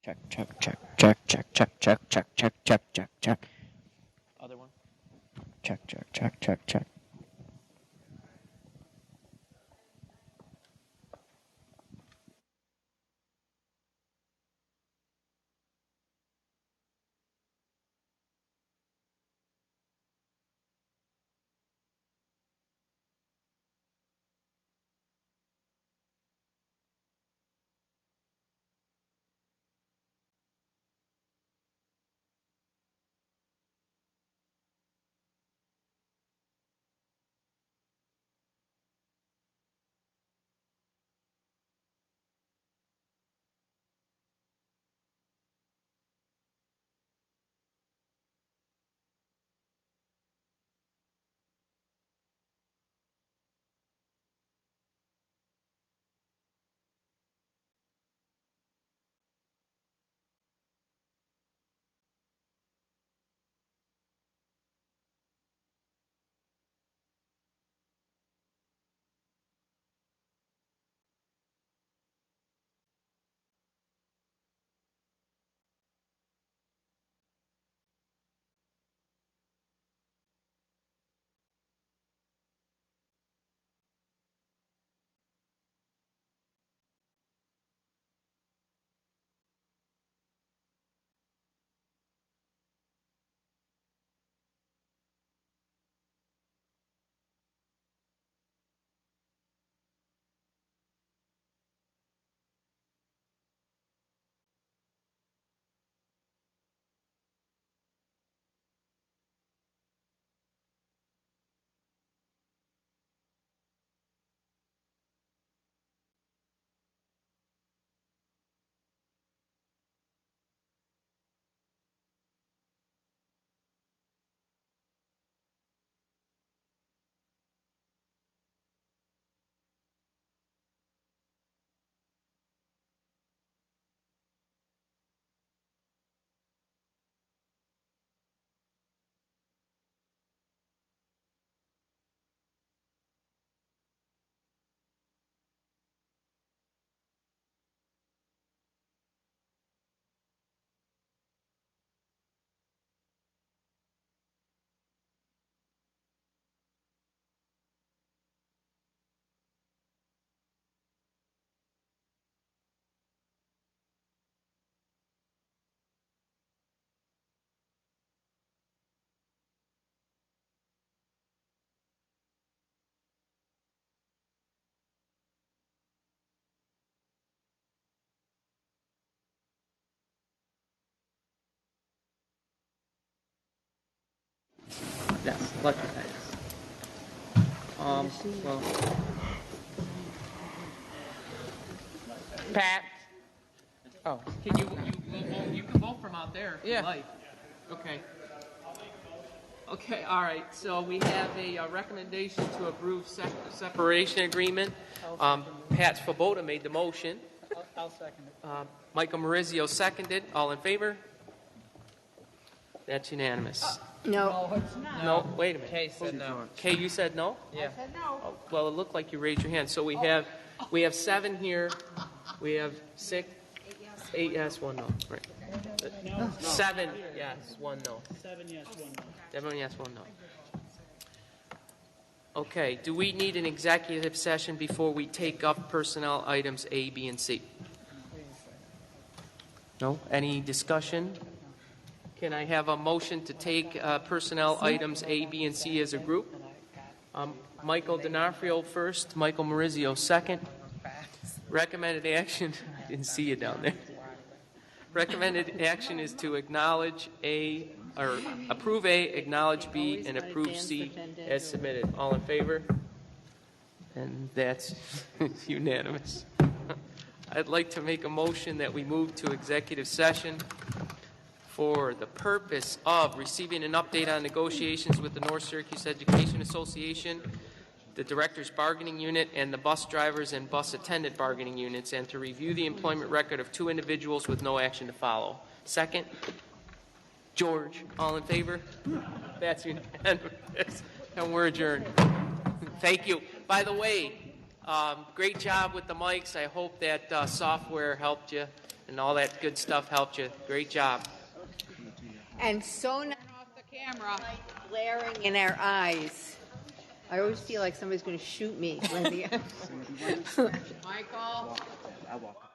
Check, check, check, check, check, check, check, check, check, check, check, check. Other one. Check, check, check, check, check. Yes, lucky guys. Well, Pat. Oh. Can you can vote from out there if you Yeah. like. Okay. Okay, all right. So we have a recommendation to approve separation agreement. Pat Svoboda made the motion. I'll second it. Michael Marizio seconded. All in favor? That's unanimous. No. No, wait a minute. Kay said no. Kay, you said no? Yeah. Oh, well, it looked like you raised your hand. So we have 7 here. We have 6, 8 yes, 1 no. Right. 7 yes, 1 no. 7 yes, 1 no. 7 yes, 1 no. Okay. Do we need an executive session before we take up personnel items A, B, and C? No? Any discussion? Can I have a motion to take personnel items A, B, and C as a group? Michael D'Onofrio first, Michael Marizio second. Recommended action, I didn't see you down there. Recommended action is to acknowledge A, or approve A, acknowledge B, and approve C as submitted. All in favor? And that's unanimous. I'd like to make a motion that we move to executive session for the purpose of receiving an update on negotiations with the North Syracuse Education Association, the Directors Bargaining Unit, and the bus drivers and bus attendant bargaining units, and to review the employment record of 2 individuals with no action to follow. Second? George, all in favor? That's unanimous. And we're adjourned. Thank you. By the way, great job with the mics. I hope that software helped you and all that good stuff helped you. Great job. And so now off the camera, glaring in our eyes. I always feel like somebody's going to shoot me. Michael? I walk.